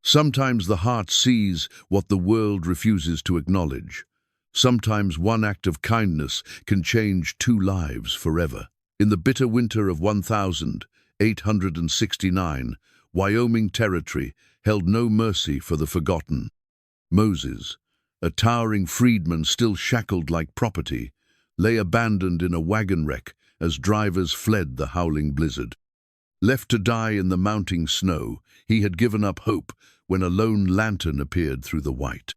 Sometimes the heart sees what the world refuses to acknowledge. Sometimes one act of kindness can change two lives forever. In the bitter winter of 1869, Wyoming Territory held no mercy for the forgotten. Moses, a towering freedman still shackled like property, lay abandoned in a wagon wreck as drivers fled the howling blizzard. Left to die in the mounting snow, he had given up hope when a lone lantern appeared through the white.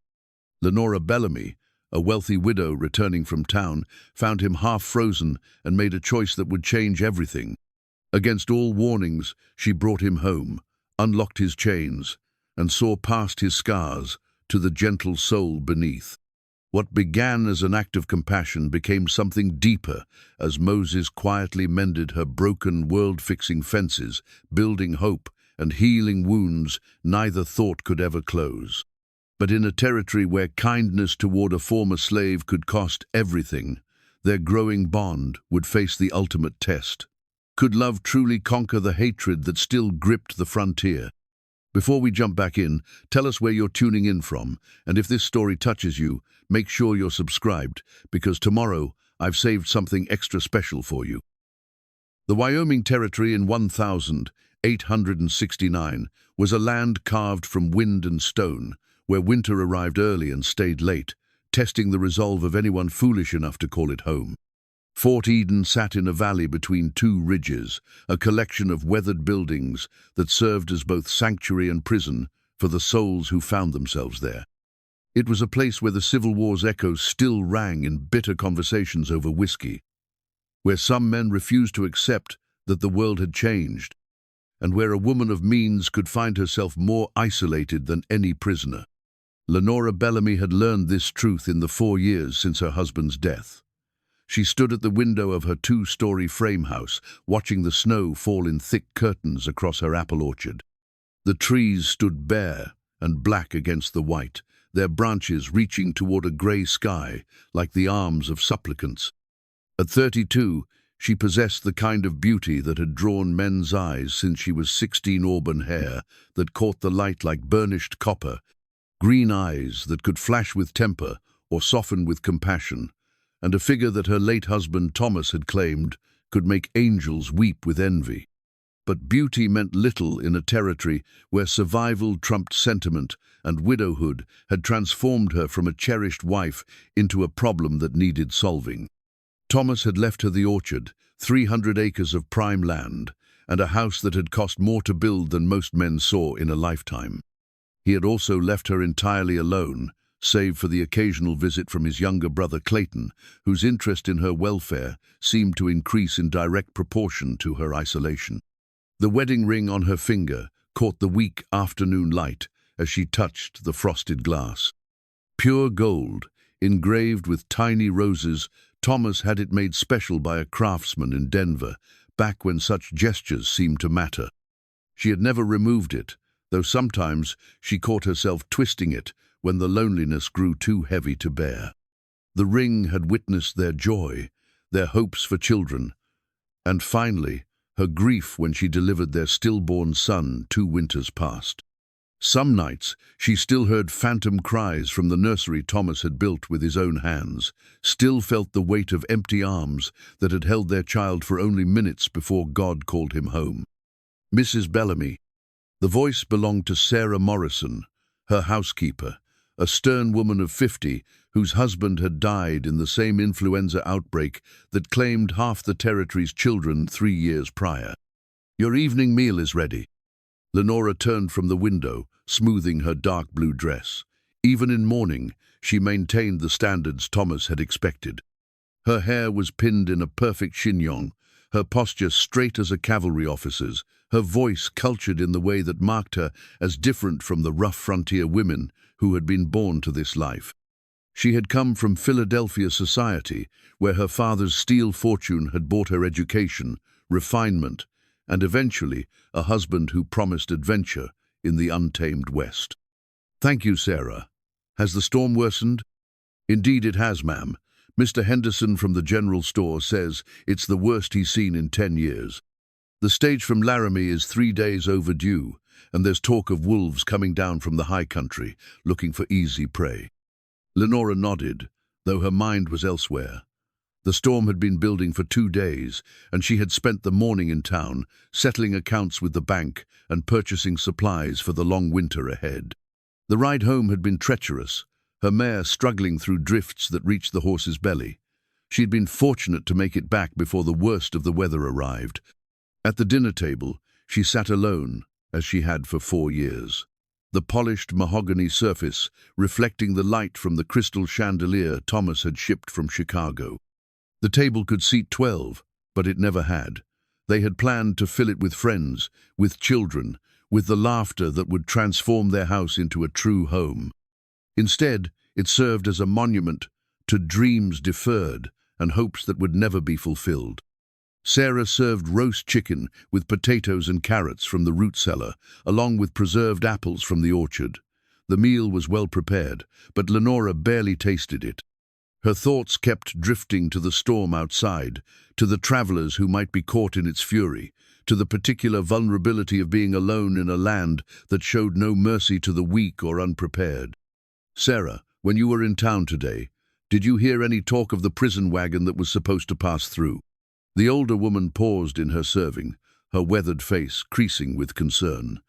Lenora Bellamy, a wealthy widow returning from town, found him half frozen and made a choice that would change everything. Against all warnings, she brought him home, unlocked his chains, and saw past his scars to the gentle soul beneath. What began as an act of compassion became something deeper as Moses quietly mended her broken, world-fixing fences, building hope and healing wounds neither thought could ever close. But in a territory where kindness toward a former slave could cost everything, their growing bond would face the ultimate test. Could love truly conquer the hatred that still gripped the frontier? Before we jump back in, tell us where you're tuning in from, and if this story touches you, make sure you're subscribed, because tomorrow I've saved something extra special for you. The Wyoming Territory in 1869 was a land carved from wind and stone, where winter arrived early and stayed late, testing the resolve of anyone foolish enough to call it home. Fort Eden sat in a valley between two ridges, a collection of weathered buildings that served as both sanctuary and prison for the souls who found themselves there. It was a place where the Civil War's echoes still rang in bitter conversations over whiskey, where some men refused to accept that the world had changed, and where a woman of means could find herself more isolated than any prisoner. Lenora Bellamy had learned this truth in the 4 years since her husband's death. She stood at the window of her 2-story frame house, watching the snow fall in thick curtains across her apple orchard. The trees stood bare and black against the white, their branches reaching toward a grey sky like the arms of supplicants. At 32, she possessed the kind of beauty that had drawn men's eyes since she was 16, auburn hair that caught the light like burnished copper, green eyes that could flash with temper or soften with compassion, and a figure that her late husband Thomas had claimed could make angels weep with envy. But beauty meant little in a territory where survival trumped sentiment and widowhood had transformed her from a cherished wife into a problem that needed solving. Thomas had left her the orchard, 300 acres of prime land, and a house that had cost more to build than most men saw in a lifetime. He had also left her entirely alone, save for the occasional visit from his younger brother Clayton, whose interest in her welfare seemed to increase in direct proportion to her isolation. The wedding ring on her finger caught the weak afternoon light as she touched the frosted glass. Pure gold, engraved with tiny roses, Thomas had it made special by a craftsman in Denver, back when such gestures seemed to matter. She had never removed it, though sometimes she caught herself twisting it when the loneliness grew too heavy to bear. The ring had witnessed their joy, their hopes for children, and finally, her grief when she delivered their stillborn son 2 winters past. Some nights, she still heard phantom cries from the nursery Thomas had built with his own hands, still felt the weight of empty arms that had held their child for only minutes before God called him home. Mrs. Bellamy. The voice belonged to Sarah Morrison, her housekeeper, a stern woman of 50 whose husband had died in the same influenza outbreak that claimed half the territory's children 3 years prior. "Your evening meal is ready." Lenora turned from the window, smoothing her dark blue dress. Even in mourning, she maintained the standards Thomas had expected. Her hair was pinned in a perfect chignon, her posture straight as a cavalry officer's, her voice cultured in the way that marked her as different from the rough frontier women who had been born to this life. She had come from Philadelphia society, where her father's steel fortune had bought her education, refinement, and eventually a husband who promised adventure in the untamed West. "Thank you, Sarah. Has the storm worsened?" "Indeed it has, ma'am. Mr. Henderson from the general store says it's the worst he's seen in 10 years. The stage from Laramie is 3 days overdue, and there's talk of wolves coming down from the high country, looking for easy prey." Lenora nodded, though her mind was elsewhere. The storm had been building for 2 days, and she had spent the morning in town, settling accounts with the bank and purchasing supplies for the long winter ahead. The ride home had been treacherous, her mare struggling through drifts that reached the horse's belly. She had been fortunate to make it back before the worst of the weather arrived. At the dinner table, she sat alone, as she had for 4 years. The polished mahogany surface reflecting the light from the crystal chandelier Thomas had shipped from Chicago. The table could seat 12, but it never had. They had planned to fill it with friends, with children, with the laughter that would transform their house into a true home. Instead, it served as a monument to dreams deferred and hopes that would never be fulfilled. Sarah served roast chicken with potatoes and carrots from the root cellar, along with preserved apples from the orchard. The meal was well prepared, but Lenora barely tasted it. Her thoughts kept drifting to the storm outside, to the travelers who might be caught in its fury, to the particular vulnerability of being alone in a land that showed no mercy to the weak or unprepared. "Sarah, when you were in town today, did you hear any talk of the prison wagon that was supposed to pass through?" The older woman paused in her serving, her weathered face creasing with concern.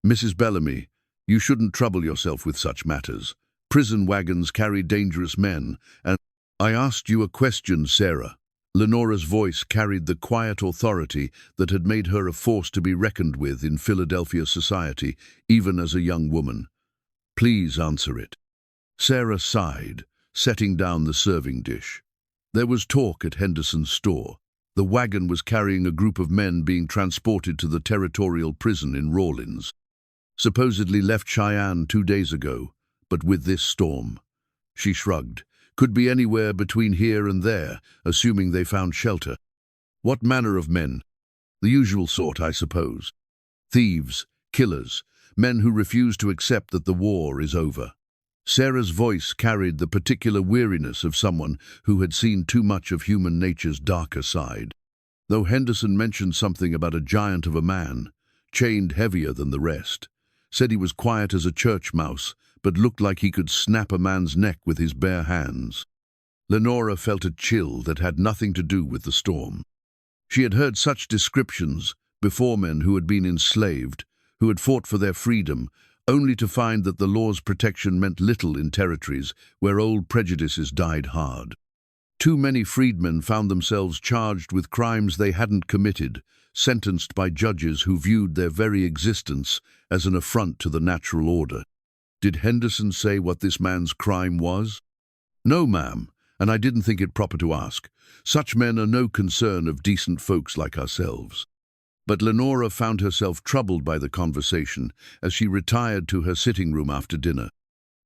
"Mrs. Bellamy, you shouldn't trouble yourself with such matters. Prison wagons carry dangerous men, and—" "I asked you a question, Sarah." Lenora's voice carried the quiet authority that had made her a force to be reckoned with in Philadelphia society, even as a young woman. "Please answer it." Sarah sighed, setting down the serving dish. There was talk at Henderson's store. The wagon was carrying a group of men being transported to the territorial prison in Rawlins. Supposedly left Cheyenne 2 days ago, but with this storm. She shrugged. Could be anywhere between here and there, assuming they found shelter. "What manner of men?" "The usual sort, I suppose. Thieves, killers, men who refuse to accept that the war is over." Sarah's voice carried the particular weariness of someone who had seen too much of human nature's darker side. Though Henderson mentioned something about a giant of a man, chained heavier than the rest, said he was quiet as a church mouse, but looked like he could snap a man's neck with his bare hands. Lenora felt a chill that had nothing to do with the storm. She had heard such descriptions before, men who had been enslaved, who had fought for their freedom, only to find that the law's protection meant little in territories where old prejudices died hard. Too many freedmen found themselves charged with crimes they hadn't committed, sentenced by judges who viewed their very existence as an affront to the natural order. Did Henderson say what this man's crime was? "No, ma'am, and I didn't think it proper to ask. Such men are no concern of decent folks like ourselves." But Lenora found herself troubled by the conversation as she retired to her sitting room after dinner.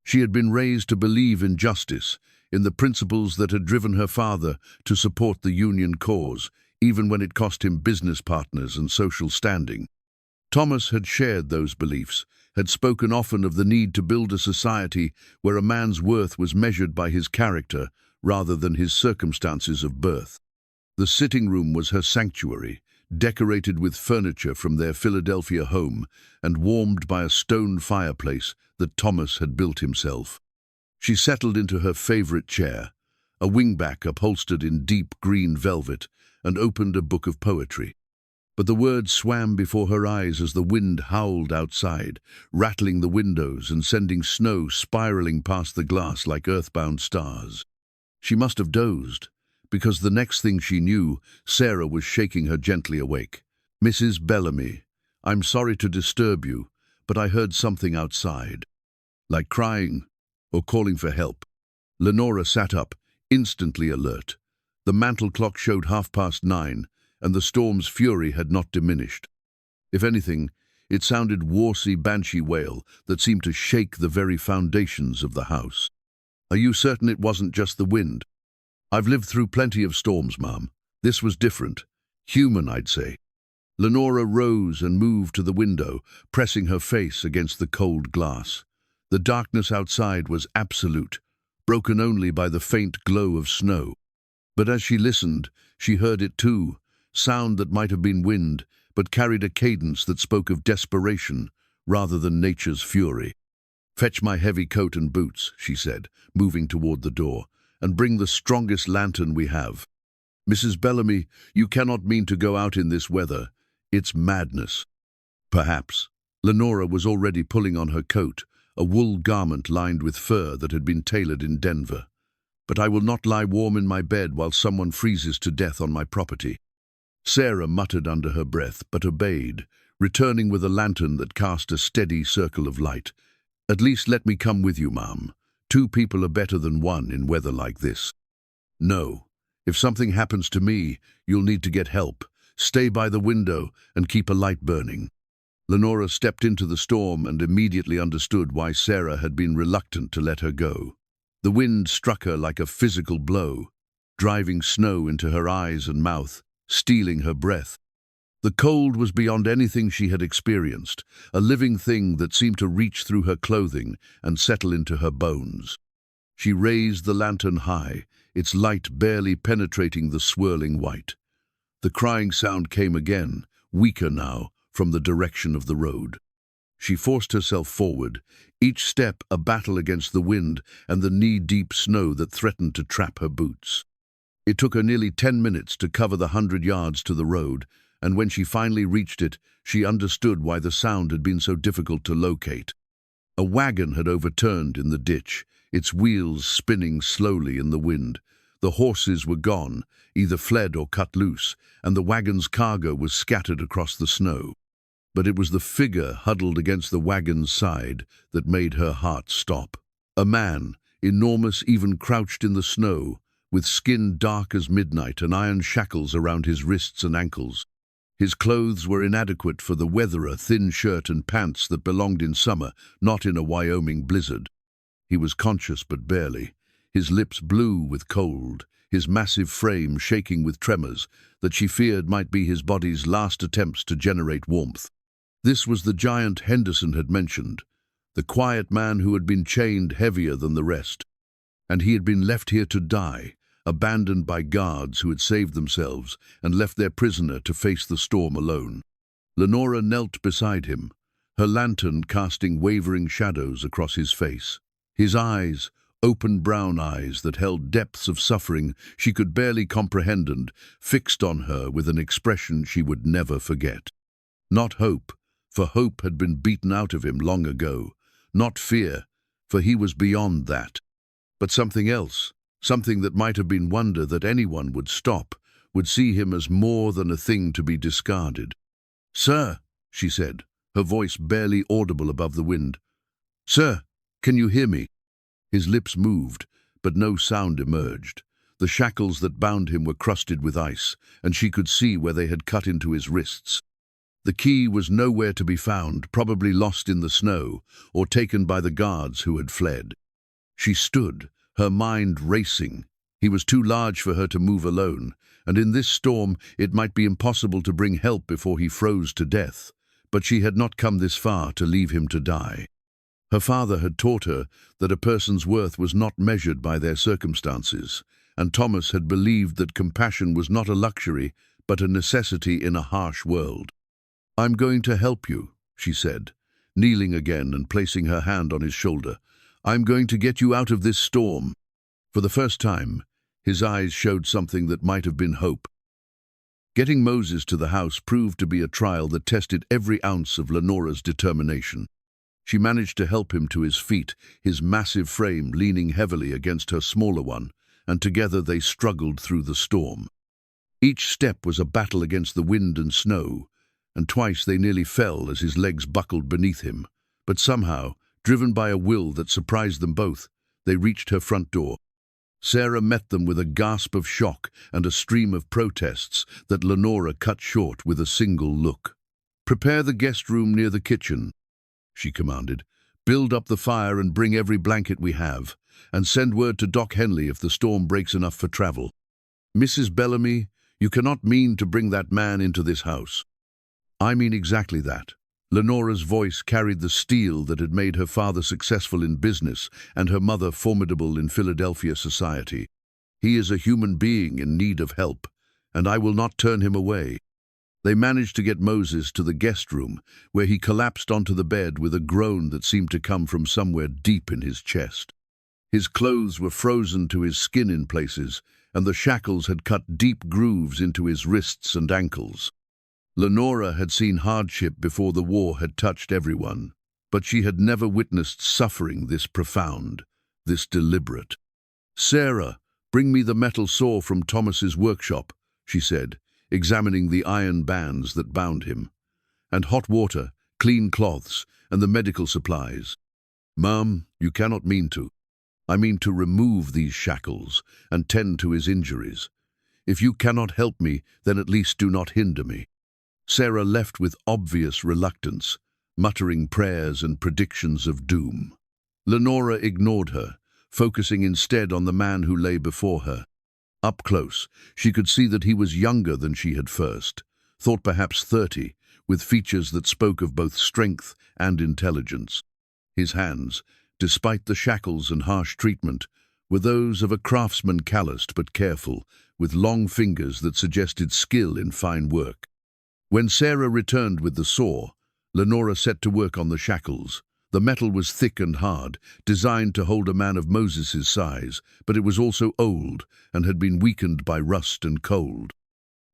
She had been raised to believe in justice, in the principles that had driven her father to support the Union cause, even when it cost him business partners and social standing. Thomas had shared those beliefs, had spoken often of the need to build a society where a man's worth was measured by his character rather than his circumstances of birth. The sitting room was her sanctuary, decorated with furniture from their Philadelphia home and warmed by a stone fireplace that Thomas had built himself. She settled into her favorite chair, a wingback upholstered in deep green velvet, and opened a book of poetry. But the words swam before her eyes as the wind howled outside, rattling the windows and sending snow spiraling past the glass like earthbound stars. She must have dozed, because the next thing she knew, Sarah was shaking her gently awake. "Mrs. Bellamy, I'm sorry to disturb you, but I heard something outside." "Like crying or calling for help?" Lenora sat up, instantly alert. The mantel clock showed 9:30, and the storm's fury had not diminished. If anything, it sounded hoarse banshee wail that seemed to shake the very foundations of the house. "Are you certain it wasn't just the wind?" "I've lived through plenty of storms, Ma'am. This was different. Human, I'd say." Lenora rose and moved to the window, pressing her face against the cold glass. The darkness outside was absolute, broken only by the faint glow of snow. But as she listened, she heard it too, sound that might have been wind, but carried a cadence that spoke of desperation, rather than nature's fury. "Fetch my heavy coat and boots," she said, moving toward the door, "and bring the strongest lantern we have. Mrs. Bellamy, you cannot mean to go out in this weather. It's madness." Perhaps. Lenora was already pulling on her coat, a wool garment lined with fur that had been tailored in Denver. "But I will not lie warm in my bed while someone freezes to death on my property." Sarah muttered under her breath, but obeyed, returning with a lantern that cast a steady circle of light. "At least let me come with you, ma'am. 2 people are better than 1 in weather like this." "No. If something happens to me, you'll need to get help. Stay by the window and keep a light burning." Lenora stepped into the storm and immediately understood why Sarah had been reluctant to let her go. The wind struck her like a physical blow, driving snow into her eyes and mouth, stealing her breath. The cold was beyond anything she had experienced, a living thing that seemed to reach through her clothing and settle into her bones. She raised the lantern high, its light barely penetrating the swirling white. The crying sound came again, weaker now, from the direction of the road. She forced herself forward, each step a battle against the wind and the knee-deep snow that threatened to trap her boots. It took her nearly 10 minutes to cover the 100 yards to the road, and when she finally reached it, she understood why the sound had been so difficult to locate. A wagon had overturned in the ditch, its wheels spinning slowly in the wind. The horses were gone, either fled or cut loose, and the wagon's cargo was scattered across the snow. But it was the figure huddled against the wagon's side that made her heart stop. A man, enormous even crouched in the snow, with skin dark as midnight and iron shackles around his wrists and ankles. His clothes were inadequate for the weather, a thin shirt and pants that belonged in summer, not in a Wyoming blizzard. He was conscious but barely, his lips blue with cold, his massive frame shaking with tremors that she feared might be his body's last attempts to generate warmth. This was the giant Henderson had mentioned, the quiet man who had been chained heavier than the rest. And he had been left here to die, abandoned by guards who had saved themselves and left their prisoner to face the storm alone. Lenora knelt beside him, her lantern casting wavering shadows across his face. His eyes, open brown eyes that held depths of suffering she could barely comprehend, and fixed on her with an expression she would never forget. Not hope, for hope had been beaten out of him long ago. Not fear, for he was beyond that. But something else, something that might have been wonder that anyone would stop, would see him as more than a thing to be discarded. "Sir," she said, her voice barely audible above the wind. "Sir, can you hear me?" His lips moved, but no sound emerged. The shackles that bound him were crusted with ice, and she could see where they had cut into his wrists. The key was nowhere to be found, probably lost in the snow, or taken by the guards who had fled. She stood, her mind racing. He was too large for her to move alone, and in this storm it might be impossible to bring help before he froze to death. But she had not come this far to leave him to die. Her father had taught her that a person's worth was not measured by their circumstances, and Thomas had believed that compassion was not a luxury, but a necessity in a harsh world. "I'm going to help you," she said, kneeling again and placing her hand on his shoulder. "I'm going to get you out of this storm." For the first time, his eyes showed something that might have been hope. Getting Moses to the house proved to be a trial that tested every ounce of Lenora's determination. She managed to help him to his feet, his massive frame leaning heavily against her smaller one, and together they struggled through the storm. Each step was a battle against the wind and snow, and twice they nearly fell as his legs buckled beneath him. But somehow, driven by a will that surprised them both, they reached her front door. Sarah met them with a gasp of shock and a stream of protests that Lenora cut short with a single look. "Prepare the guest room near the kitchen," she commanded. "Build up the fire and bring every blanket we have, and send word to Doc Henley if the storm breaks enough for travel. Mrs. Bellamy, you cannot mean to bring that man into this house." "I mean exactly that." Lenora's voice carried the steel that had made her father successful in business and her mother formidable in Philadelphia society. "He is a human being in need of help, and I will not turn him away." They managed to get Moses to the guest room, where he collapsed onto the bed with a groan that seemed to come from somewhere deep in his chest. His clothes were frozen to his skin in places, and the shackles had cut deep grooves into his wrists and ankles. Lenora had seen hardship before the war had touched everyone, but she had never witnessed suffering this profound, this deliberate. "Sarah, bring me the metal saw from Thomas's workshop," she said, examining the iron bands that bound him. "And hot water, clean cloths, and the medical supplies." "Ma'am, you cannot mean to. I mean to remove these shackles and tend to his injuries. If you cannot help me, then at least do not hinder me." Sarah left with obvious reluctance, muttering prayers and predictions of doom. Lenora ignored her, focusing instead on the man who lay before her. Up close, she could see that he was younger than she had first, thought perhaps 30, with features that spoke of both strength and intelligence. His hands, despite the shackles and harsh treatment, were those of a craftsman, calloused but careful, with long fingers that suggested skill in fine work. When Sarah returned with the saw, Lenora set to work on the shackles. The metal was thick and hard, designed to hold a man of Moses's size, but it was also old and had been weakened by rust and cold.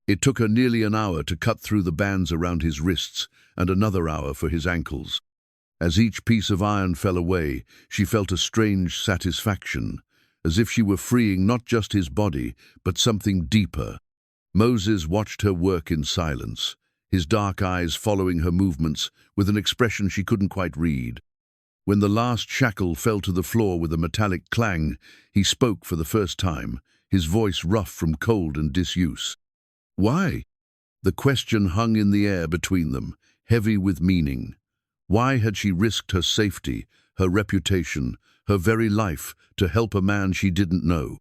It took her nearly an hour to cut through the bands around his wrists and another hour for his ankles. As each piece of iron fell away, she felt a strange satisfaction, as if she were freeing not just his body, but something deeper. Moses watched her work in silence, his dark eyes following her movements with an expression she couldn't quite read. When the last shackle fell to the floor with a metallic clang, he spoke for the first time, his voice rough from cold and disuse. "Why?" The question hung in the air between them, heavy with meaning. Why had she risked her safety, her reputation, her very life to help a man she didn't know?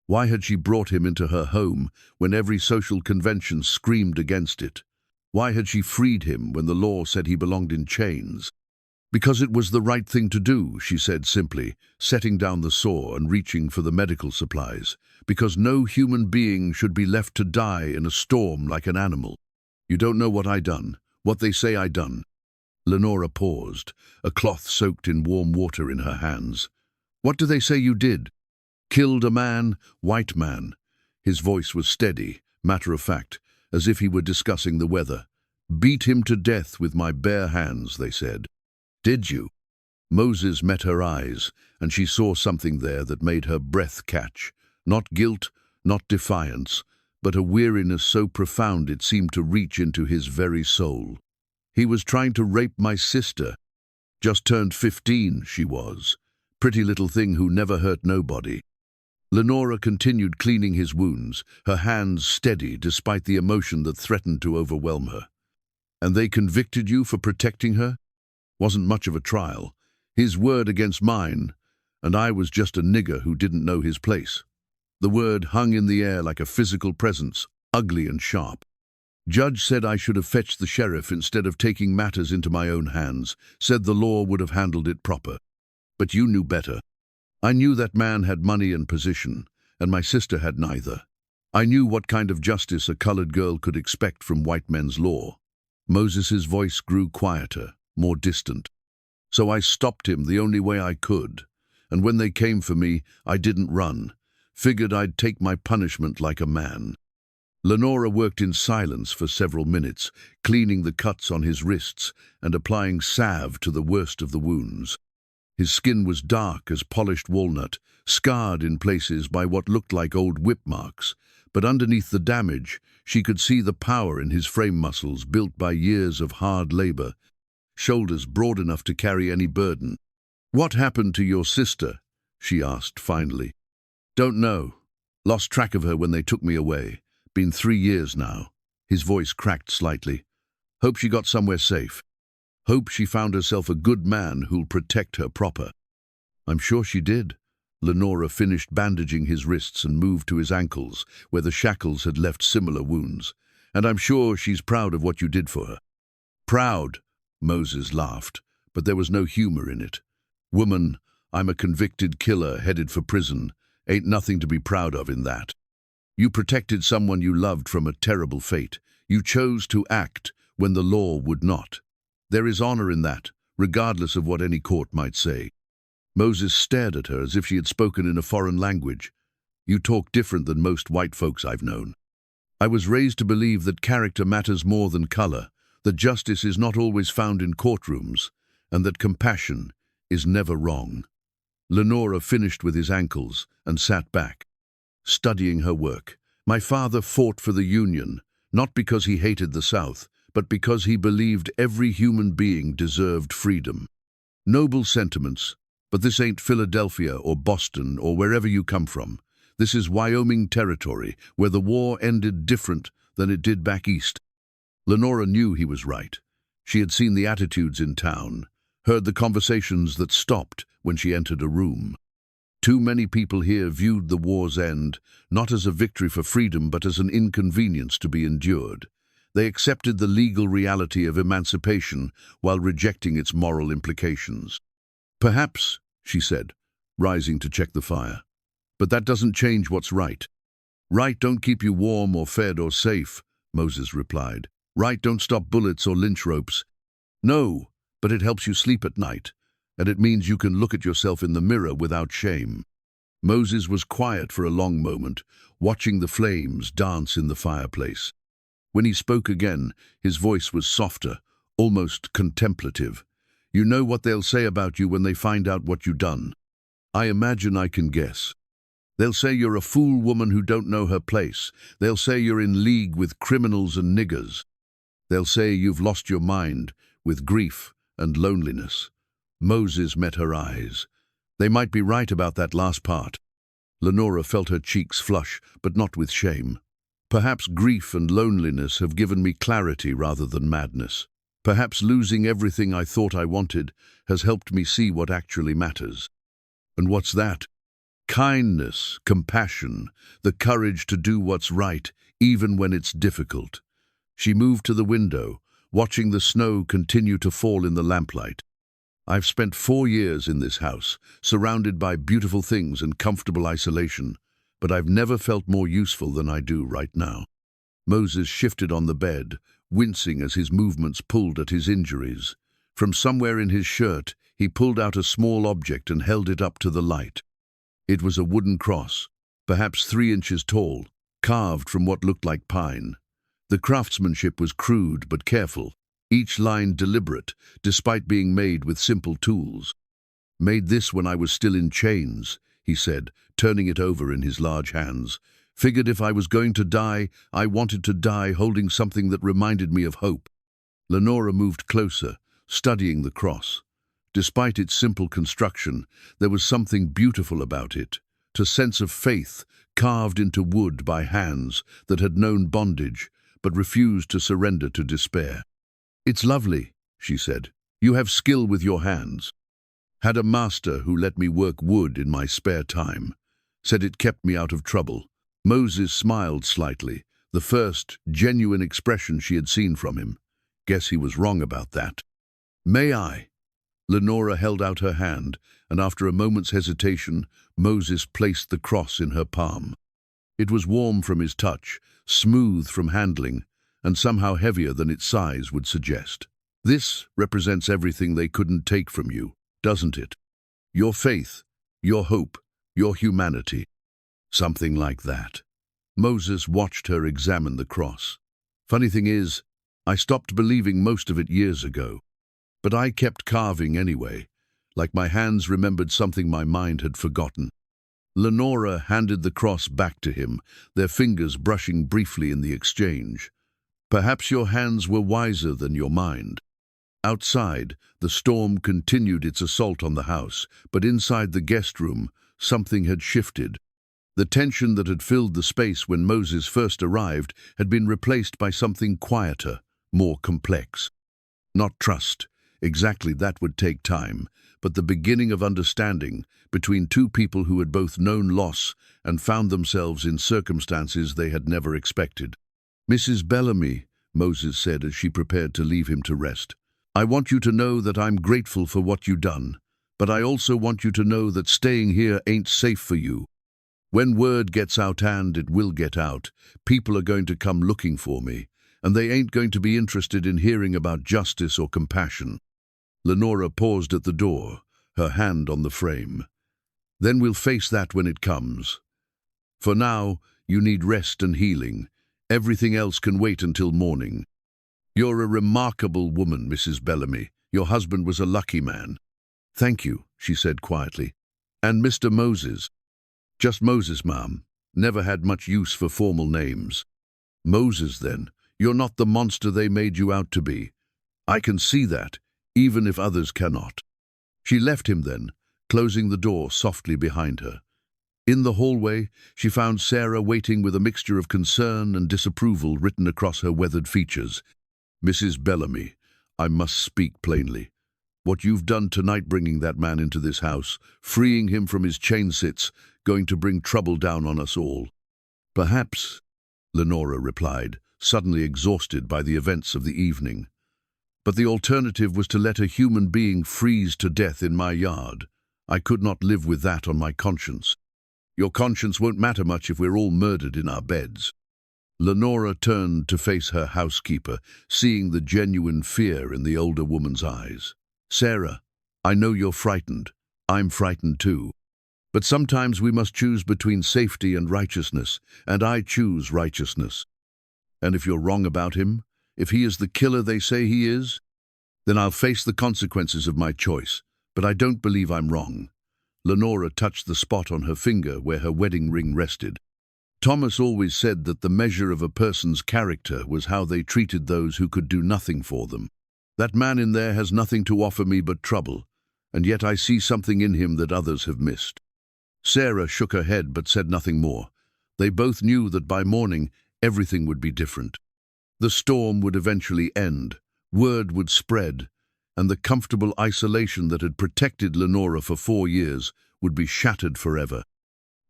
Why had she brought him into her home when every social convention screamed against it? Why had she freed him when the law said he belonged in chains? "Because it was the right thing to do," she said simply, setting down the saw and reaching for the medical supplies. "Because no human being should be left to die in a storm like an animal. You don't know what I done, what they say I done." Lenora paused, a cloth soaked in warm water in her hands. "What do they say you did?" "Killed a man, white man." His voice was steady, matter-of-fact, as if he were discussing the weather. "Beat him to death with my bare hands," they said. "Did you?" Moses met her eyes, and she saw something there that made her breath catch. Not guilt, not defiance, but a weariness so profound it seemed to reach into his very soul. "He was trying to rape my sister. Just turned 15, she was. Pretty little thing who never hurt nobody." Lenora continued cleaning his wounds, her hands steady despite the emotion that threatened to overwhelm her. "And they convicted you for protecting her? Wasn't much of a trial. His word against mine, and I was just a nigger who didn't know his place." The word hung in the air like a physical presence, ugly and sharp. "Judge said I should have fetched the sheriff instead of taking matters into my own hands, said the law would have handled it proper. But you knew better. I knew that man had money and position, and my sister had neither. I knew what kind of justice a colored girl could expect from white men's law." Moses's voice grew quieter, more distant. "So I stopped him the only way I could, and when they came for me, I didn't run. Figured I'd take my punishment like a man." Lenora worked in silence for several minutes, cleaning the cuts on his wrists and applying salve to the worst of the wounds. His skin was dark as polished walnut, scarred in places by what looked like old whip marks, but underneath the damage, she could see the power in his frame muscles built by years of hard labor, shoulders broad enough to carry any burden. "What happened to your sister?" she asked finally. "Don't know. Lost track of her when they took me away. Been 3 years now." His voice cracked slightly. "Hope she got somewhere safe. Hope she found herself a good man who'll protect her proper." "I'm sure she did." Lenora finished bandaging his wrists and moved to his ankles, where the shackles had left similar wounds. "And I'm sure she's proud of what you did for her." "Proud?" Moses laughed, but there was no humor in it. "Woman, I'm a convicted killer headed for prison. Ain't nothing to be proud of in that. You protected someone you loved from a terrible fate. You chose to act when the law would not. There is honor in that, regardless of what any court might say. Moses stared at her as if she had spoken in a foreign language. You talk different than most white folks I've known. I was raised to believe that character matters more than color, that justice is not always found in courtrooms, and that compassion is never wrong. Lenora finished with his ankles and sat back, studying her work. My father fought for the Union, not because he hated the South, but because he believed every human being deserved freedom. Noble sentiments, but this ain't Philadelphia or Boston or wherever you come from. This is Wyoming Territory, where the war ended different than it did back east. Lenora knew he was right. She had seen the attitudes in town, heard the conversations that stopped when she entered a room. Too many people here viewed the war's end not as a victory for freedom but as an inconvenience to be endured. They accepted the legal reality of emancipation while rejecting its moral implications. Perhaps, she said, rising to check the fire, but that doesn't change what's right. Right don't keep you warm or fed or safe, Moses replied. Right don't stop bullets or lynch ropes. No, but it helps you sleep at night, and it means you can look at yourself in the mirror without shame. Moses was quiet for a long moment, watching the flames dance in the fireplace. When he spoke again, his voice was softer, almost contemplative. You know what they'll say about you when they find out what you've done. I imagine I can guess. They'll say you're a fool woman who don't know her place. They'll say you're in league with criminals and niggers. They'll say you've lost your mind with grief and loneliness. Moses met her eyes. They might be right about that last part. Lenora felt her cheeks flush, but not with shame. Perhaps grief and loneliness have given me clarity rather than madness. Perhaps losing everything I thought I wanted has helped me see what actually matters. And what's that? Kindness, compassion, the courage to do what's right, even when it's difficult. She moved to the window, watching the snow continue to fall in the lamplight. I've spent 4 years in this house, surrounded by beautiful things and comfortable isolation, but I've never felt more useful than I do right now. Moses shifted on the bed, wincing as his movements pulled at his injuries. From somewhere in his shirt, he pulled out a small object and held it up to the light. It was a wooden cross, perhaps 3 inches tall, carved from what looked like pine. The craftsmanship was crude but careful, each line deliberate, despite being made with simple tools. Made this when I was still in chains, he said, turning it over in his large hands. Figured if I was going to die, I wanted to die holding something that reminded me of hope. Lenora moved closer, studying the cross. Despite its simple construction, there was something beautiful about it, a sense of faith carved into wood by hands that had known bondage but refused to surrender to despair. It's lovely, she said. You have skill with your hands. Had a master who let me work wood in my spare time. Said it kept me out of trouble. Moses smiled slightly, the first genuine expression she had seen from him. Guess he was wrong about that. May I? Lenora held out her hand, and after a moment's hesitation, Moses placed the cross in her palm. It was warm from his touch, smooth from handling, and somehow heavier than its size would suggest. This represents everything they couldn't take from you, doesn't it? Your faith, your hope, your humanity. Something like that. Moses watched her examine the cross. Funny thing is, I stopped believing most of it years ago. But I kept carving anyway, like my hands remembered something my mind had forgotten. Lenora handed the cross back to him, their fingers brushing briefly in the exchange. Perhaps your hands were wiser than your mind. Outside, the storm continued its assault on the house, but inside the guest room, something had shifted. The tension that had filled the space when Moses first arrived had been replaced by something quieter, more complex. Not trust. Exactly that would take time, but the beginning of understanding between two people who had both known loss and found themselves in circumstances they had never expected. Mrs. Bellamy, Moses said as she prepared to leave him to rest, I want you to know that I'm grateful for what you done, but I also want you to know that staying here ain't safe for you. When word gets out, and it will get out, people are going to come looking for me, and they ain't going to be interested in hearing about justice or compassion." Lenora paused at the door, her hand on the frame. "Then we'll face that when it comes. For now, you need rest and healing. Everything else can wait until morning. You're a remarkable woman, Mrs. Bellamy. Your husband was a lucky man." "Thank you," she said quietly. "And Mr. Moses." "Just Moses, ma'am. Never had much use for formal names." "Moses, then. You're not the monster they made you out to be. I can see that, even if others cannot." She left him then, closing the door softly behind her. In the hallway, she found Sarah waiting with a mixture of concern and disapproval written across her weathered features. "Mrs. Bellamy, I must speak plainly. What you've done tonight, bringing that man into this house, freeing him from his chain-sits, going to bring trouble down on us all." "Perhaps," Lenora replied, suddenly exhausted by the events of the evening. "But the alternative was to let a human being freeze to death in my yard. I could not live with that on my conscience." "Your conscience won't matter much if we're all murdered in our beds." Lenora turned to face her housekeeper, seeing the genuine fear in the older woman's eyes. "Sarah, I know you're frightened. I'm frightened too. But sometimes we must choose between safety and righteousness, and I choose righteousness. And if you're wrong about him, if he is the killer they say he is, then I'll face the consequences of my choice, but I don't believe I'm wrong." Lenora touched the spot on her finger where her wedding ring rested. "Thomas always said that the measure of a person's character was how they treated those who could do nothing for them. That man in there has nothing to offer me but trouble, and yet I see something in him that others have missed." Sarah shook her head but said nothing more. They both knew that by morning everything would be different. The storm would eventually end, word would spread, and the comfortable isolation that had protected Lenora for 4 years would be shattered forever.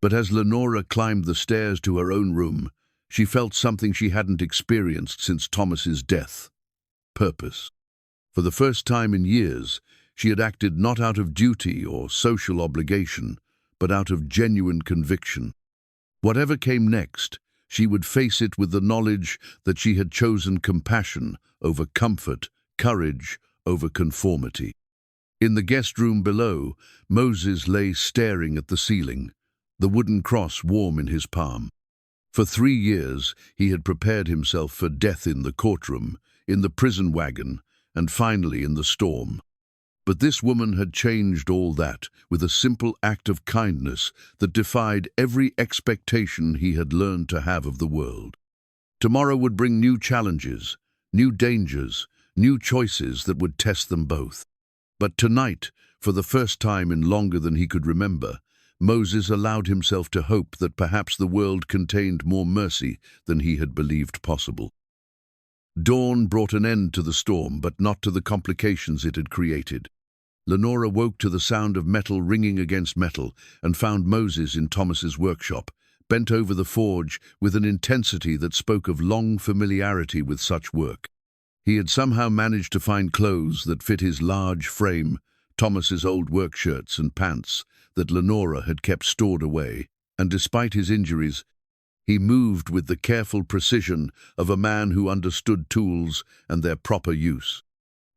But as Lenora climbed the stairs to her own room, she felt something she hadn't experienced since Thomas's death: purpose. For the first time in years, she had acted not out of duty or social obligation, but out of genuine conviction. Whatever came next, she would face it with the knowledge that she had chosen compassion over comfort, courage over conformity. In the guest room below, Moses lay staring at the ceiling, the wooden cross warm in his palm. For 3 years, he had prepared himself for death in the courtroom, in the prison wagon, and finally in the storm. But this woman had changed all that with a simple act of kindness that defied every expectation he had learned to have of the world. Tomorrow would bring new challenges, new dangers, new choices that would test them both. But tonight, for the first time in longer than he could remember, Moses allowed himself to hope that perhaps the world contained more mercy than he had believed possible. Dawn brought an end to the storm, but not to the complications it had created. Lenora woke to the sound of metal ringing against metal and found Moses in Thomas's workshop, bent over the forge with an intensity that spoke of long familiarity with such work. He had somehow managed to find clothes that fit his large frame, Thomas's old work shirts and pants that Lenora had kept stored away, and despite his injuries, he moved with the careful precision of a man who understood tools and their proper use.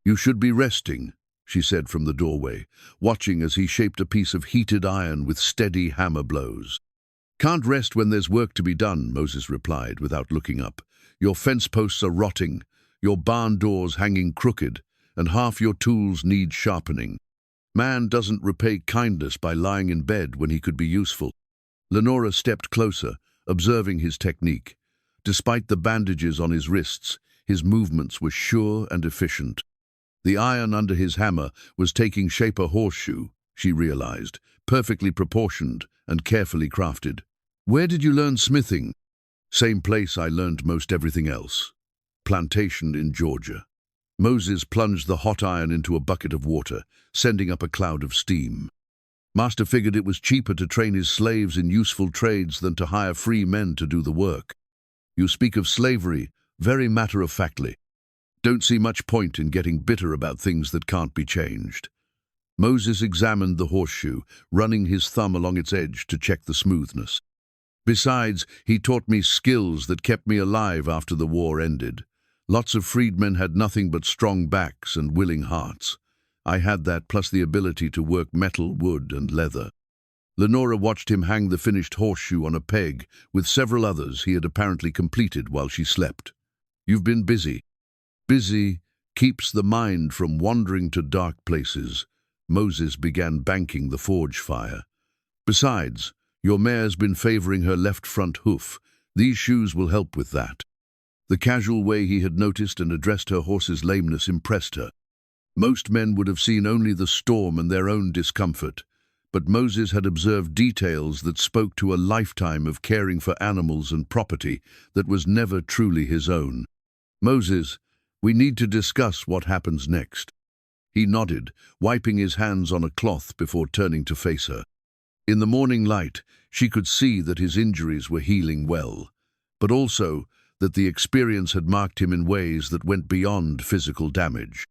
"You should be resting," she said from the doorway, watching as he shaped a piece of heated iron with steady hammer blows. "Can't rest when there's work to be done," Moses replied without looking up. "Your fence posts are rotting, your barn doors hanging crooked, and half your tools need sharpening. Man doesn't repay kindness by lying in bed when he could be useful." Lenora stepped closer, observing his technique. Despite the bandages on his wrists, his movements were sure and efficient. The iron under his hammer was taking shape a horseshoe, she realized, perfectly proportioned and carefully crafted. "Where did you learn smithing?" "Same place I learned most everything else. Plantation in Georgia." Moses plunged the hot iron into a bucket of water, sending up a cloud of steam. "Master figured it was cheaper to train his slaves in useful trades than to hire free men to do the work. You speak of slavery, very matter-of-factly. Don't see much point in getting bitter about things that can't be changed." Moses examined the horseshoe, running his thumb along its edge to check the smoothness. "Besides, he taught me skills that kept me alive after the war ended. Lots of freedmen had nothing but strong backs and willing hearts. I had that, plus the ability to work metal, wood, and leather. Lenora watched him hang the finished horseshoe on a peg with several others he had apparently completed while she slept. You've been busy. Busy keeps the mind from wandering to dark places. Moses began banking the forge fire. Besides, your mare's been favoring her left front hoof. These shoes will help with that. The casual way he had noticed and addressed her horse's lameness impressed her. Most men would have seen only the storm and their own discomfort, but Moses had observed details that spoke to a lifetime of caring for animals and property that was never truly his own. Moses, we need to discuss what happens next. He nodded, wiping his hands on a cloth before turning to face her. In the morning light, she could see that his injuries were healing well, but also that the experience had marked him in ways that went beyond physical damage.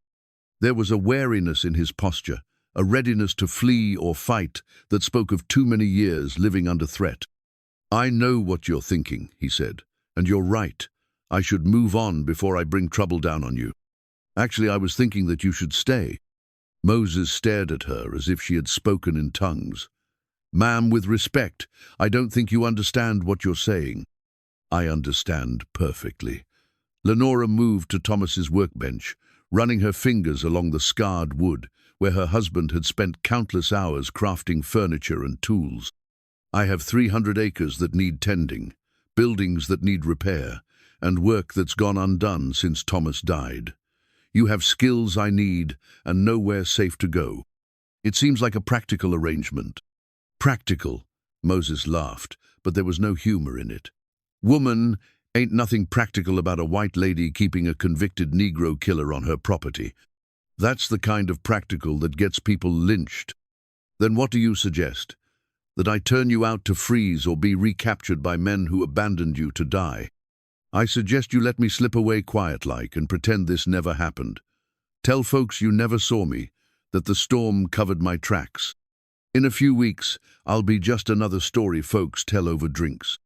There was a wariness in his posture, a readiness to flee or fight that spoke of too many years living under threat. I know what you're thinking, he said, and you're right. I should move on before I bring trouble down on you. Actually, I was thinking that you should stay. Moses stared at her as if she had spoken in tongues. Ma'am, with respect, I don't think you understand what you're saying. I understand perfectly. Lenora moved to Thomas's workbench, running her fingers along the scarred wood, where her husband had spent countless hours crafting furniture and tools. I have 300 acres that need tending, buildings that need repair, and work that's gone undone since Thomas died. You have skills I need and nowhere safe to go. It seems like a practical arrangement. Practical, Moses laughed, but there was no humor in it. Woman, ain't nothing practical about a white lady keeping a convicted Negro killer on her property. That's the kind of practical that gets people lynched. Then what do you suggest? That I turn you out to freeze or be recaptured by men who abandoned you to die? I suggest you let me slip away quiet-like and pretend this never happened. Tell folks you never saw me, that the storm covered my tracks. In a few weeks, I'll be just another story folks tell over drinks.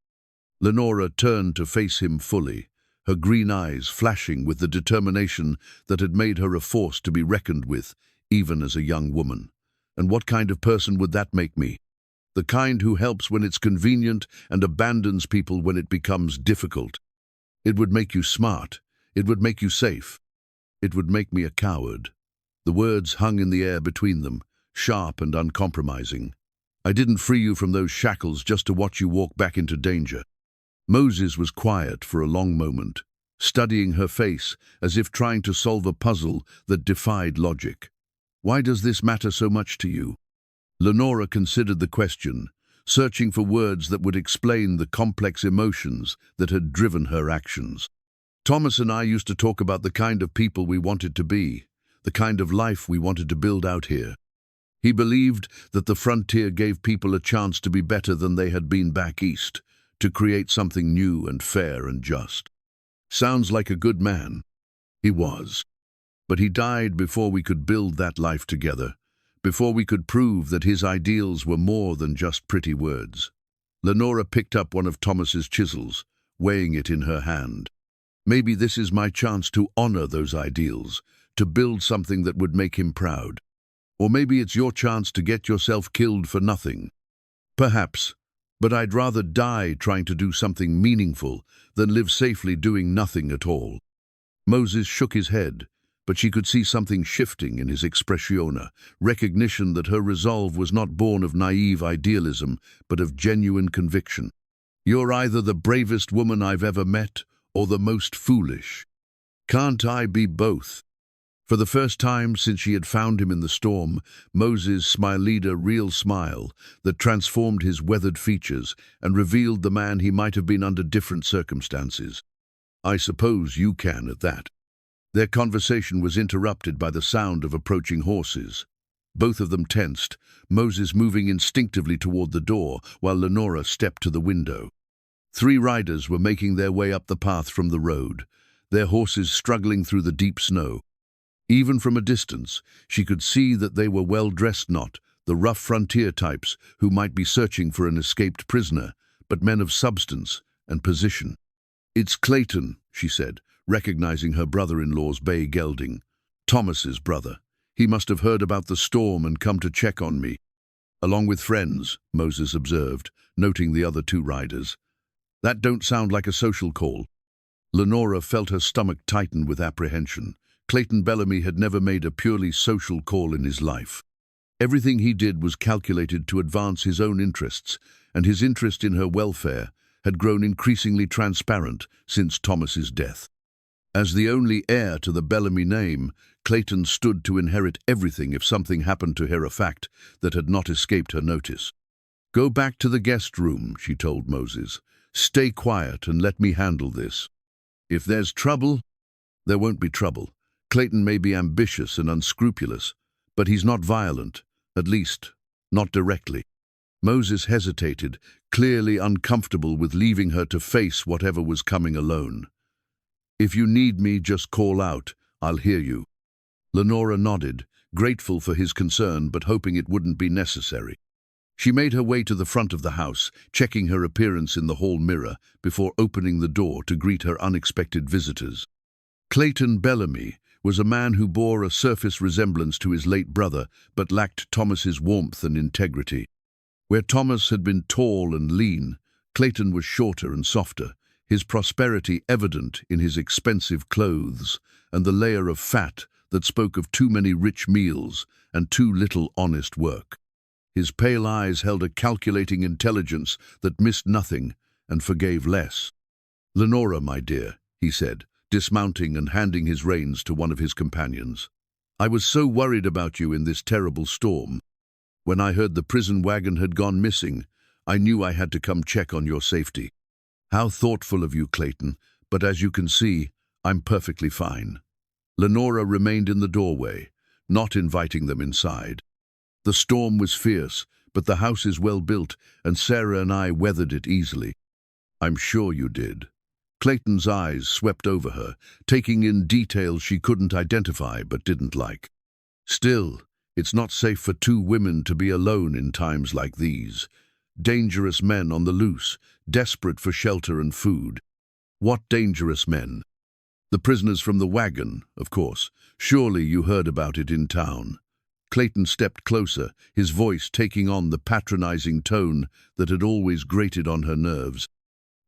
Lenora turned to face him fully, her green eyes flashing with the determination that had made her a force to be reckoned with, even as a young woman. And what kind of person would that make me? The kind who helps when it's convenient and abandons people when it becomes difficult. It would make you smart. It would make you safe. It would make me a coward. The words hung in the air between them, sharp and uncompromising. I didn't free you from those shackles just to watch you walk back into danger. Moses was quiet for a long moment, studying her face as if trying to solve a puzzle that defied logic. Why does this matter so much to you? Lenora considered the question, searching for words that would explain the complex emotions that had driven her actions. Thomas and I used to talk about the kind of people we wanted to be, the kind of life we wanted to build out here. He believed that the frontier gave people a chance to be better than they had been back east, to create something new and fair and just. Sounds like a good man. He was. But he died before we could build that life together, before we could prove that his ideals were more than just pretty words. Lenora picked up one of Thomas's chisels, weighing it in her hand. Maybe this is my chance to honor those ideals, to build something that would make him proud. Or maybe it's your chance to get yourself killed for nothing. Perhaps. But I'd rather die trying to do something meaningful than live safely doing nothing at all. Moses shook his head, but she could see something shifting in his expressiona, recognition that her resolve was not born of naive idealism, but of genuine conviction. You're either the bravest woman I've ever met or the most foolish. Can't I be both? For the first time since she had found him in the storm, Moses smiled a real smile that transformed his weathered features and revealed the man he might have been under different circumstances. I suppose you can at that. Their conversation was interrupted by the sound of approaching horses. Both of them tensed, Moses moving instinctively toward the door while Lenora stepped to the window. 3 riders were making their way up the path from the road, their horses struggling through the deep snow. Even from a distance, she could see that they were well-dressed, not the rough frontier types who might be searching for an escaped prisoner, but men of substance and position. It's Clayton, she said, recognizing her brother-in-law's bay gelding. Thomas's brother. He must have heard about the storm and come to check on me. Along with friends, Moses observed, noting the other two riders. That don't sound like a social call. Lenora felt her stomach tighten with apprehension. Clayton Bellamy had never made a purely social call in his life. Everything he did was calculated to advance his own interests, and his interest in her welfare had grown increasingly transparent since Thomas's death. As the only heir to the Bellamy name, Clayton stood to inherit everything if something happened to her, a fact that had not escaped her notice. "Go back to the guest room," she told Moses. "Stay quiet and let me handle this. If there's trouble, there won't be trouble. Clayton may be ambitious and unscrupulous, but he's not violent, at least, not directly." Moses hesitated, clearly uncomfortable with leaving her to face whatever was coming alone. "If you need me, just call out. I'll hear you." Lenora nodded, grateful for his concern but hoping it wouldn't be necessary. She made her way to the front of the house, checking her appearance in the hall mirror before opening the door to greet her unexpected visitors. Clayton Bellamy was a man who bore a surface resemblance to his late brother but lacked Thomas's warmth and integrity. Where Thomas had been tall and lean, Clayton was shorter and softer, his prosperity evident in his expensive clothes and the layer of fat that spoke of too many rich meals and too little honest work. His pale eyes held a calculating intelligence that missed nothing and forgave less. "Lenora, my dear," he said, dismounting and handing his reins to one of his companions. "I was so worried about you in this terrible storm. When I heard the prison wagon had gone missing, I knew I had to come check on your safety." "How thoughtful of you, Clayton, but as you can see, I'm perfectly fine." Lenora remained in the doorway, not inviting them inside. "The storm was fierce, but the house is well built, and Sarah and I weathered it easily." "I'm sure you did." Clayton's eyes swept over her, taking in details she couldn't identify but didn't like. "Still, it's not safe for two women to be alone in times like these. Dangerous men on the loose, desperate for shelter and food." "What dangerous men?" "The prisoners from the wagon, of course. Surely you heard about it in town." Clayton stepped closer, his voice taking on the patronizing tone that had always grated on her nerves.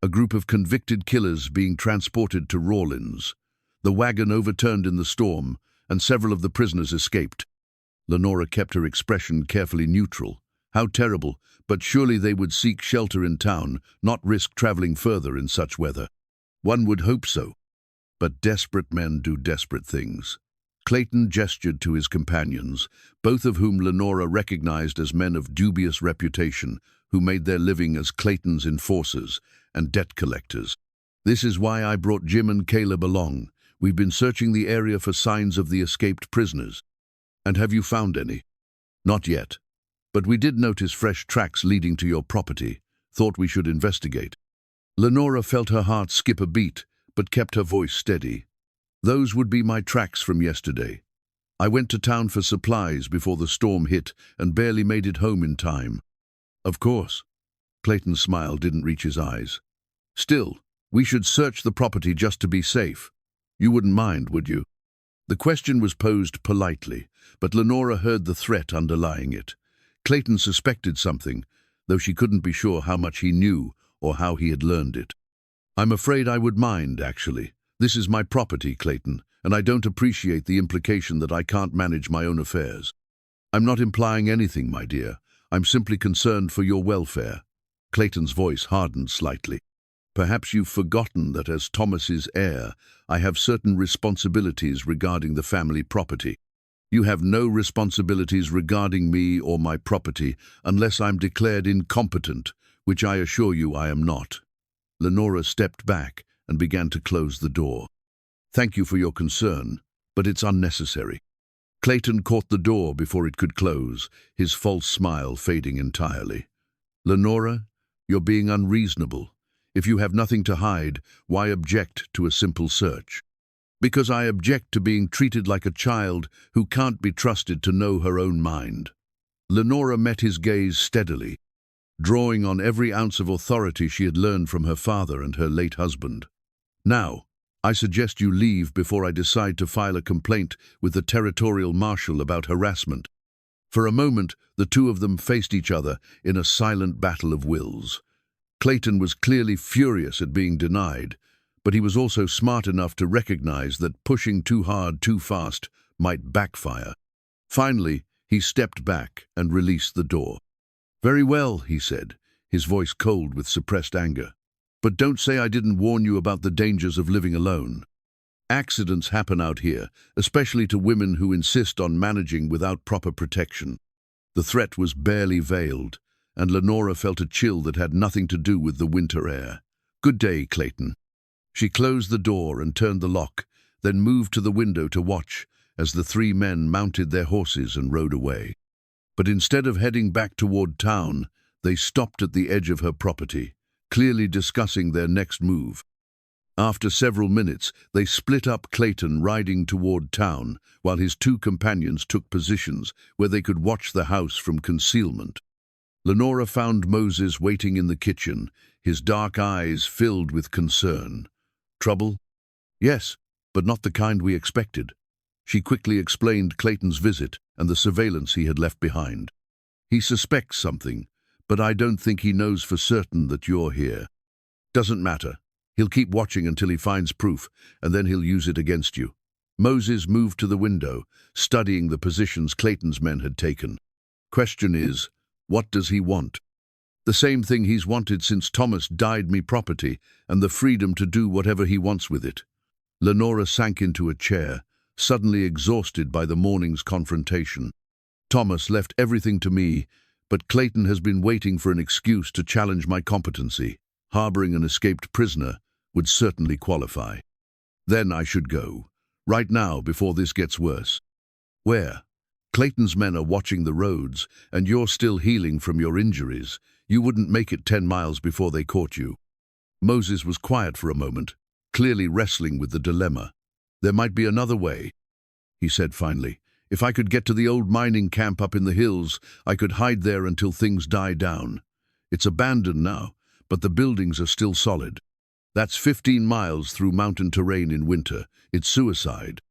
"A group of convicted killers being transported to Rawlins. The wagon overturned in the storm, and several of the prisoners escaped." Lenora kept her expression carefully neutral. How terrible, but surely they would seek shelter in town, not risk traveling further in such weather. One would hope so. But desperate men do desperate things. Clayton gestured to his companions, both of whom Lenora recognized as men of dubious reputation, who made their living as Clayton's enforcers and debt collectors. "This is why I brought Jim and Caleb along. We've been searching the area for signs of the escaped prisoners." "And have you found any?" "Not yet. But we did notice fresh tracks leading to your property. Thought we should investigate." Lenora felt her heart skip a beat, but kept her voice steady. "Those would be my tracks from yesterday. I went to town for supplies before the storm hit and barely made it home in time." "Of course." Clayton's smile didn't reach his eyes. "Still, we should search the property just to be safe. You wouldn't mind, would you?" The question was posed politely, but Lenora heard the threat underlying it. Clayton suspected something, though she couldn't be sure how much he knew or how he had learned it. "I'm afraid I would mind, actually. This is my property, Clayton, and I don't appreciate the implication that I can't manage my own affairs." "I'm not implying anything, my dear. I'm simply concerned for your welfare." Clayton's voice hardened slightly. "Perhaps you've forgotten that as Thomas's heir, I have certain responsibilities regarding the family property." "You have no responsibilities regarding me or my property unless I'm declared incompetent, which I assure you I am not." Lenora stepped back and began to close the door. "Thank you for your concern, but it's unnecessary." Clayton caught the door before it could close, his false smile fading entirely. "Lenora, you're being unreasonable. If you have nothing to hide, why object to a simple search?" "Because I object to being treated like a child who can't be trusted to know her own mind." Lenora met his gaze steadily, drawing on every ounce of authority she had learned from her father and her late husband. "Now, I suggest you leave before I decide to file a complaint with the territorial marshal about harassment." For a moment, the two of them faced each other in a silent battle of wills. Clayton was clearly furious at being denied, but he was also smart enough to recognize that pushing too hard too fast might backfire. Finally, he stepped back and released the door. "Very well," he said, his voice cold with suppressed anger. "But don't say I didn't warn you about the dangers of living alone. Accidents happen out here, especially to women who insist on managing without proper protection." The threat was barely veiled, and Lenora felt a chill that had nothing to do with the winter air. "Good day, Clayton." She closed the door and turned the lock, then moved to the window to watch as the three men mounted their horses and rode away. But instead of heading back toward town, they stopped at the edge of her property, clearly discussing their next move. After several minutes, they split up, Clayton riding toward town, while his two companions took positions where they could watch the house from concealment. Lenora found Moses waiting in the kitchen, his dark eyes filled with concern. "Trouble?" "Yes, but not the kind we expected." She quickly explained Clayton's visit and the surveillance he had left behind. "He suspects something, but I don't think he knows for certain that you're here." "Doesn't matter. He'll keep watching until he finds proof, and then he'll use it against you." Moses moved to the window, studying the positions Clayton's men had taken. "Question is, what does he want?" "The same thing he's wanted since Thomas died me property, and the freedom to do whatever he wants with it." Lenora sank into a chair, suddenly exhausted by the morning's confrontation. "Thomas left everything to me, but Clayton has been waiting for an excuse to challenge my competency. Harboring an escaped prisoner would certainly qualify. Then I should go, right now before this gets worse." "Where?" "Clayton's men are watching the roads, and you're still healing from your injuries. You wouldn't make it 10 miles before they caught you." Moses was quiet for a moment, clearly wrestling with the dilemma. "There might be another way," he said finally. "If I could get to the old mining camp up in the hills, I could hide there until things die down. It's abandoned now, but the buildings are still solid. That's 15 miles through mountain terrain in winter. It's suicide."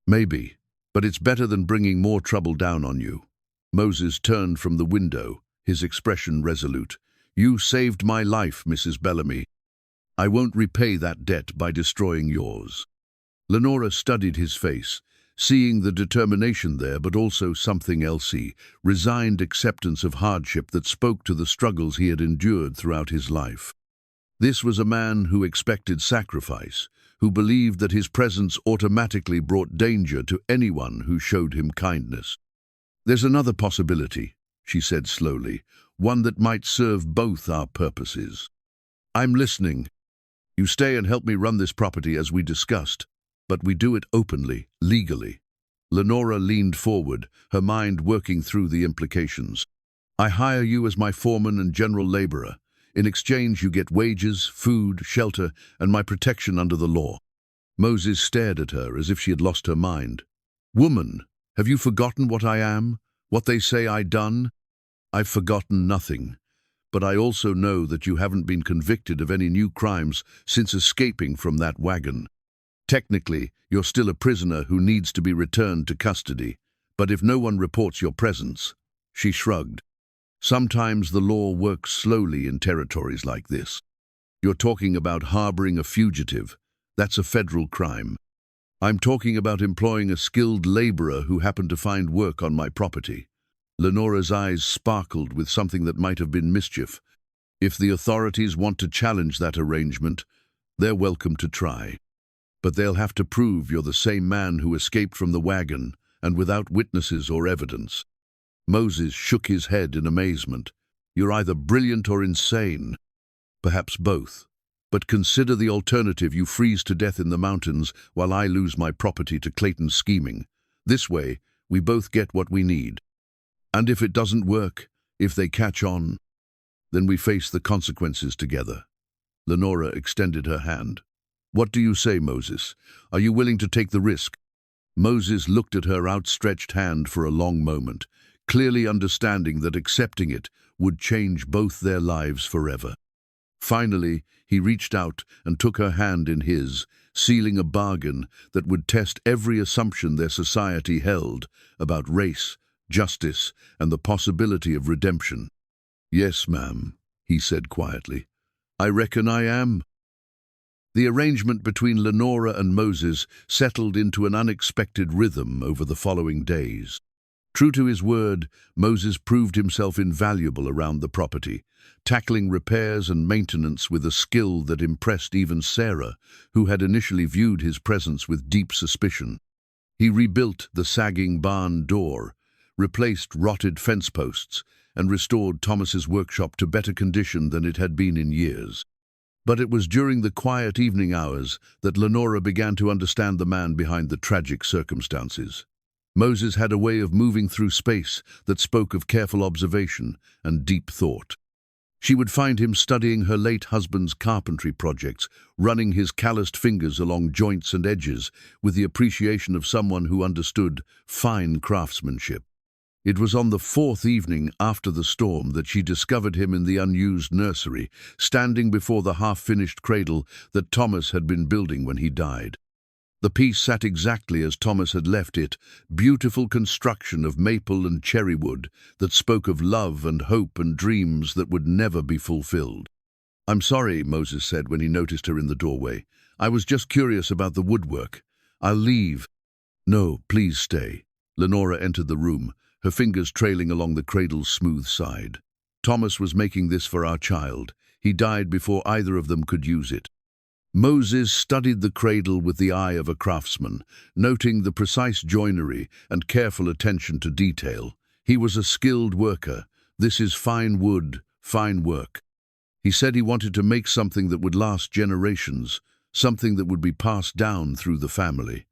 "Maybe, but it's better than bringing more trouble down on you." Moses turned from the window, his expression resolute. "You saved my life, Mrs. Bellamy. I won't repay that debt by destroying yours." Lenora studied his face, seeing the determination there, but also something else, resigned acceptance of hardship that spoke to the struggles he had endured throughout his life. This was a man who expected sacrifice, who believed that his presence automatically brought danger to anyone who showed him kindness. "There's another possibility," she said slowly, "one that might serve both our purposes." "I'm listening." "You stay and help me run this property as we discussed, but we do it openly, legally." Lenora leaned forward, her mind working through the implications. "I hire you as my foreman and general laborer. In exchange, you get wages, food, shelter, and my protection under the law." Moses stared at her as if she had lost her mind. "Woman, have you forgotten what I am? What they say I done?" "I've forgotten nothing. But I also know that you haven't been convicted of any new crimes since escaping from that wagon. Technically, you're still a prisoner who needs to be returned to custody. But if no one reports your presence," she shrugged. "Sometimes the law works slowly in territories like this. You're talking about harboring a fugitive. That's a federal crime. I'm talking about employing a skilled laborer who happened to find work on my property." Lenora's eyes sparkled with something that might have been mischief. "If the authorities want to challenge that arrangement, they're welcome to try. But they'll have to prove you're the same man who escaped from the wagon, and without witnesses or evidence." Moses shook his head in amazement. "You're either brilliant or insane." "Perhaps both. But consider the alternative: you freeze to death in the mountains while I lose my property to Clayton's scheming. This way, we both get what we need. And if it doesn't work, if they catch on, then we face the consequences together." Lenora extended her hand. "What do you say, Moses? Are you willing to take the risk?" Moses looked at her outstretched hand for a long moment, clearly understanding that accepting it would change both their lives forever. Finally, he reached out and took her hand in his, sealing a bargain that would test every assumption their society held about race, justice, and the possibility of redemption. "Yes, ma'am," he said quietly. "I reckon I am." The arrangement between Lenora and Moses settled into an unexpected rhythm over the following days. True to his word, Moses proved himself invaluable around the property, tackling repairs and maintenance with a skill that impressed even Sarah, who had initially viewed his presence with deep suspicion. He rebuilt the sagging barn door, replaced rotted fence posts, and restored Thomas's workshop to better condition than it had been in years. But it was during the quiet evening hours that Lenora began to understand the man behind the tragic circumstances. Moses had a way of moving through space that spoke of careful observation and deep thought. She would find him studying her late husband's carpentry projects, running his calloused fingers along joints and edges with the appreciation of someone who understood fine craftsmanship. It was on the fourth evening after the storm that she discovered him in the unused nursery, standing before the half-finished cradle that Thomas had been building when he died. The piece sat exactly as Thomas had left it, beautiful construction of maple and cherry wood that spoke of love and hope and dreams that would never be fulfilled. "I'm sorry," Moses said when he noticed her in the doorway. "I was just curious about the woodwork. I'll leave." "No, please stay." Lenora entered the room, her fingers trailing along the cradle's smooth side. "Thomas was making this for our child. He died before either of them could use it." Moses studied the cradle with the eye of a craftsman, noting the precise joinery and careful attention to detail. He was a skilled worker. "This is fine wood, fine work." He said he wanted to make something that would last generations, something that would be passed down through the family.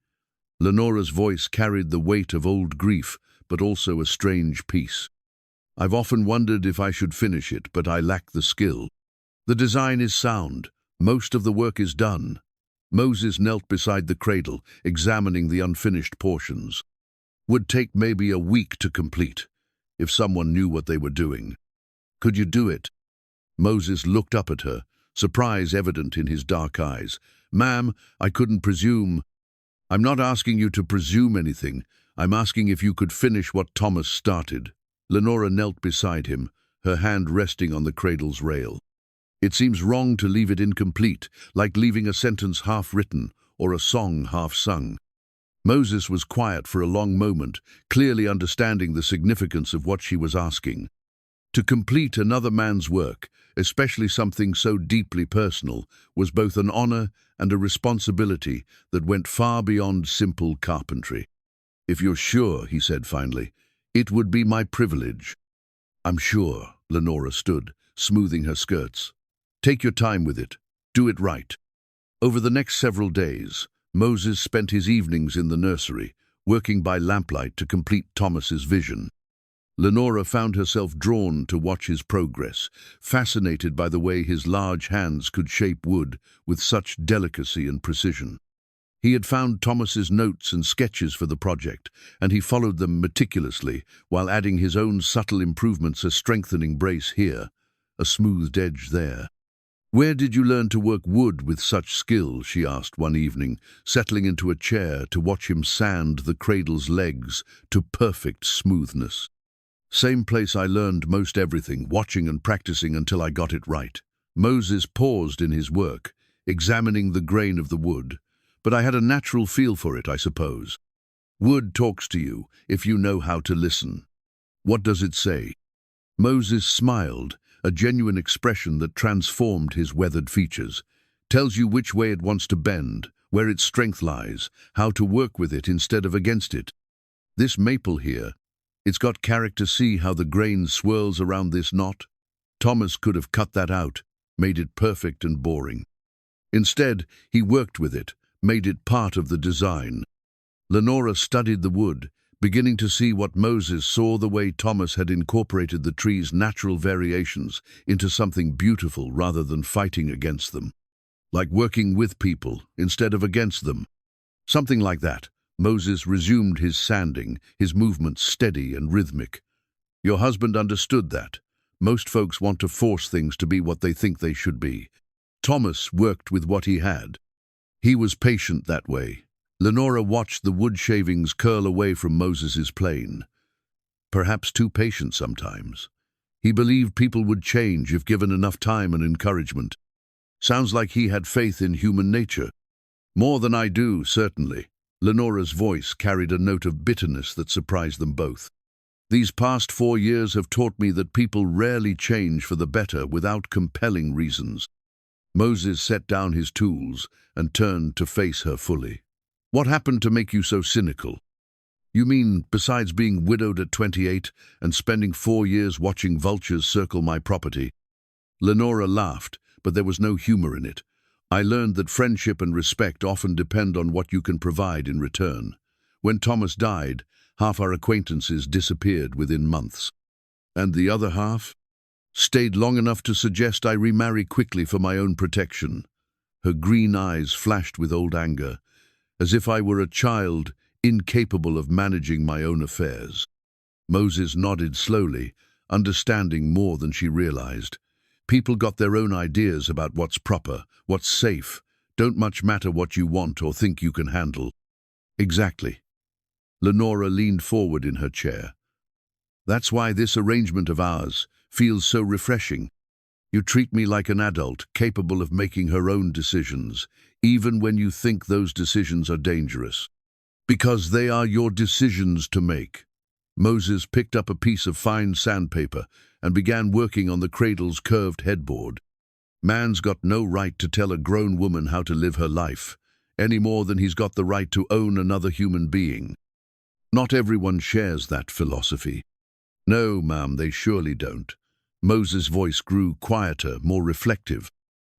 Lenora's voice carried the weight of old grief, but also a strange peace. "I've often wondered if I should finish it, but I lack the skill. The design is sound. Most of the work is done." Moses knelt beside the cradle, examining the unfinished portions. "Would take maybe a week to complete, if someone knew what they were doing. Could you do it?" Moses looked up at her, surprise evident in his dark eyes. "Ma'am, I couldn't presume." "I'm not asking you to presume anything. I'm asking if you could finish what Thomas started." Lenora knelt beside him, her hand resting on the cradle's rail. "It seems wrong to leave it incomplete, like leaving a sentence half-written or a song half-sung." Moses was quiet for a long moment, clearly understanding the significance of what she was asking. To complete another man's work, especially something so deeply personal, was both an honor and a responsibility that went far beyond simple carpentry. "If you're sure," he said finally, "it would be my privilege." "I'm sure," Lenora stood, smoothing her skirts. "Take your time with it. Do it right." Over the next several days, Moses spent his evenings in the nursery, working by lamplight to complete Thomas's vision. Lenora found herself drawn to watch his progress, fascinated by the way his large hands could shape wood with such delicacy and precision. He had found Thomas's notes and sketches for the project, and he followed them meticulously while adding his own subtle improvements, a strengthening brace here, a smoothed edge there. "Where did you learn to work wood with such skill?" she asked one evening, settling into a chair to watch him sand the cradle's legs to perfect smoothness. "Same place I learned most everything, watching and practicing until I got it right." Moses paused in his work, examining the grain of the wood. "But I had a natural feel for it, I suppose. Wood talks to you if you know how to listen." "What does it say?" Moses smiled, a genuine expression that transformed his weathered features. "Tells you which way it wants to bend, where its strength lies, how to work with it instead of against it. This maple here, it's got character. See how the grain swirls around this knot? Thomas could have cut that out, made it perfect and boring. Instead, he worked with it, made it part of the design." Lenora studied the wood, beginning to see what Moses saw: the way Thomas had incorporated the tree's natural variations into something beautiful rather than fighting against them. Like working with people instead of against them. Something like that. Moses resumed his sanding, his movements steady and rhythmic. "Your husband understood that. Most folks want to force things to be what they think they should be. Thomas worked with what he had." He was patient that way. Lenora watched the wood shavings curl away from Moses's plane. Perhaps too patient sometimes. He believed people would change if given enough time and encouragement. Sounds like he had faith in human nature. More than I do, certainly. Lenora's voice carried a note of bitterness that surprised them both. These past 4 years have taught me that people rarely change for the better without compelling reasons. Moses set down his tools and turned to face her fully. What happened to make you so cynical? You mean, besides being widowed at 28 and spending 4 years watching vultures circle my property? Lenora laughed, but there was no humor in it. I learned that friendship and respect often depend on what you can provide in return. When Thomas died, half our acquaintances disappeared within months. And the other half? Stayed long enough to suggest I remarry quickly for my own protection. Her green eyes flashed with old anger, as if I were a child incapable of managing my own affairs. Moses nodded slowly, understanding more than she realized. People got their own ideas about what's proper, what's safe. Don't much matter what you want or think you can handle. Exactly. Lenora leaned forward in her chair. That's why this arrangement of ours feels so refreshing. You treat me like an adult, capable of making her own decisions, even when you think those decisions are dangerous. Because they are your decisions to make. Moses picked up a piece of fine sandpaper and began working on the cradle's curved headboard. Man's got no right to tell a grown woman how to live her life, any more than he's got the right to own another human being. Not everyone shares that philosophy. No, ma'am, they surely don't. Moses' voice grew quieter, more reflective.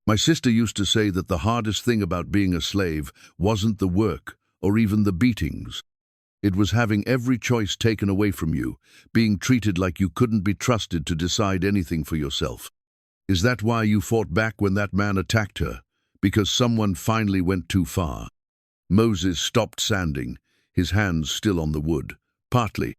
My sister used to say that the hardest thing about being a slave wasn't the work or even the beatings. It was having every choice taken away from you, being treated like you couldn't be trusted to decide anything for yourself. Is that why you fought back when that man attacked her? Because someone finally went too far? Moses stopped sanding, his hands still on the wood. Partly,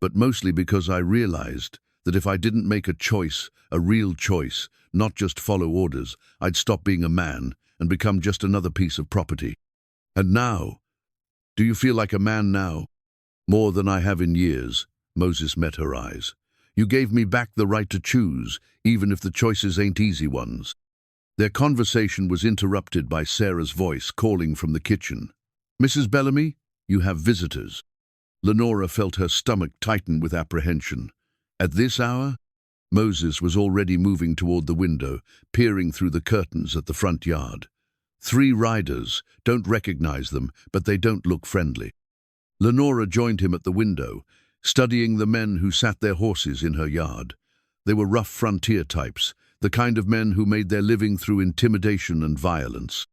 but mostly because I realized that if I didn't make a choice, a real choice, not just follow orders, I'd stop being a man and become just another piece of property. And now, do you feel like a man now? More than I have in years. Moses met her eyes. You gave me back the right to choose, even if the choices ain't easy ones. Their conversation was interrupted by Sarah's voice calling from the kitchen. Mrs. Bellamy, you have visitors. Lenora felt her stomach tighten with apprehension. At this hour? Moses was already moving toward the window, peering through the curtains at the front yard. 3 riders, don't recognize them, but they don't look friendly. Lenora joined him at the window, studying the men who sat their horses in her yard. They were rough frontier types, the kind of men who made their living through intimidation and violence.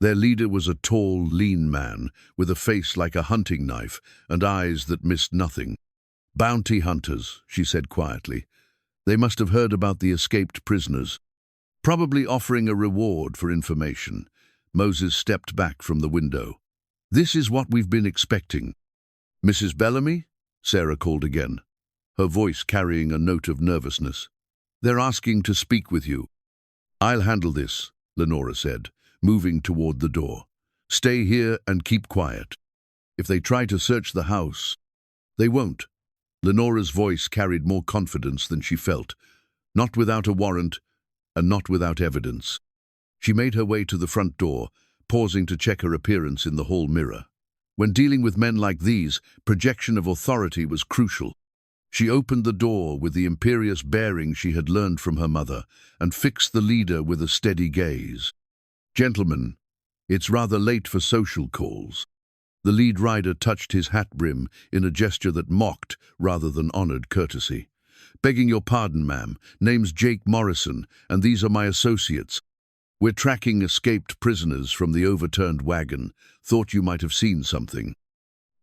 Their leader was a tall, lean man, with a face like a hunting knife and eyes that missed nothing. Bounty hunters, she said quietly. They must have heard about the escaped prisoners. Probably offering a reward for information. Moses stepped back from the window. This is what we've been expecting. Mrs. Bellamy? Sarah called again, her voice carrying a note of nervousness. They're asking to speak with you. I'll handle this, Lenora said, moving toward the door. Stay here and keep quiet. If they try to search the house, they won't. Lenora's voice carried more confidence than she felt, not without a warrant and not without evidence. She made her way to the front door, pausing to check her appearance in the hall mirror. When dealing with men like these, projection of authority was crucial. She opened the door with the imperious bearing she had learned from her mother and fixed the leader with a steady gaze. Gentlemen, it's rather late for social calls. The lead rider touched his hat brim in a gesture that mocked rather than honored courtesy. Begging your pardon, ma'am. Name's Jake Morrison, and these are my associates. We're tracking escaped prisoners from the overturned wagon. Thought you might have seen something.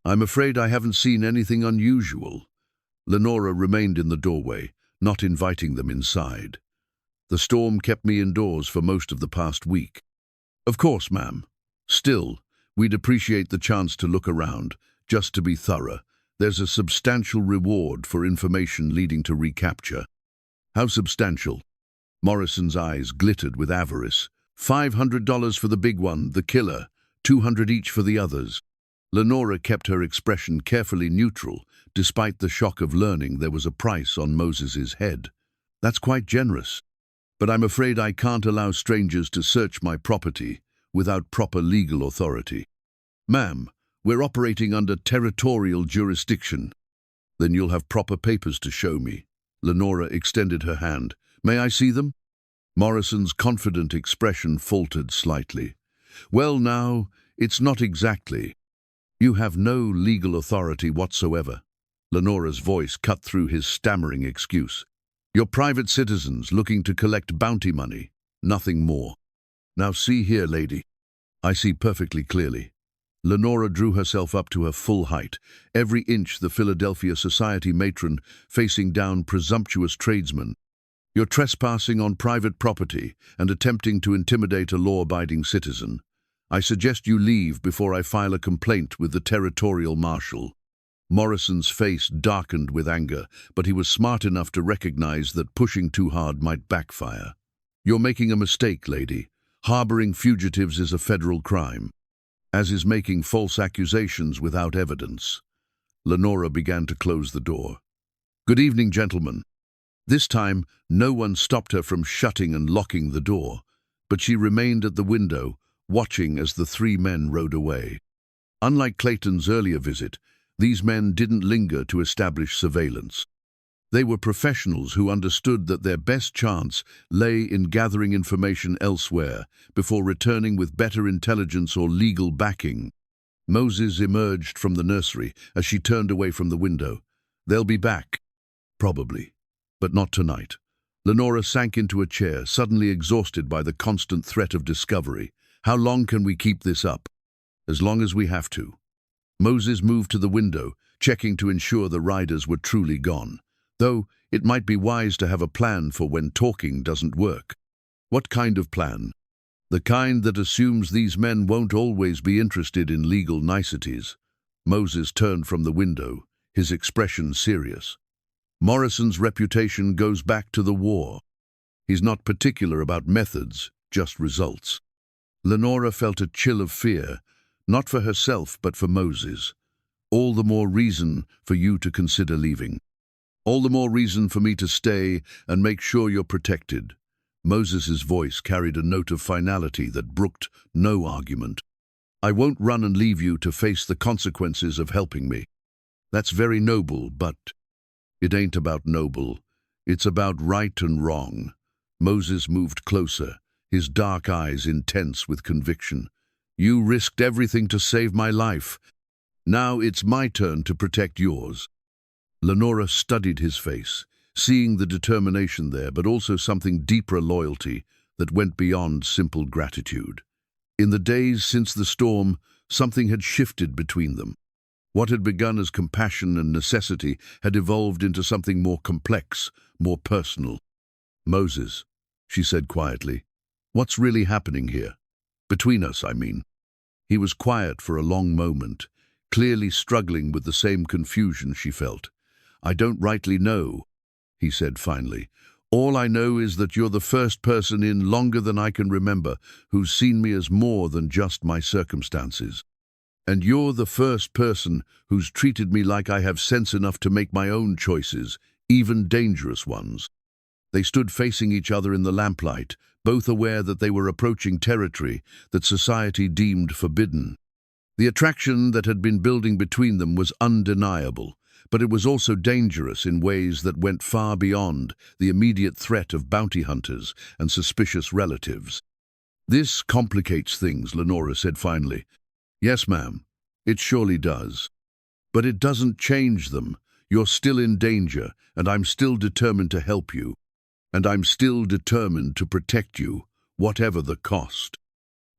I'm afraid I haven't seen anything unusual. Lenora remained in the doorway, not inviting them inside. The storm kept me indoors for most of the past week. Of course, ma'am. Still, we'd appreciate the chance to look around, just to be thorough. There's a substantial reward for information leading to recapture. How substantial? Morrison's eyes glittered with avarice. $500 for the big one, the killer, 200 each for the others. Lenora kept her expression carefully neutral, despite the shock of learning there was a price on Moses's head. That's quite generous. But I'm afraid I can't allow strangers to search my property without proper legal authority. Ma'am, we're operating under territorial jurisdiction. Then you'll have proper papers to show me. Lenora extended her hand. May I see them? Morrison's confident expression faltered slightly. Well now, it's not exactly. You have no legal authority whatsoever. Lenora's voice cut through his stammering excuse. You're private citizens looking to collect bounty money, nothing more. Now see here, lady. I see perfectly clearly. Lenora drew herself up to her full height, every inch the Philadelphia society matron facing down presumptuous tradesmen. You're trespassing on private property and attempting to intimidate a law-abiding citizen. I suggest you leave before I file a complaint with the territorial marshal. Morrison's face darkened with anger, but he was smart enough to recognize that pushing too hard might backfire. You're making a mistake, lady. Harboring fugitives is a federal crime, as is making false accusations without evidence. Lenora began to close the door. Good evening, gentlemen. This time, no one stopped her from shutting and locking the door, but she remained at the window, watching as the three men rode away. Unlike Clayton's earlier visit, these men didn't linger to establish surveillance. They were professionals who understood that their best chance lay in gathering information elsewhere before returning with better intelligence or legal backing. Moses emerged from the nursery as she turned away from the window. They'll be back. Probably. But not tonight. Lenora sank into a chair, suddenly exhausted by the constant threat of discovery. How long can we keep this up? As long as we have to. Moses moved to the window, checking to ensure the riders were truly gone. Though it might be wise to have a plan for when talking doesn't work. What kind of plan? The kind that assumes these men won't always be interested in legal niceties. Moses turned from the window, his expression serious. Morrison's reputation goes back to the war. He's not particular about methods, just results. Lenora felt a chill of fear, not for herself but for Moses. All the more reason for you to consider leaving. All the more reason for me to stay and make sure you're protected. Moses's voice carried a note of finality that brooked no argument. I won't run and leave you to face the consequences of helping me. That's very noble, but it ain't about noble. It's about right and wrong. Moses moved closer, his dark eyes intense with conviction. You risked everything to save my life. Now it's my turn to protect yours. Lenora studied his face, seeing the determination there, but also something deeper loyalty that went beyond simple gratitude. In the days since the storm, something had shifted between them. What had begun as compassion and necessity had evolved into something more complex, more personal. Moses, she said quietly, what's really happening here? Between us, I mean. He was quiet for a long moment, clearly struggling with the same confusion she felt. I don't rightly know, he said finally. All I know is that you're the first person in longer than I can remember who's seen me as more than just my circumstances. And you're the first person who's treated me like I have sense enough to make my own choices, even dangerous ones. They stood facing each other in the lamplight, both aware that they were approaching territory that society deemed forbidden. The attraction that had been building between them was undeniable, but it was also dangerous in ways that went far beyond the immediate threat of bounty hunters and suspicious relatives. This complicates things, Lenora said finally. Yes, ma'am, it surely does. But it doesn't change them. You're still in danger, and I'm still determined to help you. And I'm still determined to protect you, whatever the cost.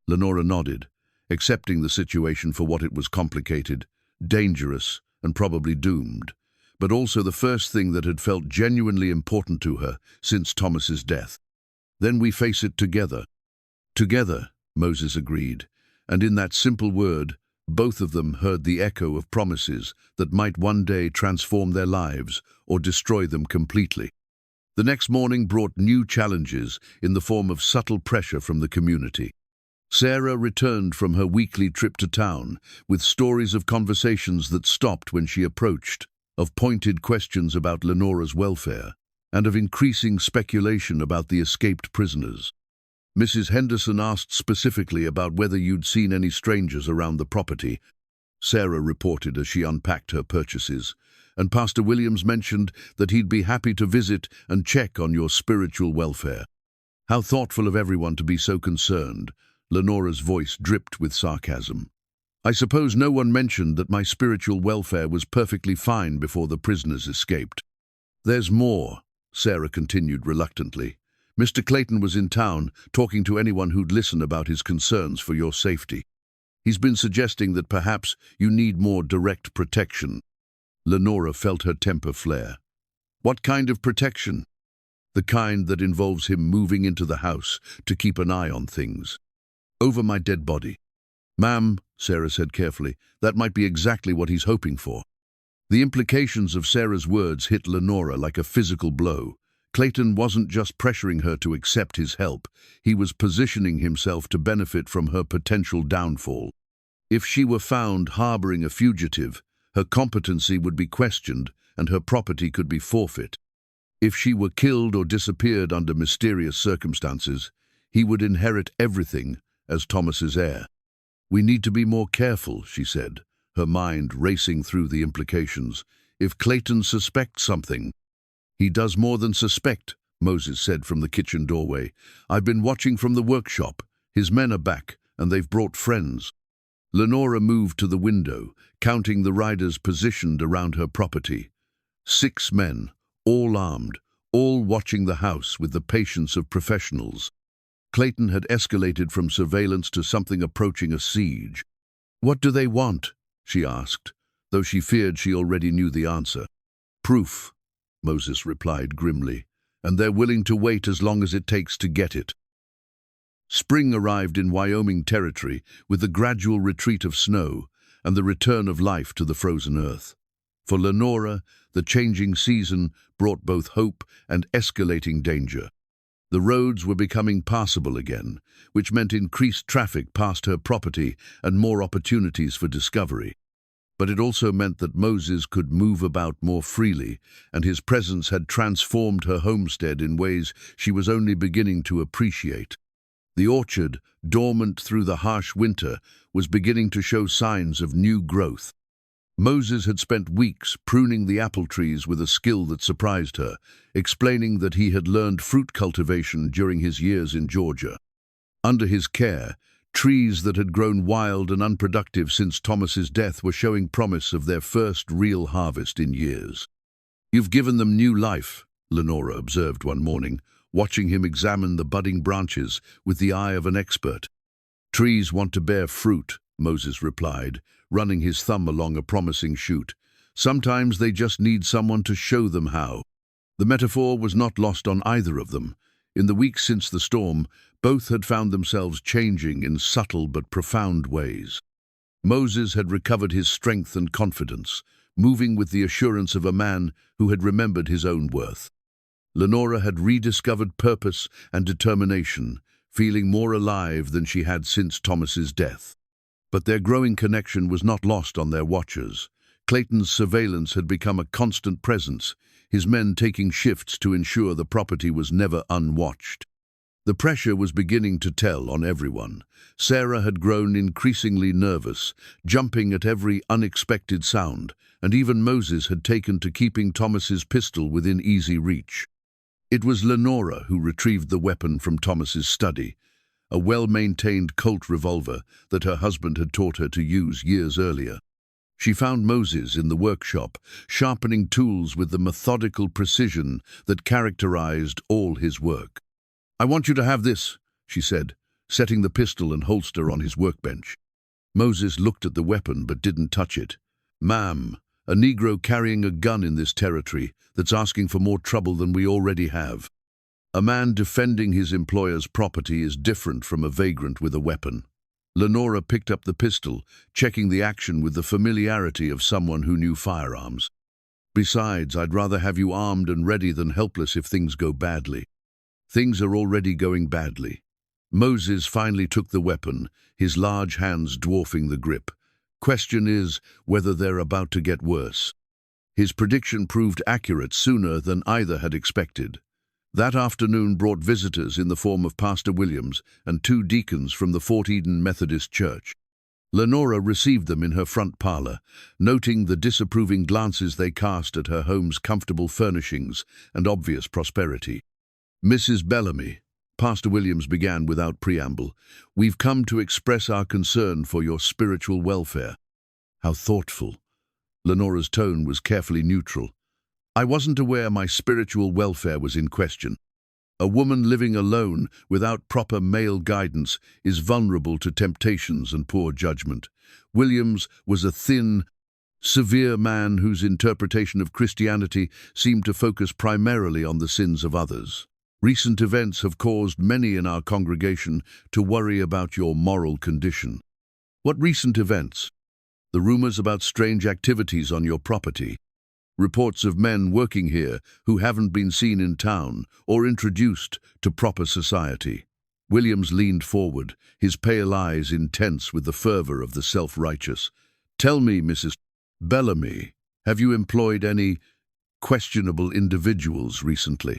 Lenora nodded, accepting the situation for what it was: complicated, dangerous, and probably doomed, but also the first thing that had felt genuinely important to her since Thomas's death. Then we face it together. Together, Moses agreed, and in that simple word, both of them heard the echo of promises that might one day transform their lives or destroy them completely. The next morning brought new challenges in the form of subtle pressure from the community. Sarah returned from her weekly trip to town with stories of conversations that stopped when she approached, of pointed questions about Lenora's welfare, and of increasing speculation about the escaped prisoners. Mrs. Henderson asked specifically about whether you'd seen any strangers around the property, Sarah reported as she unpacked her purchases, and Pastor Williams mentioned that he'd be happy to visit and check on your spiritual welfare. How thoughtful of everyone to be so concerned. Lenora's voice dripped with sarcasm. I suppose no one mentioned that my spiritual welfare was perfectly fine before the prisoners escaped. There's more, Sarah continued reluctantly. Mr. Clayton was in town, talking to anyone who'd listen about his concerns for your safety. He's been suggesting that perhaps you need more direct protection. Lenora felt her temper flare. What kind of protection? The kind that involves him moving into the house to keep an eye on things. Over my dead body. Ma'am, Sarah said carefully, that might be exactly what he's hoping for. The implications of Sarah's words hit Lenora like a physical blow. Clayton wasn't just pressuring her to accept his help, he was positioning himself to benefit from her potential downfall. If she were found harboring a fugitive, her competency would be questioned and her property could be forfeit. If she were killed or disappeared under mysterious circumstances, he would inherit everything as Thomas's heir. We need to be more careful, she said, her mind racing through the implications. If Clayton suspects something. He does more than suspect, Moses said from the kitchen doorway. I've been watching from the workshop. His men are back, and they've brought friends. Lenora moved to the window, counting the riders positioned around her property. 6 men, all armed, all watching the house with the patience of professionals. Clayton had escalated from surveillance to something approaching a siege. What do they want? She asked, though she feared she already knew the answer. Proof, Moses replied grimly, and they're willing to wait as long as it takes to get it. Spring arrived in Wyoming Territory with the gradual retreat of snow and the return of life to the frozen earth. For Lenora, the changing season brought both hope and escalating danger. The roads were becoming passable again, which meant increased traffic past her property and more opportunities for discovery. But it also meant that Moses could move about more freely, and his presence had transformed her homestead in ways she was only beginning to appreciate. The orchard, dormant through the harsh winter, was beginning to show signs of new growth. Moses had spent weeks pruning the apple trees with a skill that surprised her, explaining that he had learned fruit cultivation during his years in Georgia. Under his care, trees that had grown wild and unproductive since Thomas's death were showing promise of their first real harvest in years. You've given them new life, Lenora observed one morning, watching him examine the budding branches with the eye of an expert. Trees want to bear fruit, Moses replied, running his thumb along a promising shoot. Sometimes they just need someone to show them how. The metaphor was not lost on either of them. In the weeks since the storm, both had found themselves changing in subtle but profound ways. Moses had recovered his strength and confidence, moving with the assurance of a man who had remembered his own worth. Lenora had rediscovered purpose and determination, feeling more alive than she had since Thomas's death. But their growing connection was not lost on their watchers. Clayton's surveillance had become a constant presence, his men taking shifts to ensure the property was never unwatched. The pressure was beginning to tell on everyone. Sarah had grown increasingly nervous, jumping at every unexpected sound, and even Moses had taken to keeping Thomas's pistol within easy reach. It was Lenora who retrieved the weapon from Thomas's study, a well-maintained Colt revolver that her husband had taught her to use years earlier. She found Moses in the workshop, sharpening tools with the methodical precision that characterized all his work. I want you to have this, she said, setting the pistol and holster on his workbench. Moses looked at the weapon but didn't touch it. Ma'am, a Negro carrying a gun in this territory that's asking for more trouble than we already have. A man defending his employer's property is different from a vagrant with a weapon. Lenora picked up the pistol, checking the action with the familiarity of someone who knew firearms. Besides, I'd rather have you armed and ready than helpless if things go badly. Things are already going badly. Moses finally took the weapon, his large hands dwarfing the grip. Question is whether they're about to get worse. His prediction proved accurate sooner than either had expected. That afternoon brought visitors in the form of Pastor Williams and 2 deacons from the Fort Eden Methodist Church. Lenora received them in her front parlor, noting the disapproving glances they cast at her home's comfortable furnishings and obvious prosperity. "Mrs. Bellamy," Pastor Williams began without preamble, "we've come to express our concern for your spiritual welfare." How thoughtful. Lenora's tone was carefully neutral. "I wasn't aware my spiritual welfare was in question. A woman living alone without proper male guidance is vulnerable to temptations and poor judgment." Williams was a thin, severe man whose interpretation of Christianity seemed to focus primarily on the sins of others. "Recent events have caused many in our congregation to worry about your moral condition." "What recent events?" "The rumors about strange activities on your property. Reports of men working here who haven't been seen in town or introduced to proper society." Williams leaned forward, his pale eyes intense with the fervor of the self-righteous. "Tell me, Mrs. Bellamy, have you employed any questionable individuals recently?"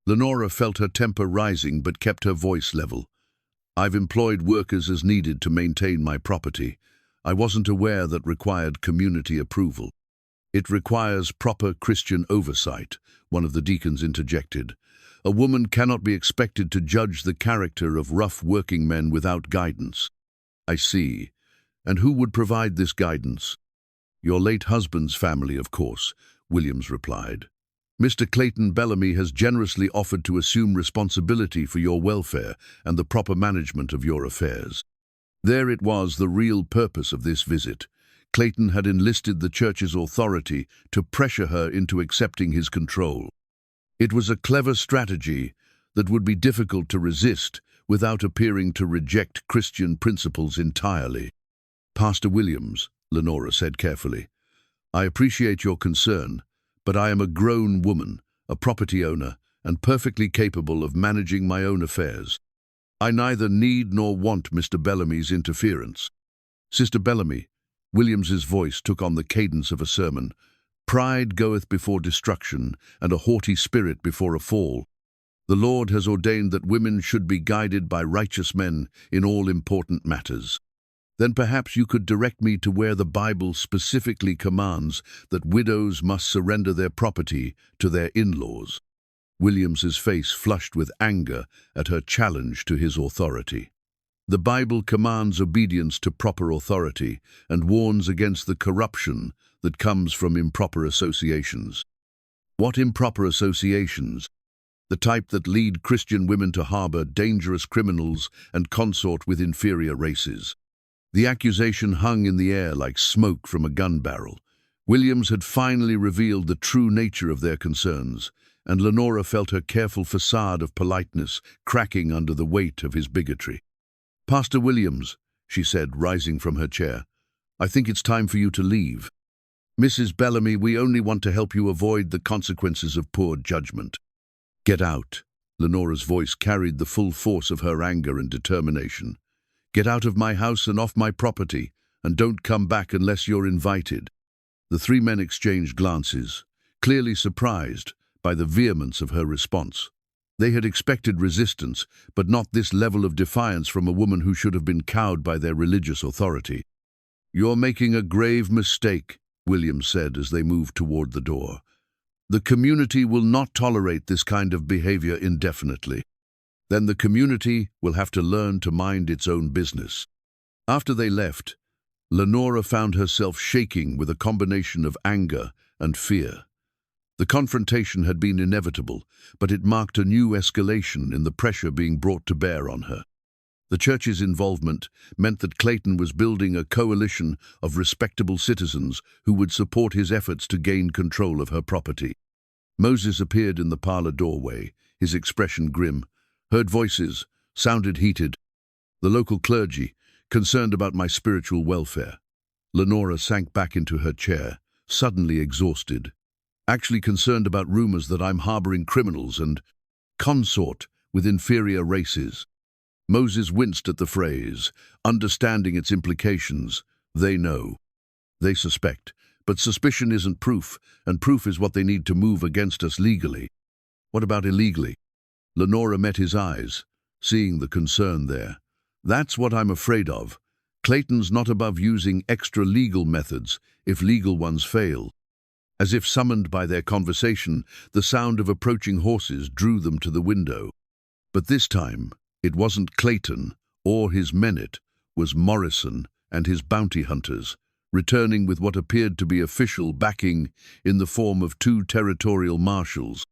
Lenora felt her temper rising but kept her voice level. "I've employed workers as needed to maintain my property. I wasn't aware that required community approval." "It requires proper Christian oversight," one of the deacons interjected. "A woman cannot be expected to judge the character of rough working men without guidance." "I see. And who would provide this guidance?" "Your late husband's family, of course," Williams replied. "Mr. Clayton Bellamy has generously offered to assume responsibility for your welfare and the proper management of your affairs." There it was, the real purpose of this visit. Clayton had enlisted the church's authority to pressure her into accepting his control. It was a clever strategy that would be difficult to resist without appearing to reject Christian principles entirely. "Pastor Williams," Lenora said carefully, "I appreciate your concern, but I am a grown woman, a property owner, and perfectly capable of managing my own affairs. I neither need nor want Mr. Bellamy's interference." "Sister Bellamy," Williams's voice took on the cadence of a sermon, "pride goeth before destruction, and a haughty spirit before a fall. The Lord has ordained that women should be guided by righteous men in all important matters. Then perhaps you could direct me to where the Bible specifically commands that widows must surrender their property to their in-laws." Williams's face flushed with anger at her challenge to his authority. "The Bible commands obedience to proper authority and warns against the corruption that comes from improper associations." "What improper associations?" "The type that lead Christian women to harbor dangerous criminals and consort with inferior races." The accusation hung in the air like smoke from a gun barrel. Williams had finally revealed the true nature of their concerns, and Lenora felt her careful facade of politeness cracking under the weight of his bigotry. "Pastor Williams," she said, rising from her chair, "I think it's time for you to leave." "Mrs. Bellamy, we only want to help you avoid the consequences of poor judgment." "Get out." Lenora's voice carried the full force of her anger and determination. "Get out of my house and off my property, and don't come back unless you're invited." The 3 men exchanged glances, clearly surprised by the vehemence of her response. They had expected resistance, but not this level of defiance from a woman who should have been cowed by their religious authority. "You're making a grave mistake," Williams said as they moved toward the door. "The community will not tolerate this kind of behavior indefinitely." "Then the community will have to learn to mind its own business." After they left, Lenora found herself shaking with a combination of anger and fear. The confrontation had been inevitable, but it marked a new escalation in the pressure being brought to bear on her. The church's involvement meant that Clayton was building a coalition of respectable citizens who would support his efforts to gain control of her property. Moses appeared in the parlor doorway, his expression grim. Heard voices, sounded heated. "The local clergy, concerned about my spiritual welfare." Lenora sank back into her chair, suddenly exhausted. Actually concerned about rumors that I'm harboring criminals and consort with inferior races. Moses winced at the phrase, understanding its implications. They know. They suspect. But suspicion isn't proof, and proof is what they need to move against us legally. What about illegally? Lenora met his eyes, seeing the concern there. That's what I'm afraid of. Clayton's not above using extra legal methods if legal ones fail. As if summoned by their conversation, the sound of approaching horses drew them to the window. But this time, it wasn't Clayton or his men, it was Morrison and his bounty hunters, returning with what appeared to be official backing in the form of 2 territorial marshals.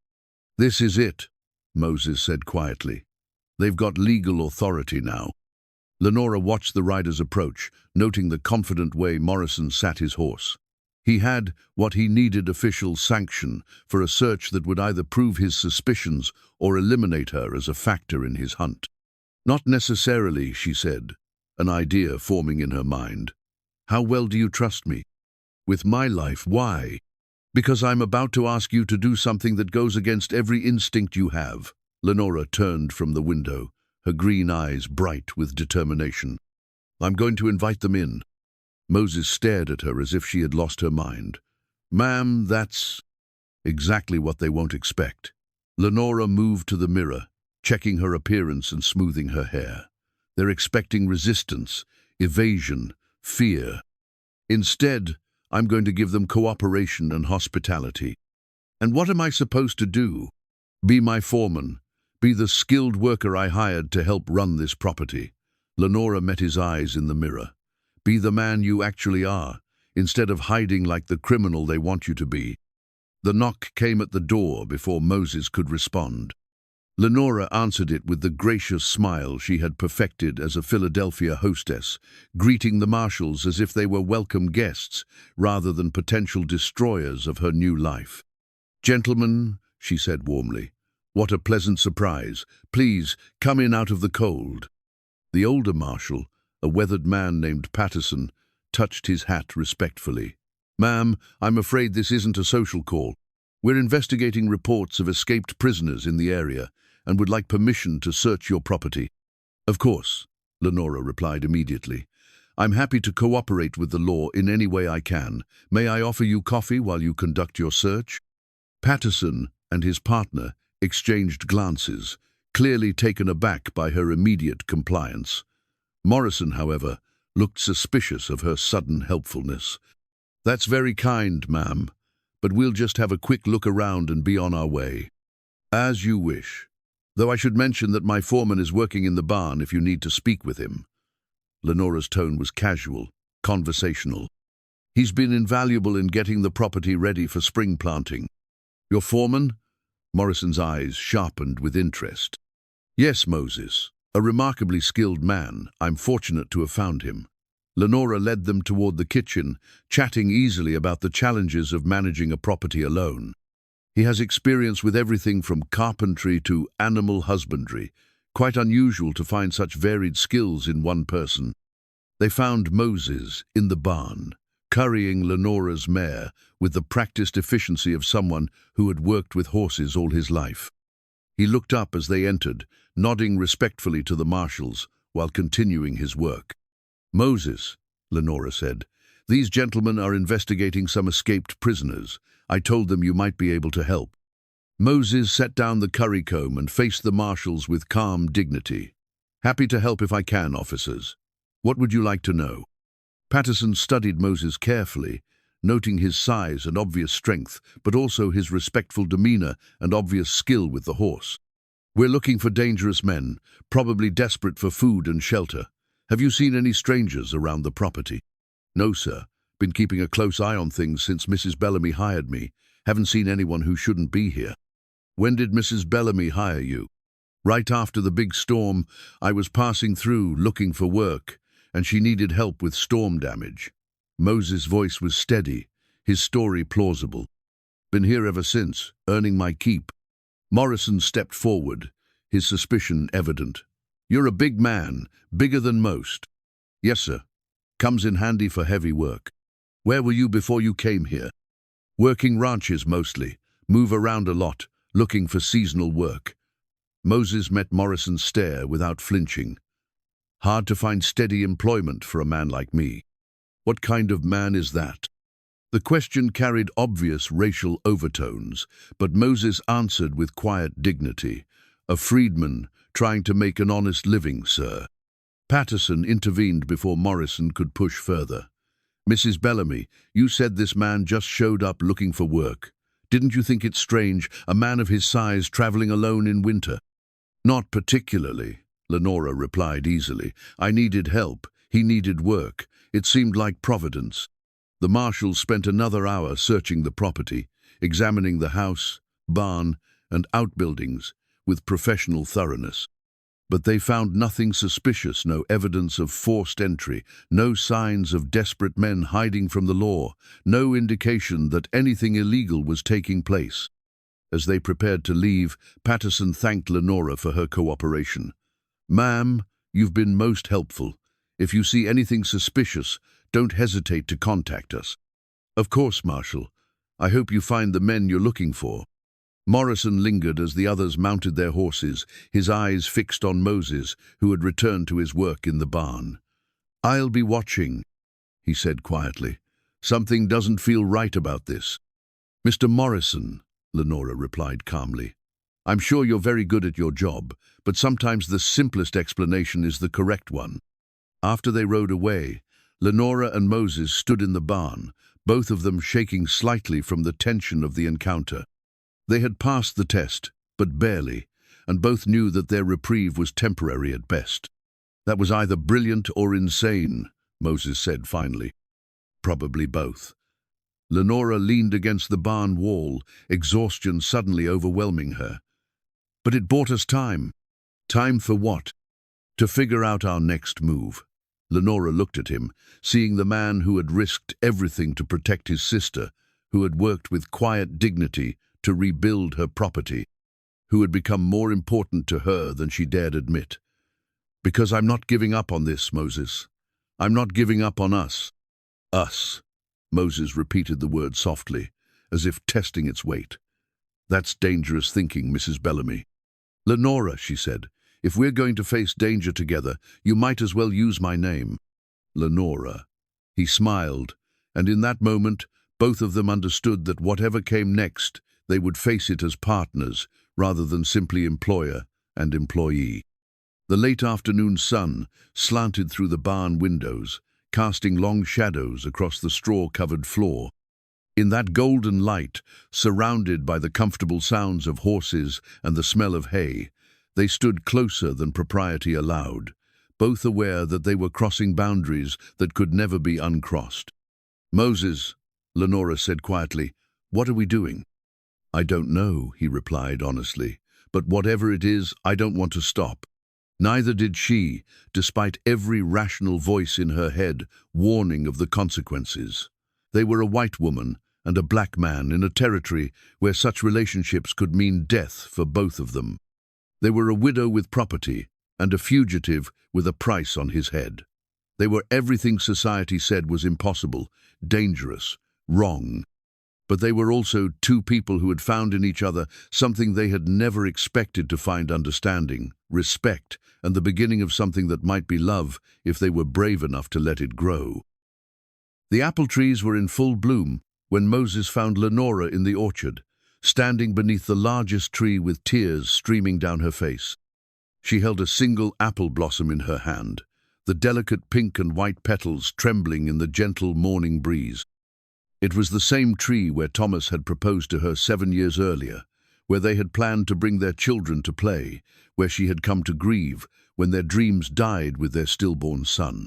"This is it," Moses said quietly. "They've got legal authority now." Lenora watched the riders approach, noting the confident way Morrison sat his horse. He had what he needed: official sanction for a search that would either prove his suspicions or eliminate her as a factor in his hunt. "Not necessarily," she said, an idea forming in her mind. "How well do you trust me?" "With my life." "Why?" "Because I'm about to ask you to do something that goes against every instinct you have." Lenora turned from the window, her green eyes bright with determination. "I'm going to invite them in." Moses stared at her as if she had lost her mind. "Ma'am, that's exactly what they won't expect." Lenora moved to the mirror, checking her appearance and smoothing her hair. "They're expecting resistance, evasion, fear. Instead, I'm going to give them cooperation and hospitality." "And what am I supposed to do?" "Be my foreman. Be the skilled worker I hired to help run this property." Lenora met his eyes in the mirror. "Be the man you actually are, instead of hiding like the criminal they want you to be." The knock came at the door before Moses could respond. Lenora answered it with the gracious smile she had perfected as a Philadelphia hostess, greeting the marshals as if they were welcome guests rather than potential destroyers of her new life. "Gentlemen," she said warmly, "what a pleasant surprise. Please, come in out of the cold." The older marshal, a weathered man named Patterson, touched his hat respectfully. "Ma'am, I'm afraid this isn't a social call. We're investigating reports of escaped prisoners in the area and would like permission to search your property." "Of course," Lenora replied immediately. "I'm happy to cooperate with the law in any way I can. May I offer you coffee while you conduct your search?" Patterson and his partner exchanged glances, clearly taken aback by her immediate compliance. Morrison, however, looked suspicious of her sudden helpfulness. "That's very kind, ma'am, but we'll just have a quick look around and be on our way." "As you wish. Though I should mention that my foreman is working in the barn if you need to speak with him." Lenora's tone was casual, conversational. "He's been invaluable in getting the property ready for spring planting." "Your foreman?" Morrison's eyes sharpened with interest. "Yes, Moses. A remarkably skilled man. I'm fortunate to have found him." Lenora led them toward the kitchen, chatting easily about the challenges of managing a property alone. "He has experience with everything from carpentry to animal husbandry. Quite unusual to find such varied skills in one person." They found Moses in the barn, currying Lenora's mare with the practiced efficiency of someone who had worked with horses all his life. He looked up as they entered, nodding respectfully to the marshals while continuing his work. "Moses," Lenora said, "these gentlemen are investigating some escaped prisoners. I told them you might be able to help." Moses set down the currycomb and faced the marshals with calm dignity. "Happy to help if I can, officers. What would you like to know?" Patterson studied Moses carefully, noting his size and obvious strength, but also his respectful demeanor and obvious skill with the horse. "We're looking for dangerous men, probably desperate for food and shelter. Have you seen any strangers around the property?" "No, sir. Been keeping a close eye on things since Mrs. Bellamy hired me. Haven't seen anyone who shouldn't be here." "When did Mrs. Bellamy hire you?" "Right after the big storm. I was passing through looking for work, and she needed help with storm damage." Moses' voice was steady, his story plausible. "Been here ever since, earning my keep." Morrison stepped forward, his suspicion evident. "You're a big man, bigger than most." "Yes, sir. Comes in handy for heavy work." "Where were you before you came here?" Working ranches mostly, move around a lot, looking for seasonal work. Moses met Morrison's stare without flinching. Hard to find steady employment for a man like me. What kind of man is that? The question carried obvious racial overtones, but Moses answered with quiet dignity. A freedman, trying to make an honest living, sir. Patterson intervened before Morrison could push further. Mrs. Bellamy, you said this man just showed up looking for work. Didn't you think it strange, a man of his size traveling alone in winter? Not particularly, Lenora replied easily. I needed help. He needed work. It seemed like providence. The marshals spent another hour searching the property, examining the house, barn, and outbuildings with professional thoroughness. But they found nothing suspicious, no evidence of forced entry, no signs of desperate men hiding from the law, no indication that anything illegal was taking place. As they prepared to leave, Patterson thanked Lenora for her cooperation. Ma'am, you've been most helpful. If you see anything suspicious, don't hesitate to contact us. Of course, Marshal. I hope you find the men you're looking for. Morrison lingered as the others mounted their horses, his eyes fixed on Moses, who had returned to his work in the barn. I'll be watching, he said quietly. Something doesn't feel right about this. Mr. Morrison, Lenora replied calmly. I'm sure you're very good at your job, but sometimes the simplest explanation is the correct one. After they rode away, Lenora and Moses stood in the barn, both of them shaking slightly from the tension of the encounter. They had passed the test, but barely, and both knew that their reprieve was temporary at best. That was either brilliant or insane, Moses said finally. Probably both. Lenora leaned against the barn wall, exhaustion suddenly overwhelming her. But it bought us time. Time for what? To figure out our next move. Lenora looked at him, seeing the man who had risked everything to protect his sister, who had worked with quiet dignity to rebuild her property, who had become more important to her than she dared admit. Because I'm not giving up on this, Moses. I'm not giving up on us. Us. Moses repeated the word softly, as if testing its weight. That's dangerous thinking, Mrs. Bellamy. Lenora, she said, if we're going to face danger together, you might as well use my name. Lenora. He smiled, and in that moment, both of them understood that whatever came next, they would face it as partners, rather than simply employer and employee. The late afternoon sun slanted through the barn windows, casting long shadows across the straw-covered floor. In that golden light, surrounded by the comfortable sounds of horses and the smell of hay, they stood closer than propriety allowed, both aware that they were crossing boundaries that could never be uncrossed. Moses, Lenora said quietly, what are we doing? I don't know, he replied honestly, but whatever it is, I don't want to stop. Neither did she, despite every rational voice in her head warning of the consequences. They were a white woman and a black man in a territory where such relationships could mean death for both of them. They were a widow with property and a fugitive with a price on his head. They were everything society said was impossible, dangerous, wrong. But they were also two people who had found in each other something they had never expected to find: understanding, respect, and the beginning of something that might be love if they were brave enough to let it grow. The apple trees were in full bloom when Moses found Lenora in the orchard, standing beneath the largest tree with tears streaming down her face. She held a single apple blossom in her hand, the delicate pink and white petals trembling in the gentle morning breeze. It was the same tree where Thomas had proposed to her 7 years earlier, where they had planned to bring their children to play, where she had come to grieve when their dreams died with their stillborn son.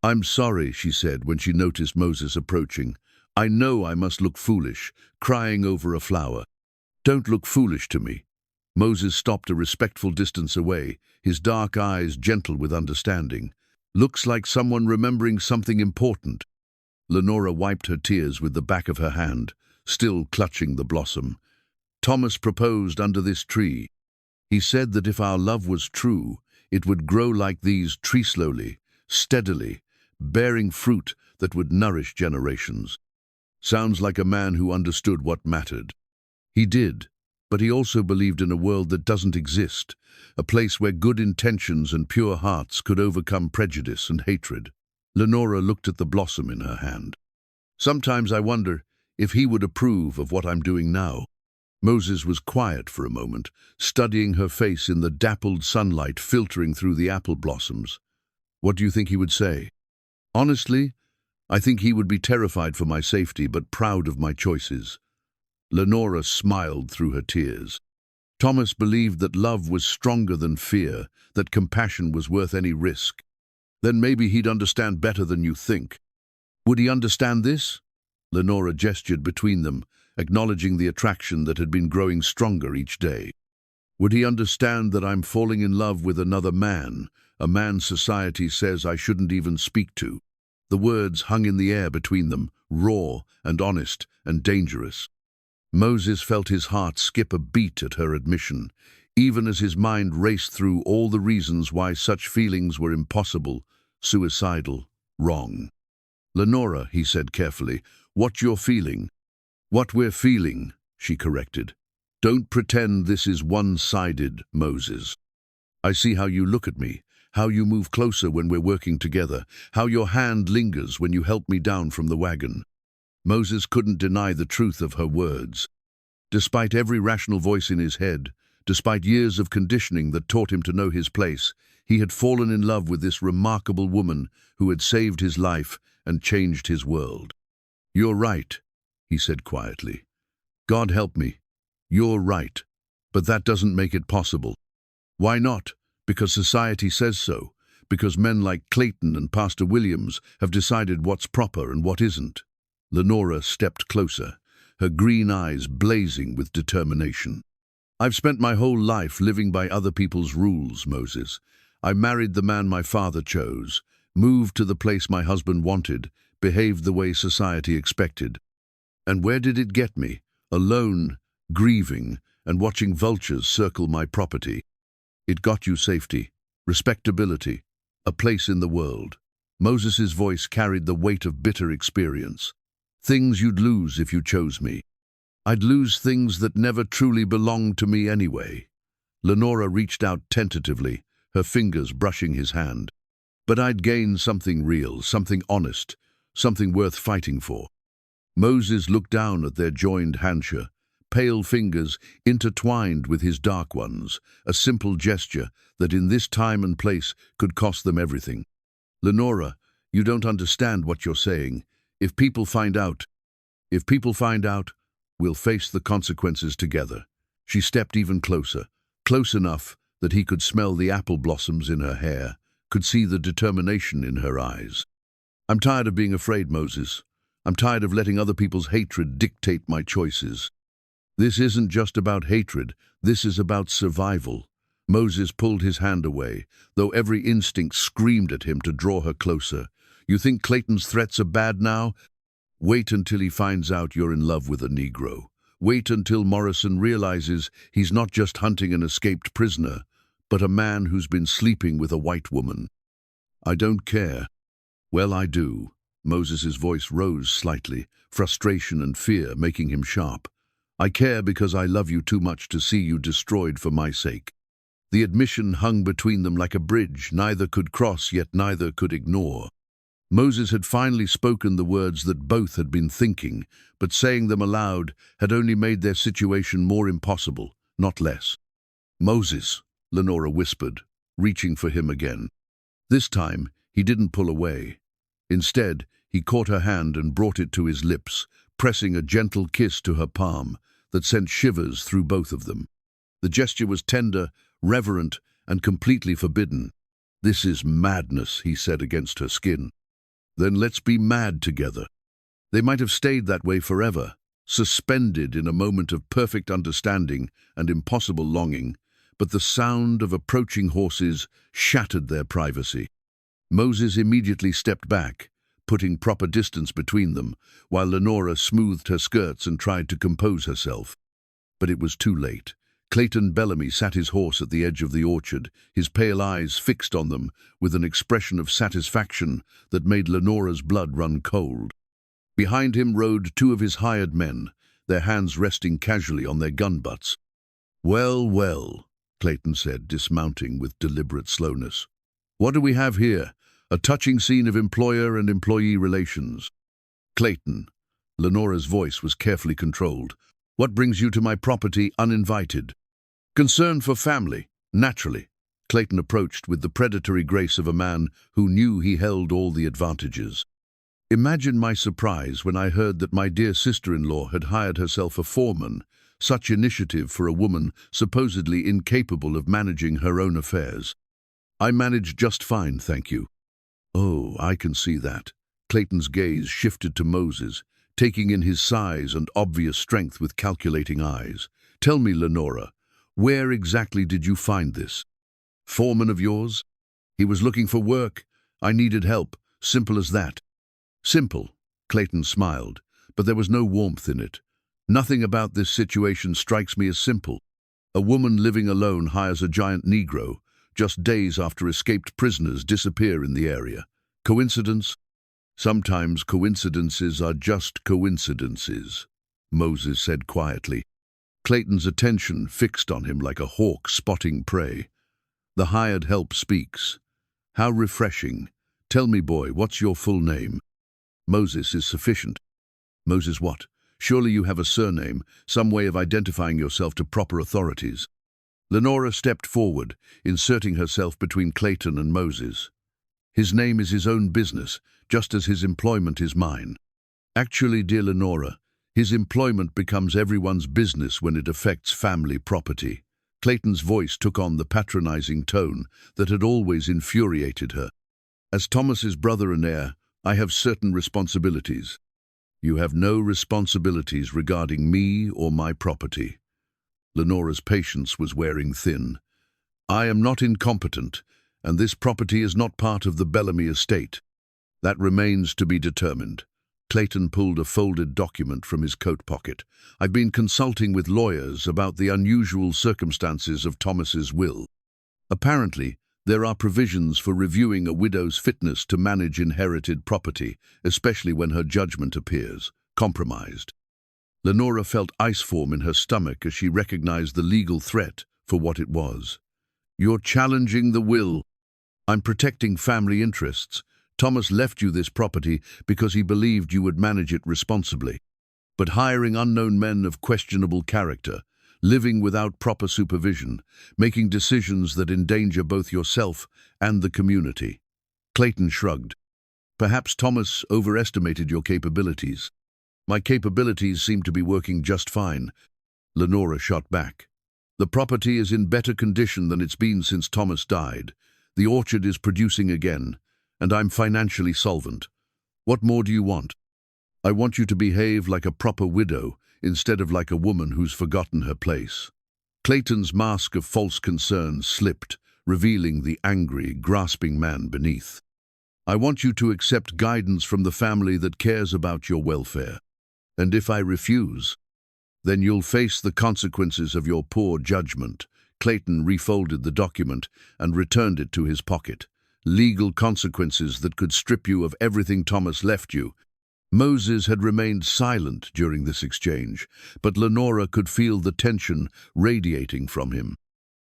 I'm sorry, she said when she noticed Moses approaching. I know I must look foolish, crying over a flower. Don't look foolish to me. Moses stopped a respectful distance away, his dark eyes gentle with understanding. Looks like someone remembering something important. Lenora wiped her tears with the back of her hand, still clutching the blossom. Thomas proposed under this tree. He said that if our love was true, it would grow like these, tree slowly, steadily, bearing fruit that would nourish generations. Sounds like a man who understood what mattered. He did, but he also believed in a world that doesn't exist, a place where good intentions and pure hearts could overcome prejudice and hatred. Lenora looked at the blossom in her hand. Sometimes I wonder if he would approve of what I'm doing now. Moses was quiet for a moment, studying her face in the dappled sunlight filtering through the apple blossoms. What do you think he would say? Honestly, I think he would be terrified for my safety, but proud of my choices. Lenora smiled through her tears. Thomas believed that love was stronger than fear, that compassion was worth any risk. Then maybe he'd understand better than you think. Would he understand this? Lenora gestured between them, acknowledging the attraction that had been growing stronger each day. Would he understand that I'm falling in love with another man, a man society says I shouldn't even speak to? The words hung in the air between them, raw and honest and dangerous. Moses felt his heart skip a beat at her admission, even as his mind raced through all the reasons why such feelings were impossible, suicidal, wrong. Lenora, he said carefully, what you're feeling. What we're feeling, she corrected. Don't pretend this is one-sided, Moses. I see how you look at me, how you move closer when we're working together, how your hand lingers when you help me down from the wagon. Moses couldn't deny the truth of her words. Despite every rational voice in his head, despite years of conditioning that taught him to know his place, he had fallen in love with this remarkable woman who had saved his life and changed his world. You're right, he said quietly. God help me. You're right. But that doesn't make it possible. Why not? Because society says so. Because men like Clayton and Pastor Williams have decided what's proper and what isn't. Lenora stepped closer, her green eyes blazing with determination. I've spent my whole life living by other people's rules, Moses. I married the man my father chose, moved to the place my husband wanted, behaved the way society expected. And where did it get me? Alone, grieving, and watching vultures circle my property. It got you safety, respectability, a place in the world. Moses's voice carried the weight of bitter experience. Things you'd lose if you chose me. I'd lose things that never truly belonged to me anyway. Lenora reached out tentatively, her fingers brushing his hand. But I'd gain something real, something honest, something worth fighting for. Moses looked down at their joined handshake, pale fingers intertwined with his dark ones, a simple gesture that in this time and place could cost them everything. Lenora, you don't understand what you're saying. If people find out, we'll face the consequences together. She stepped even closer, close enough that he could smell the apple blossoms in her hair, could see the determination in her eyes. I'm tired of being afraid, Moses. I'm tired of letting other people's hatred dictate my choices. This isn't just about hatred, this is about survival. Moses pulled his hand away, though every instinct screamed at him to draw her closer. You think Clayton's threats are bad now? Wait until he finds out you're in love with a Negro. Wait until Morrison realizes he's not just hunting an escaped prisoner, but a man who's been sleeping with a white woman. I don't care. Well, I do. Moses's voice rose slightly, frustration and fear making him sharp. I care because I love you too much to see you destroyed for my sake. The admission hung between them like a bridge, neither could cross, yet neither could ignore. Moses had finally spoken the words that both had been thinking, but saying them aloud had only made their situation more impossible, not less. Moses, Lenora whispered, reaching for him again. This time, he didn't pull away. Instead, he caught her hand and brought it to his lips, pressing a gentle kiss to her palm that sent shivers through both of them. The gesture was tender, reverent, and completely forbidden. This is madness, he said against her skin. Then let's be mad together. They might have stayed that way forever, suspended in a moment of perfect understanding and impossible longing, but the sound of approaching horses shattered their privacy. Moses immediately stepped back, putting proper distance between them, while Lenora smoothed her skirts and tried to compose herself. But it was too late. Clayton Bellamy sat his horse at the edge of the orchard, his pale eyes fixed on them with an expression of satisfaction that made Lenora's blood run cold. Behind him rode two of his hired men, their hands resting casually on their gun butts. "Well, well," Clayton said, dismounting with deliberate slowness. "What do we have here? A touching scene of employer and employee relations." "Clayton," Lenora's voice was carefully controlled, "what brings you to my property uninvited?" "Concern for family, naturally," Clayton approached with the predatory grace of a man who knew he held all the advantages. "Imagine my surprise when I heard that my dear sister-in-law had hired herself a foreman. Such initiative for a woman supposedly incapable of managing her own affairs." "I manage just fine, thank you." "Oh, I can see that." Clayton's gaze shifted to Moses, taking in his size and obvious strength with calculating eyes. "Tell me, Lenora, where exactly did you find this foreman of yours?" "He was looking for work. I needed help. Simple as that." "Simple," Clayton smiled, but there was no warmth in it. "Nothing about this situation strikes me as simple. A woman living alone hires a giant Negro, just days after escaped prisoners disappear in the area. Coincidence? Sometimes coincidences are just coincidences," Moses said quietly. Clayton's attention fixed on him like a hawk spotting prey. "The hired help speaks. How refreshing. Tell me, boy, what's your full name?" "Moses is sufficient." "Moses what? Surely you have a surname, some way of identifying yourself to proper authorities." Lenora stepped forward, inserting herself between Clayton and Moses. "His name is his own business, just as his employment is mine." "Actually, dear Lenora, his employment becomes everyone's business when it affects family property." Clayton's voice took on the patronizing tone that had always infuriated her. "As Thomas's brother and heir, I have certain responsibilities." "You have no responsibilities regarding me or my property." Lenora's patience was wearing thin. "I am not incompetent, and this property is not part of the Bellamy estate." "That remains to be determined." Clayton pulled a folded document from his coat pocket. "I've been consulting with lawyers about the unusual circumstances of Thomas's will. Apparently, there are provisions for reviewing a widow's fitness to manage inherited property, especially when her judgment appears compromised." Lenora felt ice form in her stomach as she recognized the legal threat for what it was. "You're challenging the will." "I'm protecting family interests. Thomas left you this property because he believed you would manage it responsibly. But hiring unknown men of questionable character, living without proper supervision, making decisions that endanger both yourself and the community." Clayton shrugged. "Perhaps Thomas overestimated your capabilities." "My capabilities seem to be working just fine," Lenora shot back. "The property is in better condition than it's been since Thomas died. The orchard is producing again, and I'm financially solvent. What more do you want?" "I want you to behave like a proper widow instead of like a woman who's forgotten her place." Clayton's mask of false concern slipped, revealing the angry, grasping man beneath. "I want you to accept guidance from the family that cares about your welfare. And if I refuse, then you'll face the consequences of your poor judgment." Clayton refolded the document and returned it to his pocket. "Legal consequences that could strip you of everything Thomas left you." Moses had remained silent during this exchange, but Lenora could feel the tension radiating from him.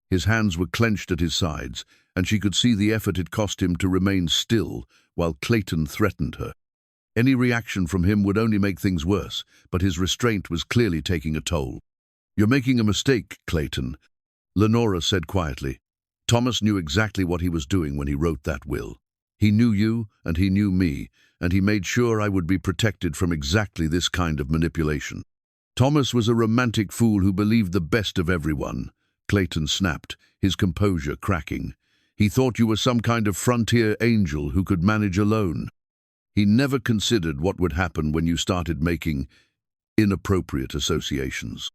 His hands were clenched at his sides, and she could see the effort it cost him to remain still while Clayton threatened her. Any reaction from him would only make things worse, but his restraint was clearly taking a toll. "You're making a mistake, Clayton," Lenora said quietly. "Thomas knew exactly what he was doing when he wrote that will. He knew you, and he knew me, and he made sure I would be protected from exactly this kind of manipulation." "Thomas was a romantic fool who believed the best of everyone," Clayton snapped, his composure cracking. "He thought you were some kind of frontier angel who could manage alone. He never considered what would happen when you started making inappropriate associations."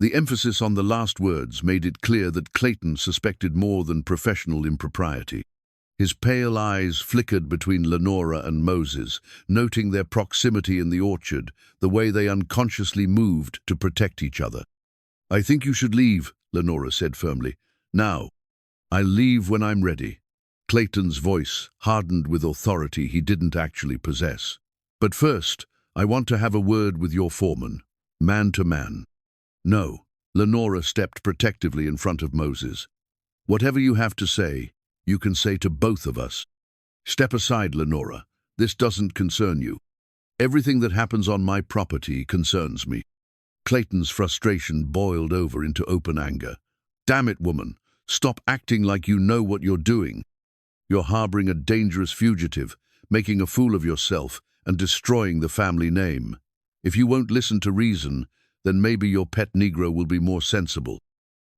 The emphasis on the last words made it clear that Clayton suspected more than professional impropriety. His pale eyes flickered between Lenora and Moses, noting their proximity in the orchard, the way they unconsciously moved to protect each other. "I think you should leave," Lenora said firmly. "Now." "I'll leave when I'm ready." Clayton's voice hardened with authority he didn't actually possess. "But first, I want to have a word with your foreman, man to man. No. Lenora stepped protectively in front of Moses. Whatever you have to say, you can say to both of us. Step aside, Lenora. This doesn't concern you. Everything that happens on my property concerns me. Clayton's frustration boiled over into open anger. Damn it, woman. Stop acting like you know what you're doing. You're harboring a dangerous fugitive, making a fool of yourself, and destroying the family name. If you won't listen to reason, then maybe your pet Negro will be more sensible.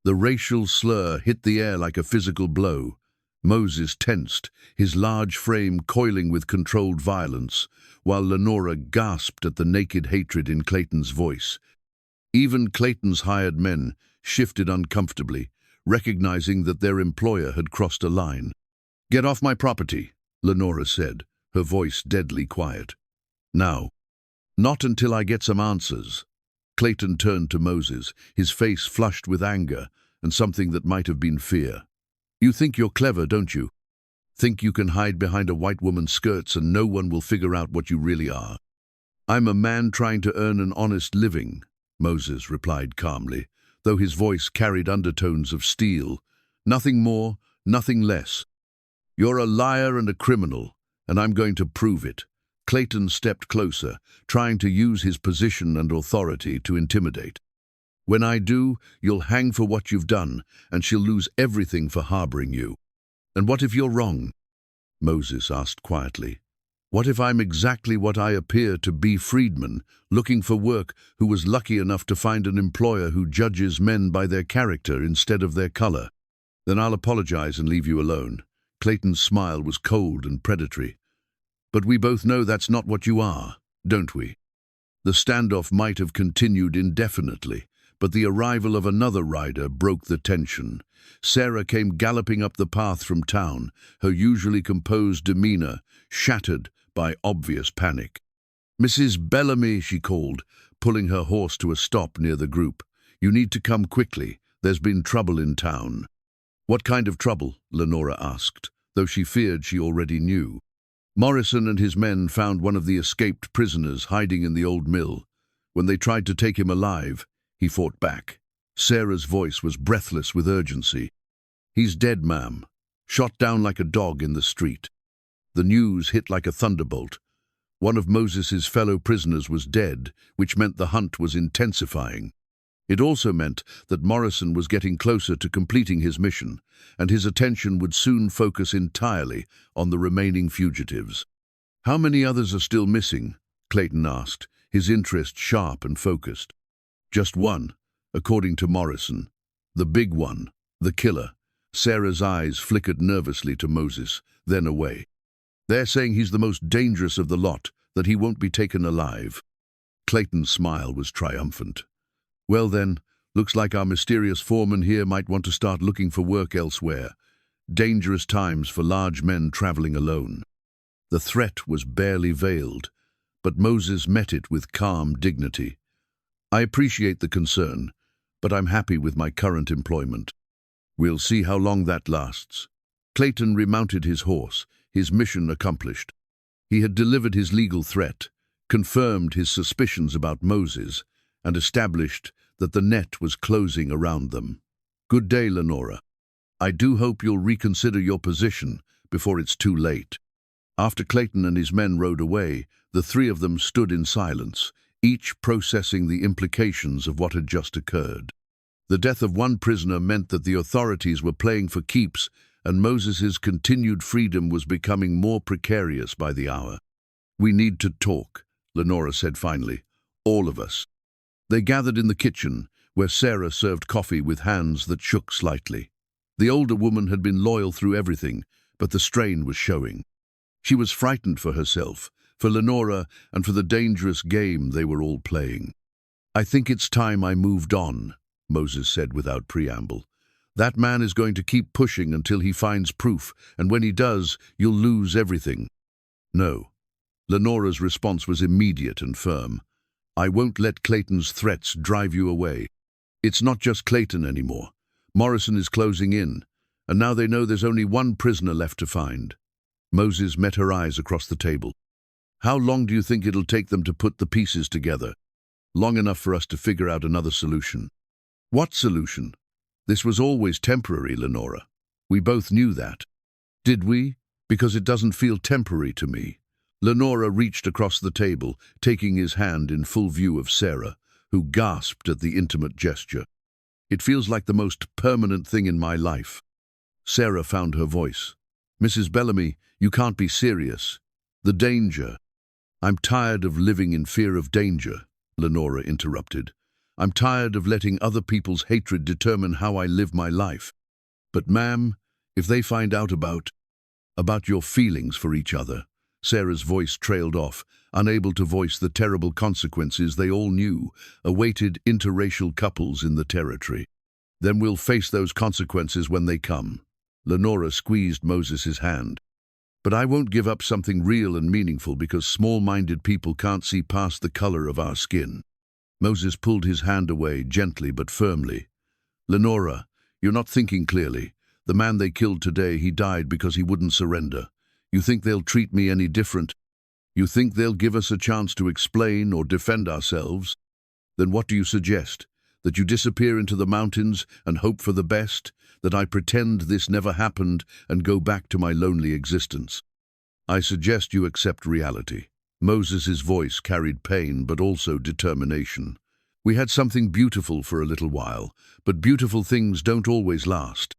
The racial slur hit the air like a physical blow. Moses tensed, his large frame coiling with controlled violence, while Lenora gasped at the naked hatred in Clayton's voice. Even Clayton's hired men shifted uncomfortably, recognizing that their employer had crossed a line. "Get off my property," Lenora said, her voice deadly quiet. "Now." "Not until I get some answers." Clayton turned to Moses, his face flushed with anger and something that might have been fear. "You think you're clever, don't you? Think you can hide behind a white woman's skirts and no one will figure out what you really are?" "I'm a man trying to earn an honest living," Moses replied calmly, though his voice carried undertones of steel. "Nothing more, nothing less. You're a liar and a criminal, and I'm going to prove it." Clayton stepped closer, trying to use his position and authority to intimidate. "When I do, you'll hang for what you've done, and she'll lose everything for harboring you." "And what if you're wrong?" Moses asked quietly. "What if I'm exactly what I appear to be, freedman, looking for work, who was lucky enough to find an employer who judges men by their character instead of their color? Then I'll apologize and leave you alone." Clayton's smile was cold and predatory. "But we both know that's not what you are, don't we?" The standoff might have continued indefinitely, but the arrival of another rider broke the tension. Sarah came galloping up the path from town, her usually composed demeanor shattered by obvious panic. "Mrs. Bellamy," she called, pulling her horse to a stop near the group. "You need to come quickly. There's been trouble in town." "What kind of trouble?" Lenora asked, though she feared she already knew. "Morrison and his men found one of the escaped prisoners hiding in the old mill. When they tried to take him alive, he fought back." Sarah's voice was breathless with urgency. "He's dead, ma'am. Shot down like a dog in the street." The news hit like a thunderbolt. One of Moses's fellow prisoners was dead, which meant the hunt was intensifying. It also meant that Morrison was getting closer to completing his mission, and his attention would soon focus entirely on the remaining fugitives. "How many others are still missing?" Clayton asked, his interest sharp and focused. "Just one, according to Morrison. The big one, the killer." Sarah's eyes flickered nervously to Moses, then away. "They're saying he's the most dangerous of the lot, that he won't be taken alive." Clayton's smile was triumphant. "Well then, looks like our mysterious foreman here might want to start looking for work elsewhere. Dangerous times for large men traveling alone." The threat was barely veiled, but Moses met it with calm dignity. "I appreciate the concern, but I'm happy with my current employment. We'll see how long that lasts." Clayton remounted his horse, his mission accomplished. He had delivered his legal threat, confirmed his suspicions about Moses, and established that the net was closing around them. "Good day, Lenora. I do hope you'll reconsider your position before it's too late." After Clayton and his men rode away, the three of them stood in silence, each processing the implications of what had just occurred. The death of one prisoner meant that the authorities were playing for keeps, and Moses's continued freedom was becoming more precarious by the hour. "We need to talk," Lenora said finally. "All of us." They gathered in the kitchen, where Sarah served coffee with hands that shook slightly. The older woman had been loyal through everything, but the strain was showing. She was frightened for herself, for Lenora, and for the dangerous game they were all playing. "I think it's time I moved on," Moses said without preamble. "That man is going to keep pushing until he finds proof, and when he does, you'll lose everything." "No." Lenora's response was immediate and firm. "I won't let Clayton's threats drive you away. It's not just Clayton anymore. Morrison is closing in, and now they know there's only one prisoner left to find." Moses met her eyes across the table. How long do you think it'll take them to put the pieces together? Long enough for us to figure out another solution. What solution? This was always temporary, Lenora. We both knew that. Did we? Because it doesn't feel temporary to me. Lenora reached across the table, taking his hand in full view of Sarah, who gasped at the intimate gesture. It feels like the most permanent thing in my life. Sarah found her voice. Mrs. Bellamy, you can't be serious. The danger. I'm tired of living in fear of danger, Lenora interrupted. I'm tired of letting other people's hatred determine how I live my life. But ma'am, if they find out about your feelings for each other, Sarah's voice trailed off, unable to voice the terrible consequences they all knew awaited interracial couples in the territory. Then we'll face those consequences when they come. Lenora squeezed Moses's hand. But I won't give up something real and meaningful because small-minded people can't see past the color of our skin. Moses pulled his hand away, gently but firmly. Lenora, you're not thinking clearly. The man they killed today, he died because he wouldn't surrender. You think they'll treat me any different? You think they'll give us a chance to explain or defend ourselves? Then what do you suggest? That you disappear into the mountains and hope for the best? That I pretend this never happened and go back to my lonely existence? I suggest you accept reality. Moses's voice carried pain but also determination. We had something beautiful for a little while, but beautiful things don't always last.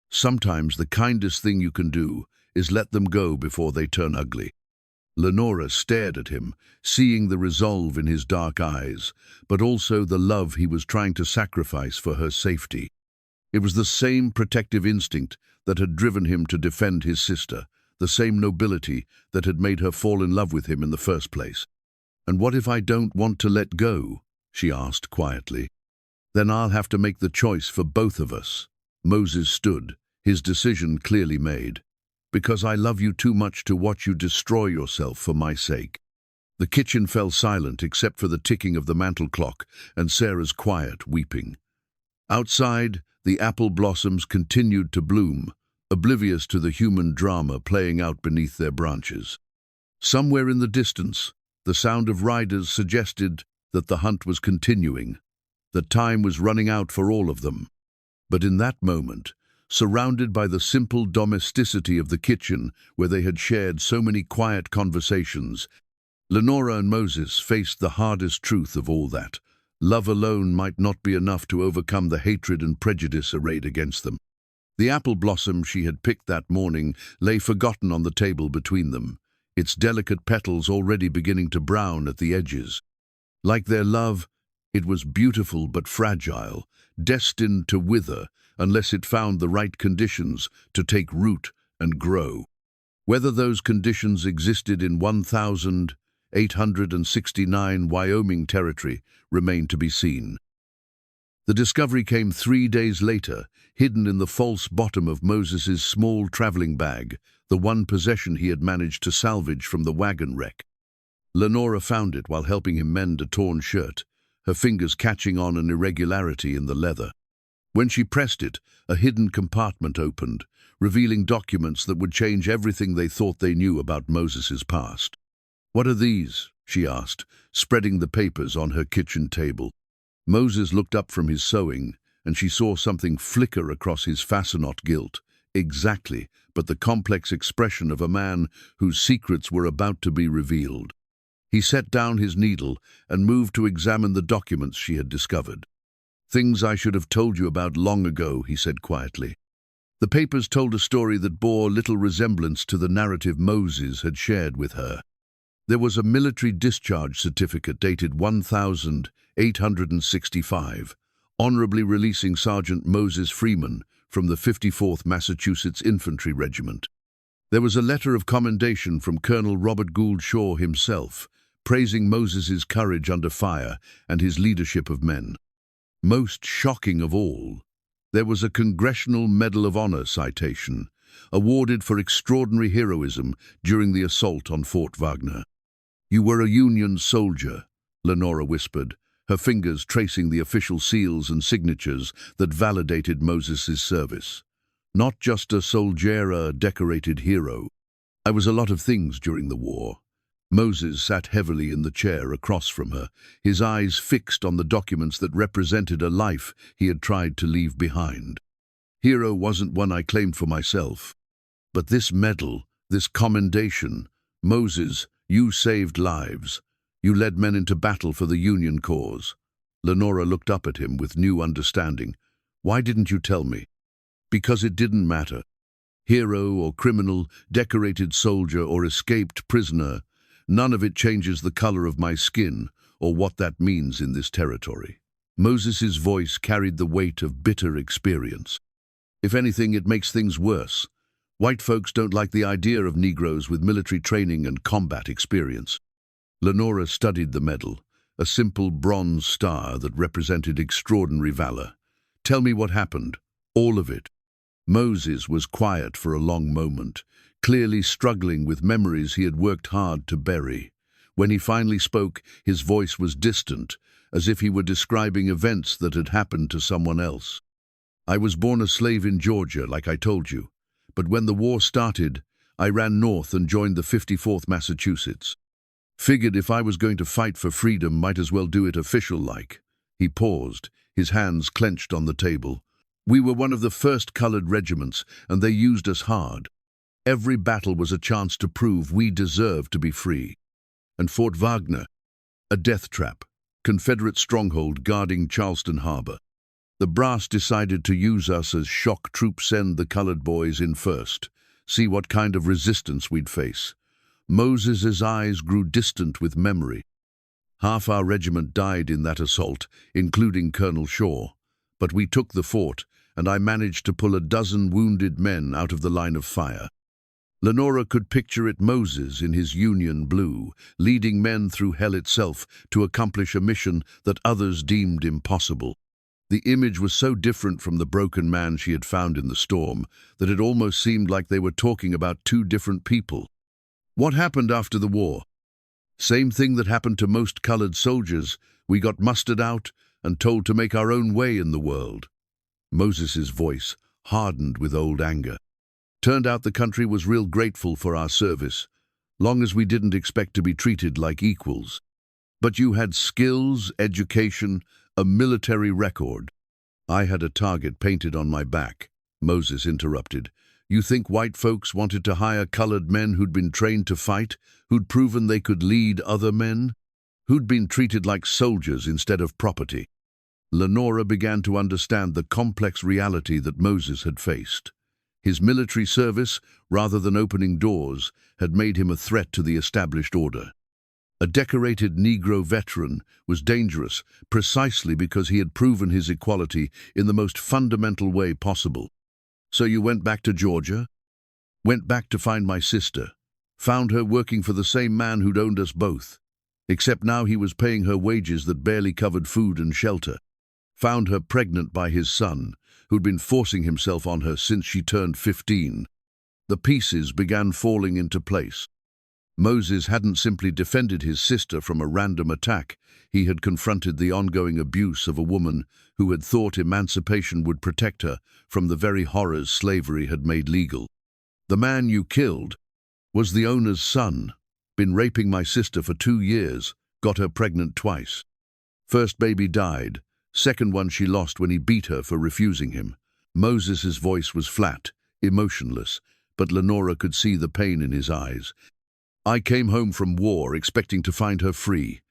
Sometimes the kindest thing you can do is let them go before they turn ugly. Lenora stared at him, seeing the resolve in his dark eyes, but also the love he was trying to sacrifice for her safety. It was the same protective instinct that had driven him to defend his sister, the same nobility that had made her fall in love with him in the first place. And what if I don't want to let go? She asked quietly. Then I'll have to make the choice for both of us. Moses stood, his decision clearly made. Because I love you too much to watch you destroy yourself for my sake. The kitchen fell silent except for the ticking of the mantel clock and Sarah's quiet weeping. Outside, the apple blossoms continued to bloom, oblivious to the human drama playing out beneath their branches. Somewhere in the distance, the sound of riders suggested that the hunt was continuing, that time was running out for all of them. But in that moment, surrounded by the simple domesticity of the kitchen where they had shared so many quiet conversations, Lenora and Moses faced the hardest truth of all that. Love alone might not be enough to overcome the hatred and prejudice arrayed against them. The apple blossom she had picked that morning lay forgotten on the table between them, its delicate petals already beginning to brown at the edges. Like their love, it was beautiful but fragile, destined to wither unless it found the right conditions to take root and grow. Whether those conditions existed in 1,869 Wyoming Territory remained to be seen. The discovery came 3 days later, hidden in the false bottom of Moses's small traveling bag, the one possession he had managed to salvage from the wagon wreck. Lenora found it while helping him mend a torn shirt, her fingers catching on an irregularity in the leather. When she pressed it, a hidden compartment opened, revealing documents that would change everything they thought they knew about Moses's past. "What are these?" she asked, spreading the papers on her kitchen table. Moses looked up from his sewing, and she saw something flicker across his fastenot gilt. Exactly, but the complex expression of a man whose secrets were about to be revealed. He set down his needle and moved to examine the documents she had discovered. "Things I should have told you about long ago," he said quietly. The papers told a story that bore little resemblance to the narrative Moses had shared with her. There was a military discharge certificate dated 1865, honorably releasing Sergeant Moses Freeman from the 54th Massachusetts Infantry Regiment. There was a letter of commendation from Colonel Robert Gould Shaw himself, praising Moses's courage under fire and his leadership of men. Most shocking of all, there was a Congressional Medal of Honor citation, awarded for extraordinary heroism during the assault on Fort Wagner. "You were a Union soldier," Lenora whispered, her fingers tracing the official seals and signatures that validated Moses's service. "Not just a soldier, a decorated hero. I was a lot of things during the war. Moses sat heavily in the chair across from her, his eyes fixed on the documents that represented a life he had tried to leave behind. Hero wasn't one I claimed for myself. But this medal, this commendation, Moses, you saved lives. You led men into battle for the Union cause. Lenora looked up at him with new understanding. Why didn't you tell me? Because it didn't matter. Hero or criminal, decorated soldier or escaped prisoner, none of it changes the color of my skin or what that means in this territory. Moses's voice carried the weight of bitter experience. If anything, it makes things worse. White folks don't like the idea of Negroes with military training and combat experience. Lenora studied the medal, a simple bronze star that represented extraordinary valor. Tell me what happened, all of it. Moses was quiet for a long moment, clearly struggling with memories he had worked hard to bury. When he finally spoke, his voice was distant, as if he were describing events that had happened to someone else. I was born a slave in Georgia, like I told you, but when the war started, I ran north and joined the 54th Massachusetts. Figured if I was going to fight for freedom, might as well do it official-like. He paused, his hands clenched on the table. We were one of the first colored regiments, and they used us hard. Every battle was a chance to prove we deserved to be free. And Fort Wagner, a death trap, Confederate stronghold guarding Charleston Harbor. The brass decided to use us as shock troops, send the colored boys in first, see what kind of resistance we'd face. Moses's eyes grew distant with memory. Half our regiment died in that assault, including Colonel Shaw. But we took the fort, and I managed to pull a dozen wounded men out of the line of fire. Lenora could picture it, Moses in his Union blue, leading men through hell itself to accomplish a mission that others deemed impossible. The image was so different from the broken man she had found in the storm that it almost seemed like they were talking about two different people. What happened after the war? Same thing that happened to most colored soldiers. We got mustered out and told to make our own way in the world. Moses's voice hardened with old anger. Turned out the country was real grateful for our service, long as we didn't expect to be treated like equals. But you had skills, education, a military record. I had a target painted on my back, Moses interrupted. You think white folks wanted to hire colored men who'd been trained to fight, who'd proven they could lead other men, who'd been treated like soldiers instead of property? Lenora began to understand the complex reality that Moses had faced. His military service, rather than opening doors, had made him a threat to the established order. A decorated Negro veteran was dangerous precisely because he had proven his equality in the most fundamental way possible. So you went back to Georgia? Went back to find my sister. Found her working for the same man who'd owned us both. Except now he was paying her wages that barely covered food and shelter. Found her pregnant by his son, who'd been forcing himself on her since she turned 15. The pieces began falling into place. Moses hadn't simply defended his sister from a random attack. He had confronted the ongoing abuse of a woman who had thought emancipation would protect her from the very horrors slavery had made legal. The man you killed was the owner's son. Been raping my sister for 2 years, got her pregnant twice. First baby died, second one she lost when he beat her for refusing him. Moses's voice was flat, emotionless, but Lenora could see the pain in his eyes. I came home from war expecting to find her free.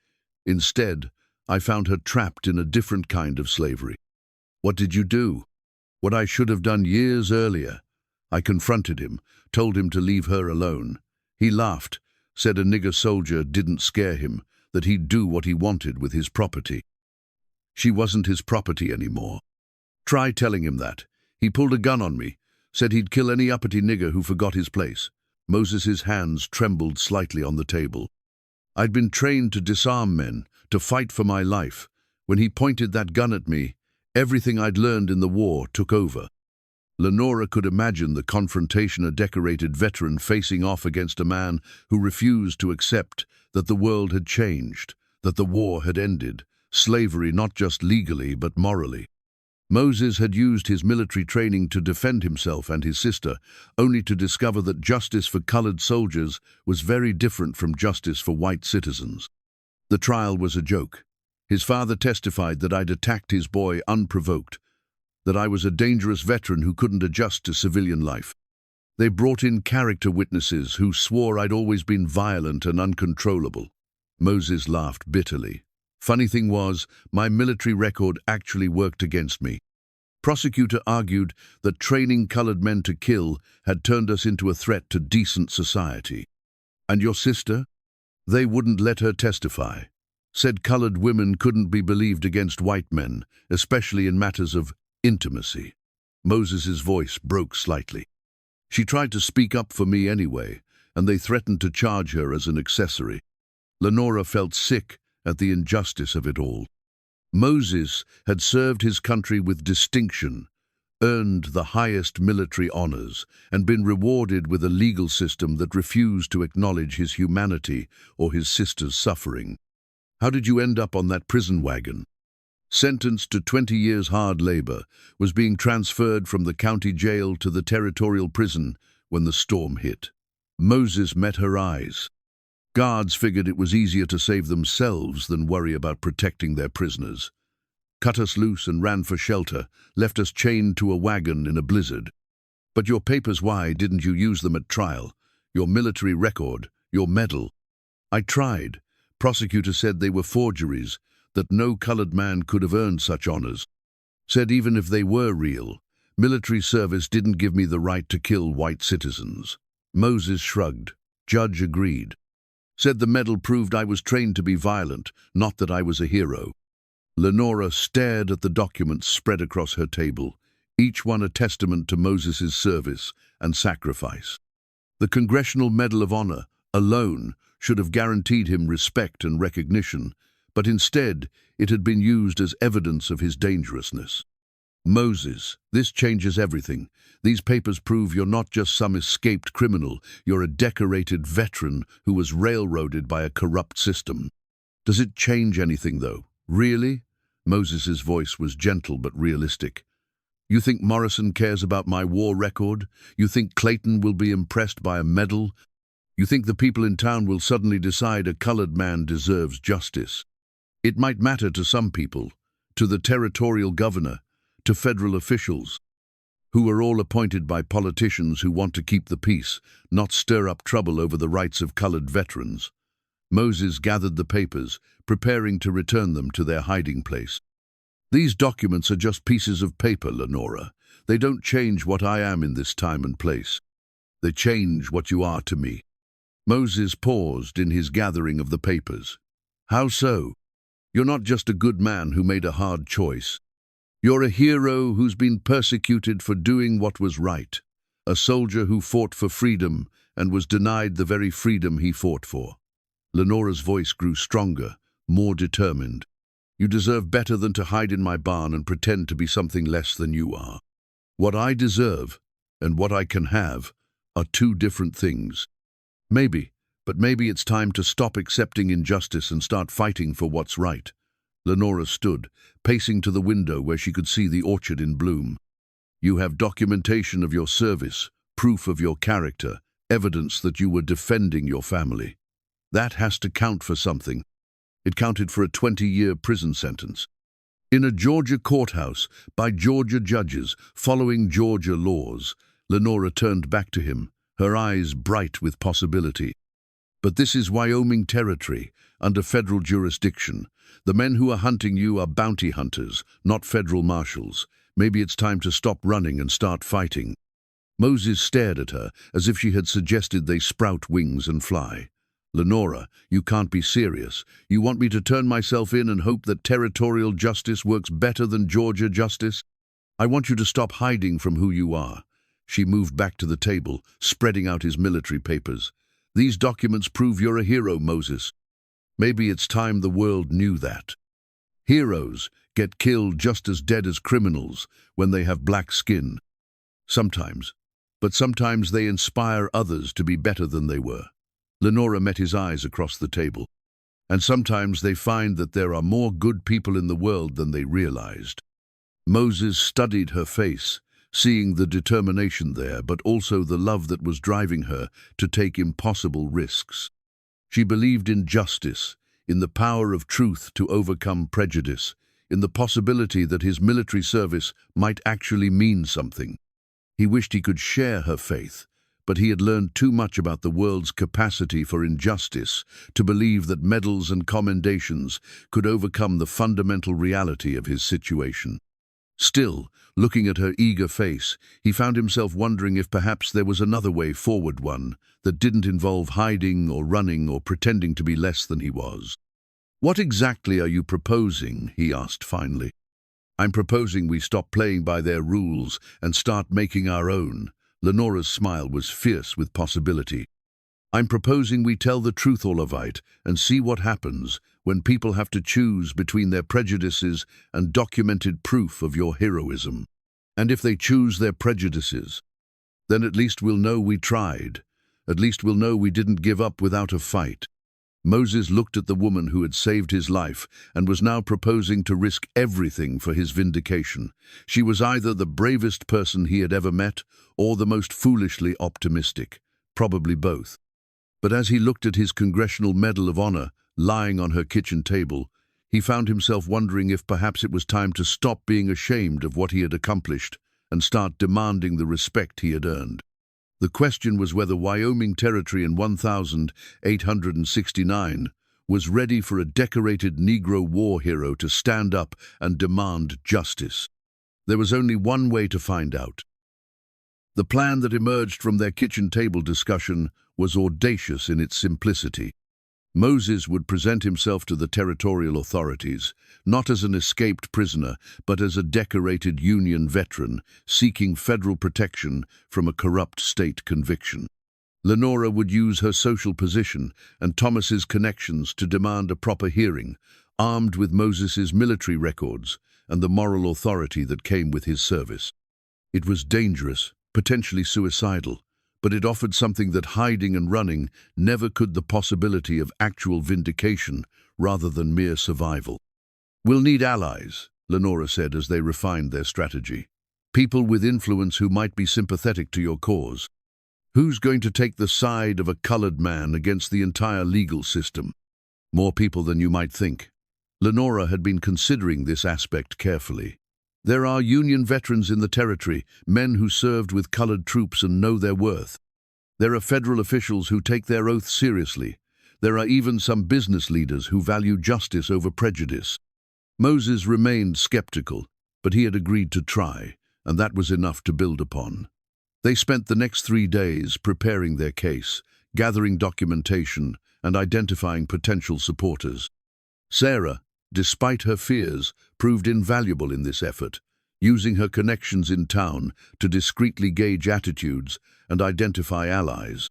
Instead, I found her trapped in a different kind of slavery. What did you do? What I should have done years earlier. I confronted him, told him to leave her alone. He laughed, said a nigger soldier didn't scare him, that he'd do what he wanted with his property. She wasn't his property anymore. Try telling him that. He pulled a gun on me, said he'd kill any uppity nigger who forgot his place. Moses's hands trembled slightly on the table. I'd been trained to disarm men, to fight for my life. When he pointed that gun at me, everything I'd learned in the war took over. Lenora could imagine the confrontation, a decorated veteran facing off against a man who refused to accept that the world had changed, that the war had ended, slavery not just legally but morally. Moses had used his military training to defend himself and his sister, only to discover that justice for colored soldiers was very different from justice for white citizens. The trial was a joke. His father testified that I'd attacked his boy unprovoked, that I was a dangerous veteran who couldn't adjust to civilian life. They brought in character witnesses who swore I'd always been violent and uncontrollable. Moses laughed bitterly. Funny thing was, my military record actually worked against me. Prosecutor argued that training colored men to kill had turned us into a threat to decent society. And your sister? They wouldn't let her testify. Said colored women couldn't be believed against white men, especially in matters of intimacy. Moses's voice broke slightly. She tried to speak up for me anyway, and they threatened to charge her as an accessory. Lenora felt sick at the injustice of it all. Moses had served his country with distinction, earned the highest military honors, and been rewarded with a legal system that refused to acknowledge his humanity or his sister's suffering. How did you end up on that prison wagon? Sentenced to 20 years hard labor, was being transferred from the county jail to the territorial prison when the storm hit. Moses met her eyes. Guards figured it was easier to save themselves than worry about protecting their prisoners. Cut us loose and ran for shelter, left us chained to a wagon in a blizzard. But your papers, why didn't you use them at trial? Your military record, your medal? I tried. Prosecutor said they were forgeries, that no colored man could have earned such honors. Said even if they were real, military service didn't give me the right to kill white citizens. Moses shrugged. Judge agreed. Said the medal proved I was trained to be violent, not that I was a hero. Lenora stared at the documents spread across her table, each one a testament to Moses's service and sacrifice. The Congressional Medal of Honor alone should have guaranteed him respect and recognition, but instead it had been used as evidence of his dangerousness. Moses, this changes everything. These papers prove you're not just some escaped criminal, you're a decorated veteran who was railroaded by a corrupt system. Does it change anything, though? Really? Moses's voice was gentle but realistic. You think Morrison cares about my war record? You think Clayton will be impressed by a medal? You think the people in town will suddenly decide a colored man deserves justice? It might matter to some people, to the territorial governor, to federal officials, who are all appointed by politicians who want to keep the peace, not stir up trouble over the rights of colored veterans. Moses gathered the papers, preparing to return them to their hiding place. These documents are just pieces of paper, Lenora. They don't change what I am in this time and place. They change what you are to me. Moses paused in his gathering of the papers. How so? You're not just a good man who made a hard choice. You're a hero who's been persecuted for doing what was right, a soldier who fought for freedom and was denied the very freedom he fought for. Lenora's voice grew stronger, more determined. You deserve better than to hide in my barn and pretend to be something less than you are. What I deserve and what I can have are two different things. Maybe, but maybe it's time to stop accepting injustice and start fighting for what's right. Lenora stood, pacing to the window where she could see the orchard in bloom. You have documentation of your service, proof of your character, evidence that you were defending your family. That has to count for something. It counted for a 20-year prison sentence. In a Georgia courthouse, by Georgia judges, following Georgia laws, Lenora turned back to him, her eyes bright with possibility. But this is Wyoming Territory, under federal jurisdiction. The men who are hunting you are bounty hunters, not federal marshals. Maybe it's time to stop running and start fighting. Moses stared at her, as if she had suggested they sprout wings and fly. Lenora, you can't be serious. You want me to turn myself in and hope that territorial justice works better than Georgia justice? I want you to stop hiding from who you are. She moved back to the table, spreading out his military papers. These documents prove you're a hero, Moses. Maybe it's time the world knew that. Heroes get killed just as dead as criminals when they have black skin. Sometimes. But sometimes they inspire others to be better than they were. Lenora met his eyes across the table. And sometimes they find that there are more good people in the world than they realized. Moses studied her face, seeing the determination there, but also the love that was driving her to take impossible risks. She believed in justice, in the power of truth to overcome prejudice, in the possibility that his military service might actually mean something. He wished he could share her faith, but he had learned too much about the world's capacity for injustice to believe that medals and commendations could overcome the fundamental reality of his situation. Still, looking at her eager face, he found himself wondering if perhaps there was another way forward, one that didn't involve hiding or running or pretending to be less than he was. "What exactly are you proposing?" he asked finally. "I'm proposing we stop playing by their rules and start making our own." Lenora's smile was fierce with possibility. "I'm proposing we tell the truth, all of it, and see what happens when people have to choose between their prejudices and documented proof of your heroism. And if they choose their prejudices, then at least we'll know we tried. At least we'll know we didn't give up without a fight." Moses looked at the woman who had saved his life and was now proposing to risk everything for his vindication. She was either the bravest person he had ever met or the most foolishly optimistic, probably both. But as he looked at his Congressional Medal of Honor lying on her kitchen table, he found himself wondering if perhaps it was time to stop being ashamed of what he had accomplished and start demanding the respect he had earned. The question was whether Wyoming Territory in 1869 was ready for a decorated Negro war hero to stand up and demand justice. There was only one way to find out. The plan that emerged from their kitchen table discussion was audacious in its simplicity. Moses would present himself to the territorial authorities, not as an escaped prisoner, but as a decorated Union veteran seeking federal protection from a corrupt state conviction. Lenora would use her social position and Thomas's connections to demand a proper hearing, armed with Moses's military records and the moral authority that came with his service. It was dangerous, potentially suicidal, but it offered something that hiding and running never could: the possibility of actual vindication rather than mere survival. "We'll need allies," Lenora said as they refined their strategy. "People with influence who might be sympathetic to your cause. Who's going to take the side of a colored man against the entire legal system?" "More people than you might think." Lenora had been considering this aspect carefully. "There are Union veterans in the territory, men who served with colored troops and know their worth. There are federal officials who take their oath seriously. There are even some business leaders who value justice over prejudice." Moses remained skeptical, but he had agreed to try, and that was enough to build upon. They spent the next 3 days preparing their case, gathering documentation, and identifying potential supporters. Sarah, despite her fears, proved invaluable in this effort, using her connections in town to discreetly gauge attitudes and identify allies.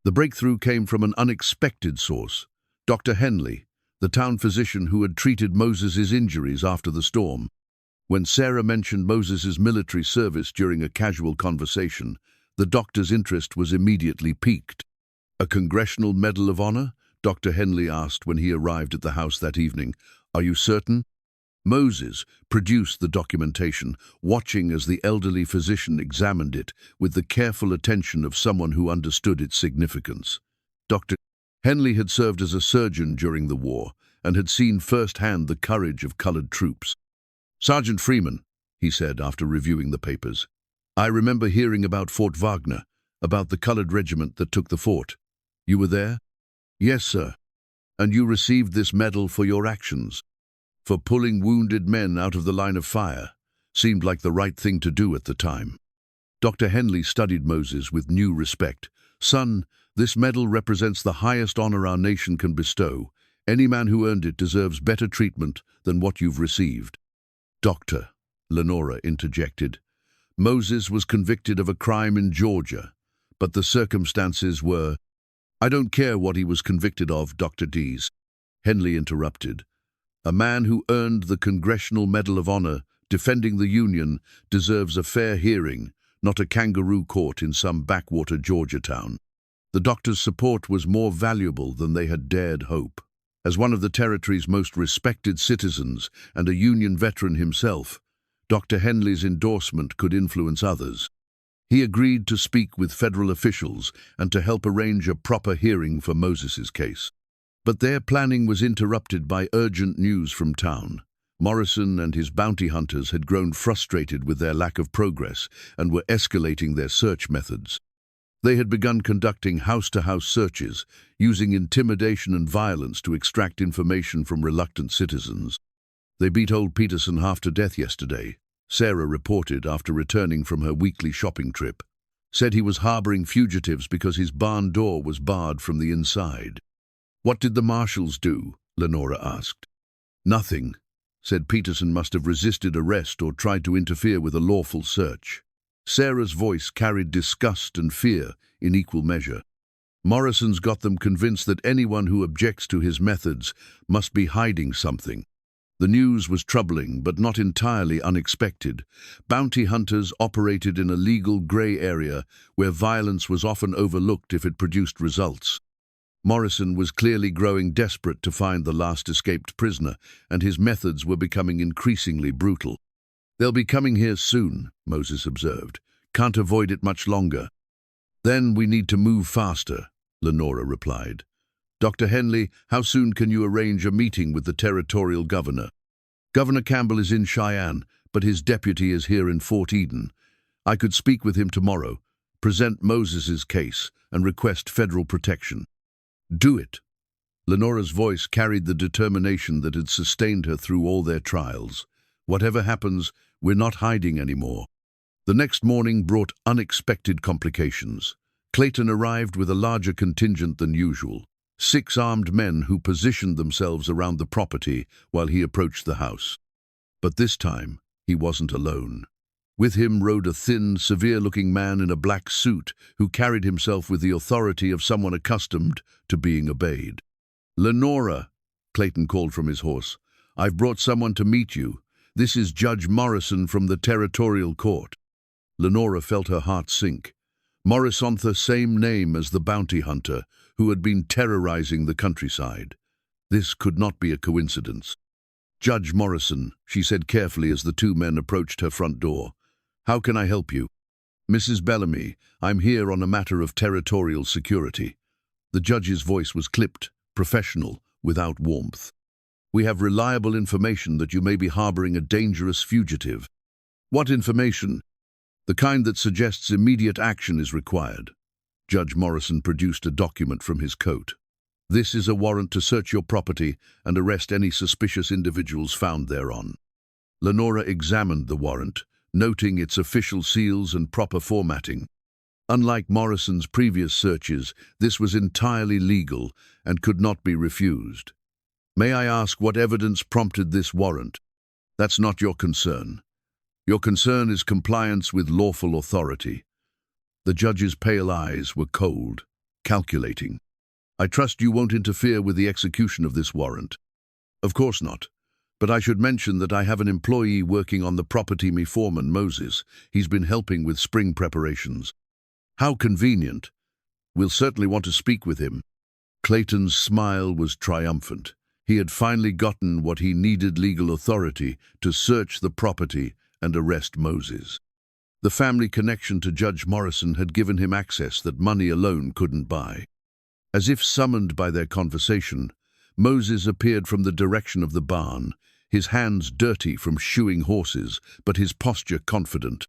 The breakthrough came from an unexpected source: Dr. Henley, the town physician who had treated Moses's injuries after the storm. When Sarah mentioned Moses's military service during a casual conversation, the doctor's interest was immediately piqued. "A Congressional Medal of Honor?" Dr. Henley asked when he arrived at the house that evening. "Are you certain?" Moses produced the documentation, watching as the elderly physician examined it with the careful attention of someone who understood its significance. Dr. Henley had served as a surgeon during the war and had seen firsthand the courage of colored troops. "Sergeant Freeman," he said after reviewing the papers, "I remember hearing about Fort Wagner, about the colored regiment that took the fort. You were there?" "Yes, sir." "And you received this medal for your actions?" "For pulling wounded men out of the line of fire. Seemed like the right thing to do at the time." Dr. Henley studied Moses with new respect. "Son, this medal represents the highest honor our nation can bestow. Any man who earned it deserves better treatment than what you've received." "Doctor," Lenora interjected, "Moses was convicted of a crime in Georgia, but the circumstances were—" "I don't care what he was convicted of, Dr. Dees," Henley interrupted. "A man who earned the Congressional Medal of Honor defending the Union deserves a fair hearing, not a kangaroo court in some backwater Georgia town." The doctor's support was more valuable than they had dared hope. As one of the territory's most respected citizens and a Union veteran himself, Dr. Henley's endorsement could influence others. He agreed to speak with federal officials and to help arrange a proper hearing for Moses's case. But their planning was interrupted by urgent news from town. Morrison and his bounty hunters had grown frustrated with their lack of progress and were escalating their search methods. They had begun conducting house-to-house searches, using intimidation and violence to extract information from reluctant citizens. "They beat old Peterson half to death yesterday," Sarah reported after returning from her weekly shopping trip. "Said he was harboring fugitives because his barn door was barred from the inside." "What did the marshals do?" Lenora asked. "Nothing. Said Peterson must have resisted arrest or tried to interfere with a lawful search." Sarah's voice carried disgust and fear in equal measure. "Morrison's got them convinced that anyone who objects to his methods must be hiding something." The news was troubling, but not entirely unexpected. Bounty hunters operated in a legal grey area where violence was often overlooked if it produced results. Morrison was clearly growing desperate to find the last escaped prisoner, and his methods were becoming increasingly brutal. "They'll be coming here soon," Moses observed. "Can't avoid it much longer." "Then we need to move faster," Lenora replied. "Dr. Henley, how soon can you arrange a meeting with the territorial governor?" "Governor Campbell is in Cheyenne, but his deputy is here in Fort Eden. I could speak with him tomorrow, present Moses's case, and request federal protection." "Do it." Lenora's voice carried the determination that had sustained her through all their trials. "Whatever happens, we're not hiding anymore." The next morning brought unexpected complications. Clayton arrived with a larger contingent than usual. 6 armed men who positioned themselves around the property while he approached the house. But this time, he wasn't alone. With him rode a thin, severe-looking man in a black suit who carried himself with the authority of someone accustomed to being obeyed. "Lenora," Clayton called from his horse, "I've brought someone to meet you. This is Judge Morrison from the Territorial Court." Lenora felt her heart sink. Morrison, the same name as the bounty hunter who had been terrorizing the countryside. This could not be a coincidence. "Judge Morrison," she said carefully as the 2 men approached her front door. "How can I help you?" "Mrs. Bellamy, I'm here on a matter of territorial security." The judge's voice was clipped, professional, without warmth. "We have reliable information that you may be harboring a dangerous fugitive." "What information?" "The kind that suggests immediate action is required." Judge Morrison produced a document from his coat. "This is a warrant to search your property and arrest any suspicious individuals found thereon." Lenora examined the warrant, noting its official seals and proper formatting. Unlike Morrison's previous searches, this was entirely legal and could not be refused. "May I ask what evidence prompted this warrant?" "That's not your concern. Your concern is compliance with lawful authority." The judge's pale eyes were cold, calculating. "I trust you won't interfere with the execution of this warrant." "Of course not. But I should mention that I have an employee working on the property, me foreman, Moses. He's been helping with spring preparations." "How convenient. We'll certainly want to speak with him." Clayton's smile was triumphant. He had finally gotten what he needed: legal authority to search the property and arrest Moses. The family connection to Judge Morrison had given him access that money alone couldn't buy. As if summoned by their conversation, Moses appeared from the direction of the barn, his hands dirty from shoeing horses, but his posture confident.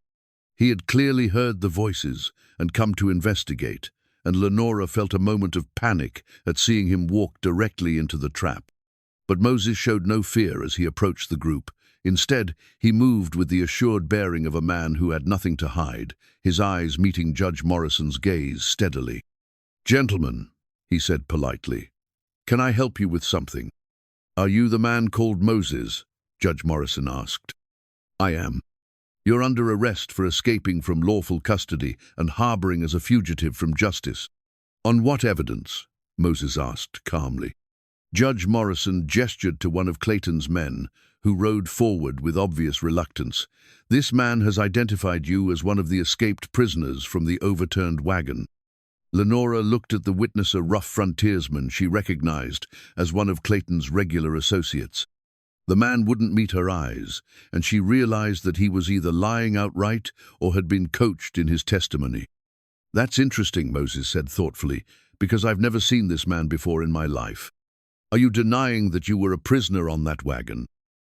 He had clearly heard the voices and come to investigate, and Lenora felt a moment of panic at seeing him walk directly into the trap. But Moses showed no fear as he approached the group. Instead, he moved with the assured bearing of a man who had nothing to hide, his eyes meeting Judge Morrison's gaze steadily. "Gentlemen," he said politely, "can I help you with something?" "Are you the man called Moses?" Judge Morrison asked. "I am. You're under arrest for escaping from lawful custody and harboring as a fugitive from justice." "On what evidence?" Moses asked calmly. Judge Morrison gestured to one of Clayton's men, who rode forward with obvious reluctance. "This man has identified you as one of the escaped prisoners from the overturned wagon." Lenora looked at the witness, a rough frontiersman she recognized as one of Clayton's regular associates. The man wouldn't meet her eyes, and she realized that he was either lying outright or had been coached in his testimony. "That's interesting," Moses said thoughtfully, "because I've never seen this man before in my life. Are you denying that you were a prisoner on that wagon?"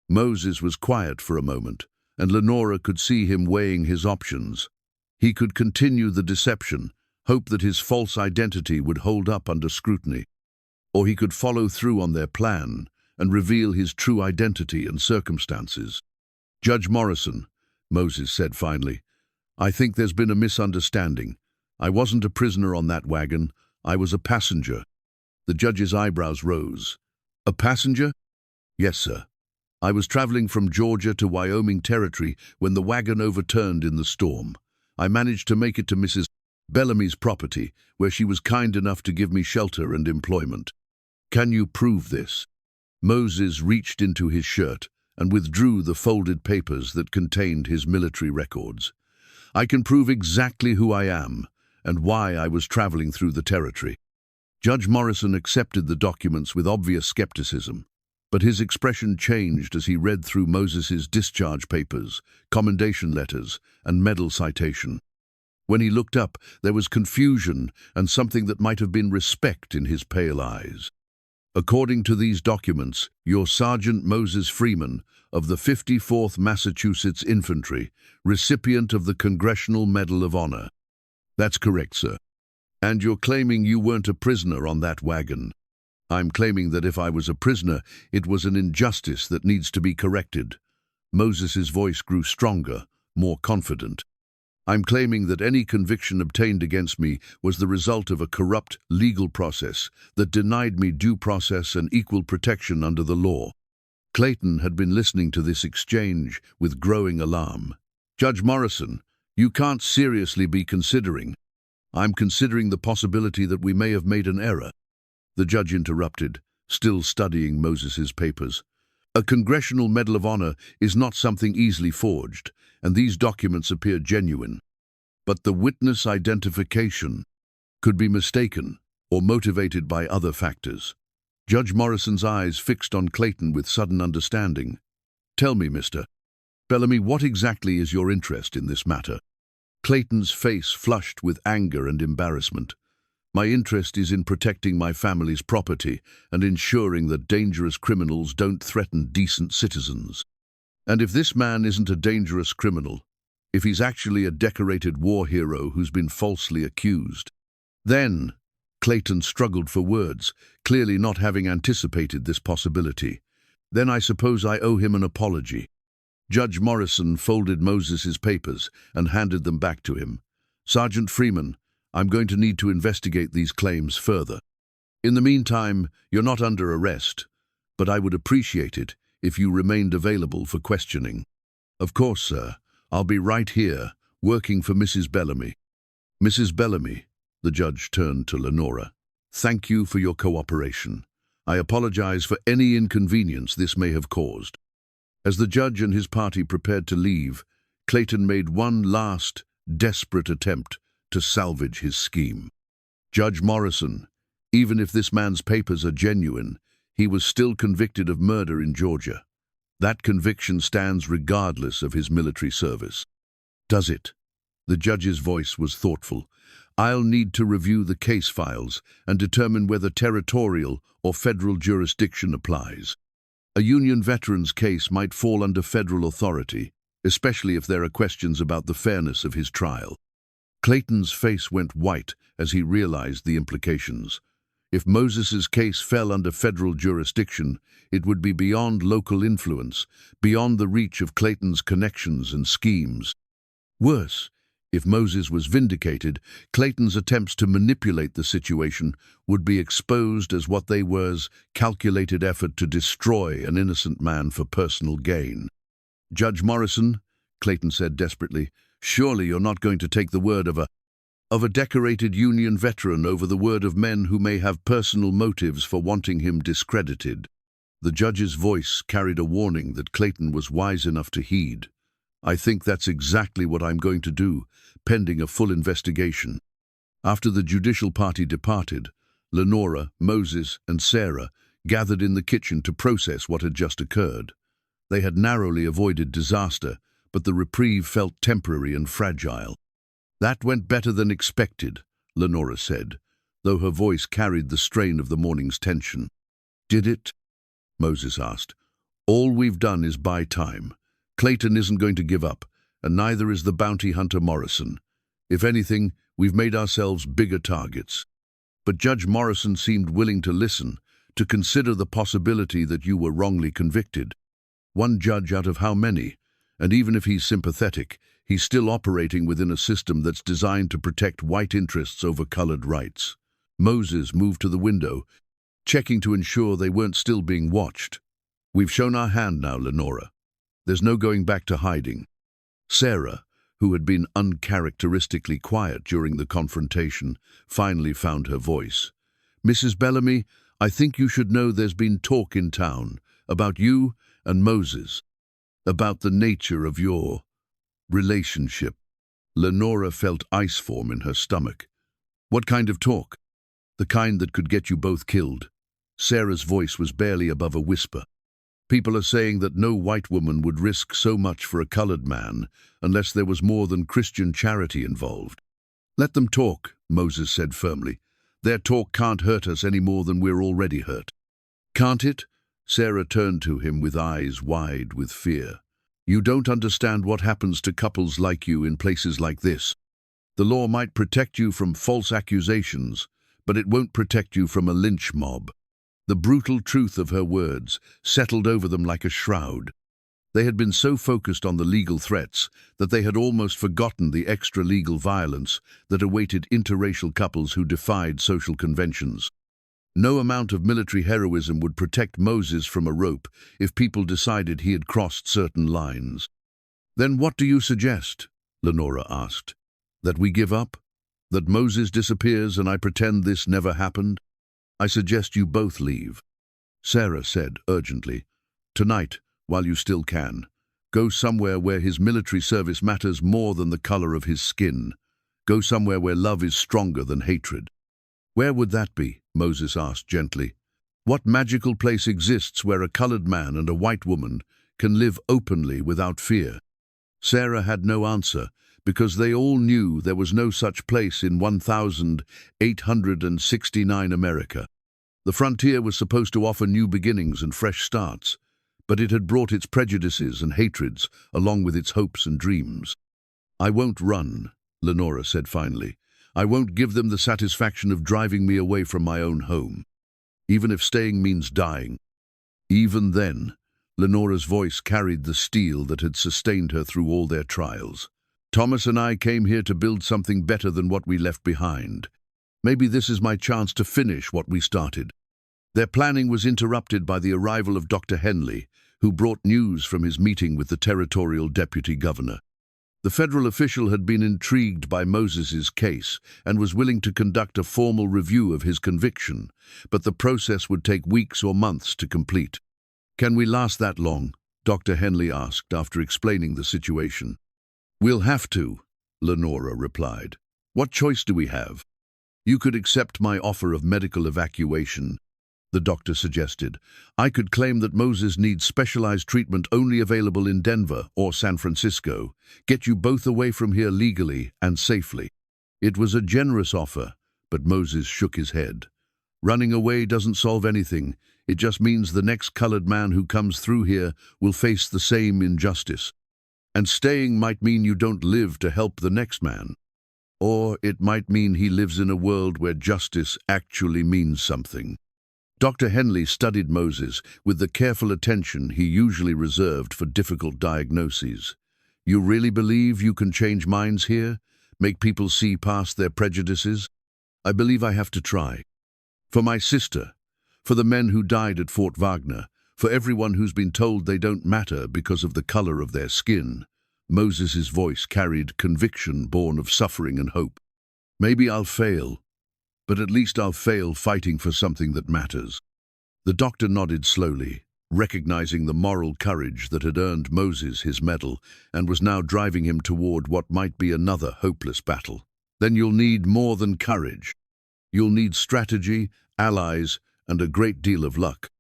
Moses was quiet for a moment, and Lenora could see him weighing his options. He could continue the deception, hope that his false identity would hold up under scrutiny. Or he could follow through on their plan and reveal his true identity and circumstances. "Judge Morrison," Moses said finally, "I think there's been a misunderstanding. I wasn't a prisoner on that wagon. I was a passenger." The judge's eyebrows rose. "A passenger?" "Yes, sir. I was traveling from Georgia to Wyoming Territory when the wagon overturned in the storm. I managed to make it to Mrs. Bellamy's property, where she was kind enough to give me shelter and employment." "Can you prove this?" Moses reached into his shirt and withdrew the folded papers that contained his military records. "I can prove exactly who I am and why I was traveling through the territory." Judge Morrison accepted the documents with obvious skepticism, but his expression changed as he read through Moses's discharge papers, commendation letters, and medal citation. When he looked up, there was confusion and something that might have been respect in his pale eyes. "According to these documents, you're Sergeant Moses Freeman of the 54th Massachusetts Infantry, recipient of the Congressional Medal of Honor." "That's correct, sir." "And you're claiming you weren't a prisoner on that wagon." "I'm claiming that if I was a prisoner, it was an injustice that needs to be corrected." Moses's voice grew stronger, more confident. "I'm claiming that any conviction obtained against me was the result of a corrupt legal process that denied me due process and equal protection under the law." Clayton had been listening to this exchange with growing alarm. "Judge Morrison, you can't seriously be considering—" "I'm considering the possibility that we may have made an error." The judge interrupted, still studying Moses's papers. "A Congressional Medal of Honor is not something easily forged, and these documents appear genuine. But the witness identification could be mistaken or motivated by other factors." Judge Morrison's eyes fixed on Clayton with sudden understanding. "Tell me, Mr. Bellamy, what exactly is your interest in this matter?" Clayton's face flushed with anger and embarrassment. "My interest is in protecting my family's property and ensuring that dangerous criminals don't threaten decent citizens. And if this man isn't a dangerous criminal, if he's actually a decorated war hero who's been falsely accused, then—" Clayton struggled for words, clearly not having anticipated this possibility. "Then I suppose I owe him an apology." Judge Morrison folded Moses's papers and handed them back to him. "Sergeant Freeman, I'm going to need to investigate these claims further. In the meantime, you're not under arrest, but I would appreciate it if you remained available for questioning." "Of course, sir. I'll be right here, working for Mrs. Bellamy." "Mrs. Bellamy," the judge turned to Lenora, "thank you for your cooperation. I apologize for any inconvenience this may have caused." As the judge and his party prepared to leave, Clayton made one last, desperate attempt to salvage his scheme. "Judge Morrison, even if this man's papers are genuine, he was still convicted of murder in Georgia. That conviction stands regardless of his military service." "Does it?" The judge's voice was thoughtful. "I'll need to review the case files and determine whether territorial or federal jurisdiction applies. A Union veteran's case might fall under federal authority, especially if there are questions about the fairness of his trial." Clayton's face went white as he realized the implications. If Moses's case fell under federal jurisdiction, it would be beyond local influence, beyond the reach of Clayton's connections and schemes. Worse, if Moses was vindicated, Clayton's attempts to manipulate the situation would be exposed as what they were: calculated effort to destroy an innocent man for personal gain. "Judge Morrison," Clayton said desperately, "surely you're not going to take the word of a decorated Union veteran over the word of men who may have personal motives for wanting him discredited." The judge's voice carried a warning that Clayton was wise enough to heed. "I think that's exactly what I'm going to do, pending a full investigation." After the judicial party departed, Lenora, Moses, and Sarah gathered in the kitchen to process what had just occurred. They had narrowly avoided disaster, but the reprieve felt temporary and fragile. "That went better than expected," Lenora said, though her voice carried the strain of the morning's tension. "Did it?" Moses asked. "All we've done is buy time. Clayton isn't going to give up, and neither is the bounty hunter Morrison. If anything, we've made ourselves bigger targets." But Judge Morrison seemed willing to listen, to consider the possibility that you were wrongly convicted. One judge out of how many? And even if he's sympathetic, he's still operating within a system that's designed to protect white interests over colored rights. Moses moved to the window, checking to ensure they weren't still being watched. "We've shown our hand now, Lenora. There's no going back to hiding." Sarah, who had been uncharacteristically quiet during the confrontation, finally found her voice. "Mrs. Bellamy, I think you should know there's been talk in town about you and Moses, about the nature of your relationship." Lenora felt ice form in her stomach. "What kind of talk?" "The kind that could get you both killed." Sarah's voice was barely above a whisper. "People are saying that no white woman would risk so much for a colored man unless there was more than Christian charity involved." "Let them talk," Moses said firmly. "Their talk can't hurt us any more than we're already hurt." "Can't it?" Sarah turned to him with eyes wide with fear. "You don't understand what happens to couples like you in places like this. The law might protect you from false accusations, but it won't protect you from a lynch mob." The brutal truth of her words settled over them like a shroud. They had been so focused on the legal threats that they had almost forgotten the extra-legal violence that awaited interracial couples who defied social conventions. No amount of military heroism would protect Moses from a rope if people decided he had crossed certain lines. "Then what do you suggest?" Lenora asked. "That we give up? That Moses disappears and I pretend this never happened?" "I suggest you both leave," Sarah said urgently. "Tonight, while you still can. Go somewhere where his military service matters more than the color of his skin. Go somewhere where love is stronger than hatred." "Where would that be?" Moses asked gently. "What magical place exists where a colored man and a white woman can live openly without fear?" Sarah had no answer, because they all knew there was no such place in 1869 America. The frontier was supposed to offer new beginnings and fresh starts, but it had brought its prejudices and hatreds along with its hopes and dreams. "I won't run," Lenora said finally. "I won't give them the satisfaction of driving me away from my own home, even if staying means dying." Even then, Lenora's voice carried the steel that had sustained her through all their trials. "Thomas and I came here to build something better than what we left behind. Maybe this is my chance to finish what we started." Their planning was interrupted by the arrival of Dr. Henley, who brought news from his meeting with the territorial deputy governor. The federal official had been intrigued by Moses's case and was willing to conduct a formal review of his conviction, but the process would take weeks or months to complete. "Can we last that long?" Dr. Henley asked after explaining the situation. "We'll have to," Lenora replied. "What choice do we have?" "You could accept my offer of medical evacuation," the doctor suggested. "I could claim that Moses needs specialized treatment only available in Denver or San Francisco, get you both away from here legally and safely." It was a generous offer, but Moses shook his head. "Running away doesn't solve anything. It just means the next colored man who comes through here will face the same injustice. And staying might mean you don't live to help the next man. Or it might mean he lives in a world where justice actually means something." Dr. Henley studied Moses with the careful attention he usually reserved for difficult diagnoses. "You really believe you can change minds here? Make people see past their prejudices?" "I believe I have to try. For my sister, for the men who died at Fort Wagner, for everyone who's been told they don't matter because of the color of their skin." Moses's voice carried conviction born of suffering and hope. "Maybe I'll fail, but at least I'll fail fighting for something that matters." The doctor nodded slowly, recognizing the moral courage that had earned Moses his medal and was now driving him toward what might be another hopeless battle. "Then you'll need more than courage. You'll need strategy, allies, and a great deal of luck."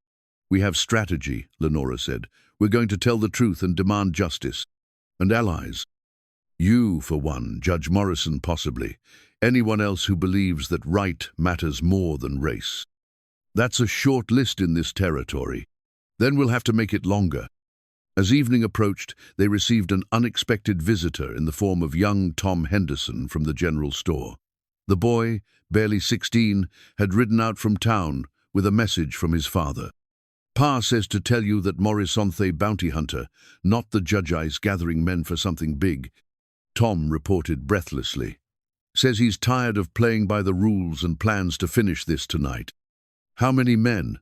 "We have strategy," Lenora said. We're going to tell the truth and demand justice. And allies. You, for one, Judge Morrison possibly. Anyone else who believes that right matters more than race. That's a short list in this territory. Then we'll have to make it longer. As evening approached, they received an unexpected visitor in the form of young Tom Henderson from the general store. The boy, barely 16, had ridden out from town with a message from his father. Pa says to tell you that Morrisonte bounty hunter, not the judge, is gathering men for something big. Tom reported breathlessly. Says he's tired of playing by the rules and plans to finish this tonight. How many men?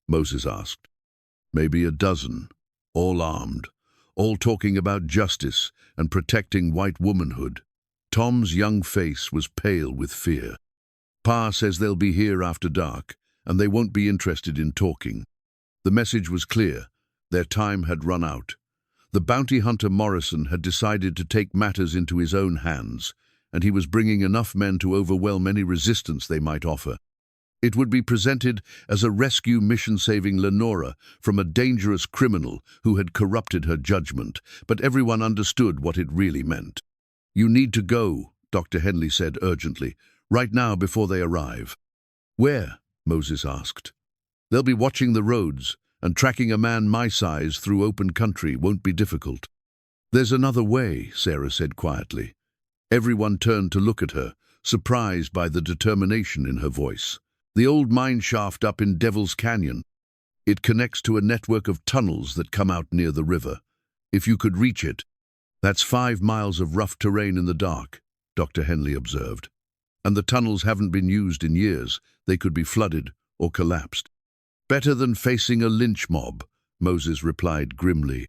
Moses asked. Maybe a dozen, all armed, all talking about justice and protecting white womanhood. Tom's young face was pale with fear. Pa says they'll be here after dark, and they won't be interested in talking. The message was clear. Their time had run out. The bounty hunter Morrison had decided to take matters into his own hands, and he was bringing enough men to overwhelm any resistance they might offer. It would be presented as a rescue mission saving Lenora from a dangerous criminal who had corrupted her judgment, but everyone understood what it really meant. You need to go, Dr. Henley said urgently, right now before they arrive. Where? Moses asked. They'll be watching the roads, and tracking a man my size through open country won't be difficult. There's another way, Sarah said quietly. Everyone turned to look at her, surprised by the determination in her voice. The old mine shaft up in Devil's Canyon. It connects to a network of tunnels that come out near the river. If you could reach it, that's 5 miles of rough terrain in the dark, Dr. Henley observed. And the tunnels haven't been used in years. They could be flooded or collapsed. Better than facing a lynch mob, Moses replied grimly.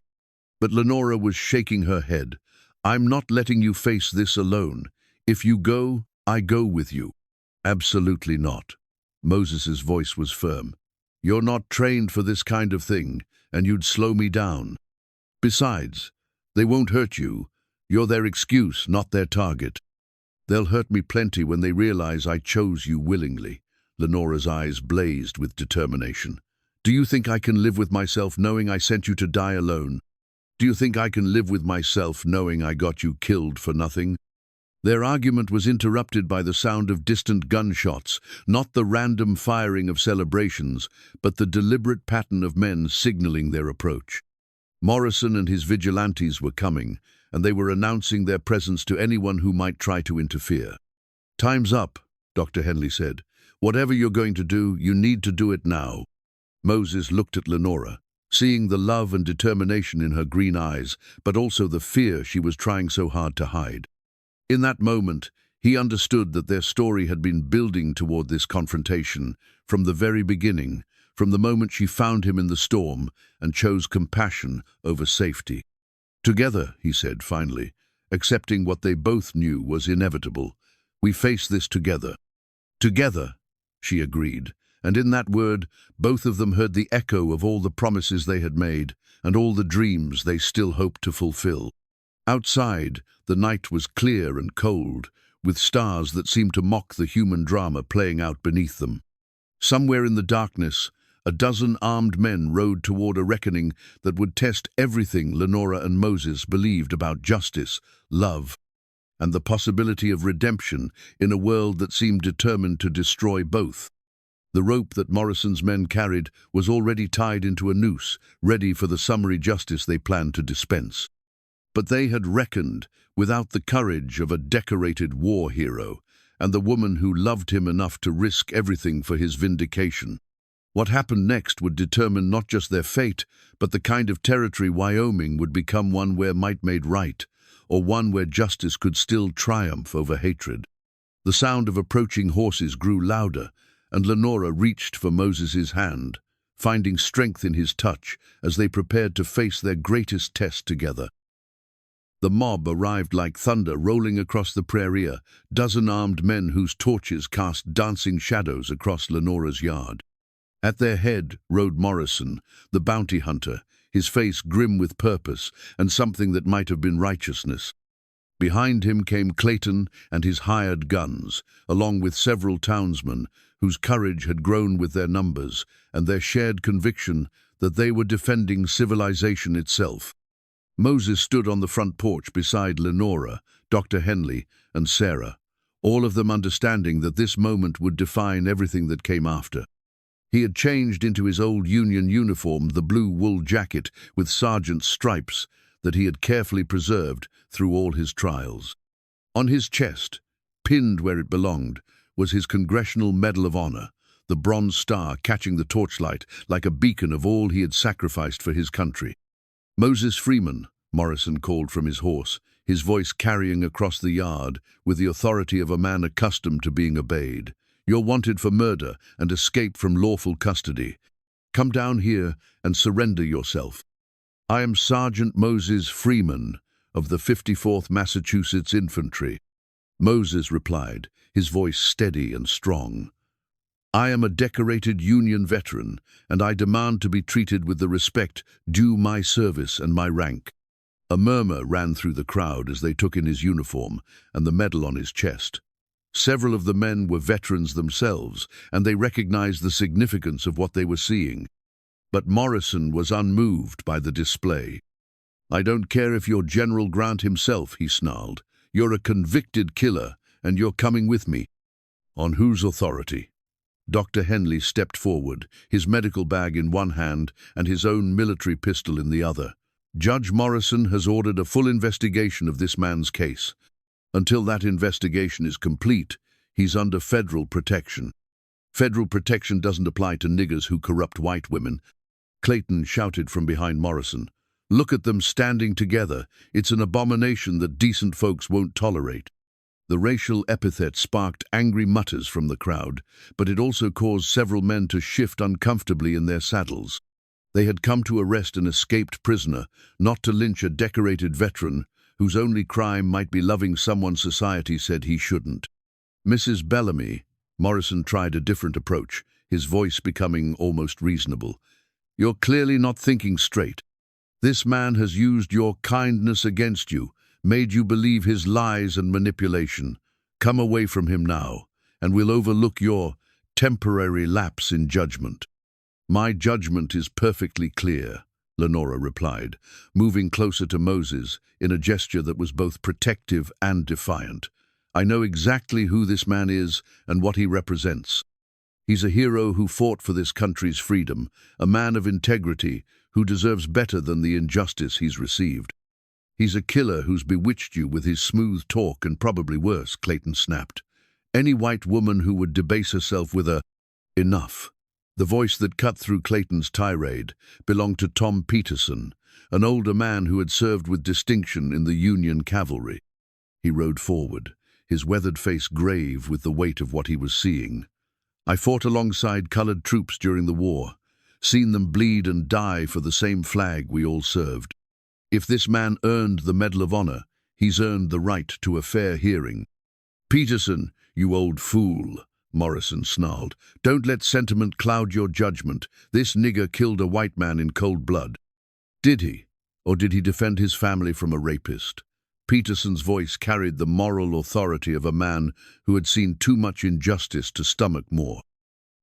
But Lenora was shaking her head. I'm not letting you face this alone. If you go, I go with you. Absolutely not. Moses's voice was firm. You're not trained for this kind of thing, and you'd slow me down. Besides, they won't hurt you. You're their excuse, not their target. They'll hurt me plenty when they realize I chose you willingly. Lenora's eyes blazed with determination. Do you think I can live with myself knowing I sent you to die alone? Do you think I can live with myself knowing I got you killed for nothing? Their argument was interrupted by the sound of distant gunshots, not the random firing of celebrations, but the deliberate pattern of men signaling their approach. Morrison and his vigilantes were coming, and they were announcing their presence to anyone who might try to interfere. Time's up, Dr. Henley said. Whatever you're going to do, you need to do it now. Moses looked at Lenora, seeing the love and determination in her green eyes, but also the fear she was trying so hard to hide. In that moment, he understood that their story had been building toward this confrontation from the very beginning, from the moment she found him in the storm and chose compassion over safety. Together, he said finally, accepting what they both knew was inevitable, we face this together. Together, she agreed, and in that word, both of them heard the echo of all the promises they had made and all the dreams they still hoped to fulfill. Outside, the night was clear and cold, with stars that seemed to mock the human drama playing out beneath them. Somewhere in the darkness, a dozen armed men rode toward a reckoning that would test everything Lenora and Moses believed about justice, love, and the possibility of redemption in a world that seemed determined to destroy both. The rope that Morrison's men carried was already tied into a noose, ready for the summary justice they planned to dispense. But they had reckoned without the courage of a decorated war hero and the woman who loved him enough to risk everything for his vindication. What happened next would determine not just their fate, but the kind of territory Wyoming would become, one where might made right, or one where justice could still triumph over hatred. The sound of approaching horses grew louder, and Lenora reached for Moses's hand, finding strength in his touch as they prepared to face their greatest test together. The mob arrived like thunder rolling across the prairie, a dozen armed men whose torches cast dancing shadows across Lenora's yard. At their head rode Morrison, the bounty hunter, his face grim with purpose and something that might have been righteousness. Behind him came Clayton and his hired guns, along with several townsmen whose courage had grown with their numbers and their shared conviction that they were defending civilization itself. Moses stood on the front porch beside Lenora, Dr. Henley, and Sarah, all of them understanding that this moment would define everything that came after. He had changed into his old Union uniform, the blue wool jacket with sergeant's stripes that he had carefully preserved through all his trials. On his chest, pinned where it belonged, was his Congressional Medal of Honor, the bronze star catching the torchlight like a beacon of all he had sacrificed for his country. "Moses Freeman," Morrison called from his horse, his voice carrying across the yard with the authority of a man accustomed to being obeyed. "You're wanted for murder and escape from lawful custody. Come down here and surrender yourself." "I am Sergeant Moses Freeman of the 54th Massachusetts Infantry," Moses replied, his voice steady and strong. "I am a decorated Union veteran, and I demand to be treated with the respect due my service and my rank." A murmur ran through the crowd as they took in his uniform and the medal on his chest. Several of the men were veterans themselves, and they recognized the significance of what they were seeing. But Morrison was unmoved by the display. "I don't care if you're General Grant himself," he snarled. "You're a convicted killer, and you're coming with me." "On whose authority?" Dr. Henley stepped forward, his medical bag in one hand and his own military pistol in the other. "Judge Morrison has ordered a full investigation of this man's case. Until that investigation is complete, he's under federal protection." "Federal protection doesn't apply to niggers who corrupt white women," Clayton shouted from behind Morrison. "Look at them standing together. It's an abomination that decent folks won't tolerate." The racial epithet sparked angry mutters from the crowd, but it also caused several men to shift uncomfortably in their saddles. They had come to arrest an escaped prisoner, not to lynch a decorated veteran whose only crime might be loving someone society said he shouldn't. "Mrs. Bellamy," Morrison tried a different approach, his voice becoming almost reasonable. "You're clearly not thinking straight. This man has used your kindness against you, made you believe his lies and manipulation. Come away from him now, and we'll overlook your temporary lapse in judgment." "My judgment is perfectly clear," Lenora replied, moving closer to Moses in a gesture that was both protective and defiant. "I know exactly who this man is and what he represents. He's a hero who fought for this country's freedom, a man of integrity who deserves better than the injustice he's received." "He's a killer who's bewitched you with his smooth talk and probably worse," Clayton snapped. "Any white woman who would debase herself with a—" "Enough." The voice that cut through Clayton's tirade belonged to Tom Peterson, an older man who had served with distinction in the Union cavalry. He rode forward, his weathered face grave with the weight of what he was seeing. "I fought alongside colored troops during the war, seen them bleed and die for the same flag we all served. If this man earned the Medal of Honor, he's earned the right to a fair hearing." "Peterson, you old fool," Morrison snarled. "Don't let sentiment cloud your judgment. This nigger killed a white man in cold blood." "Did he? Or did he defend his family from a rapist?" Peterson's voice carried the moral authority of a man who had seen too much injustice to stomach more.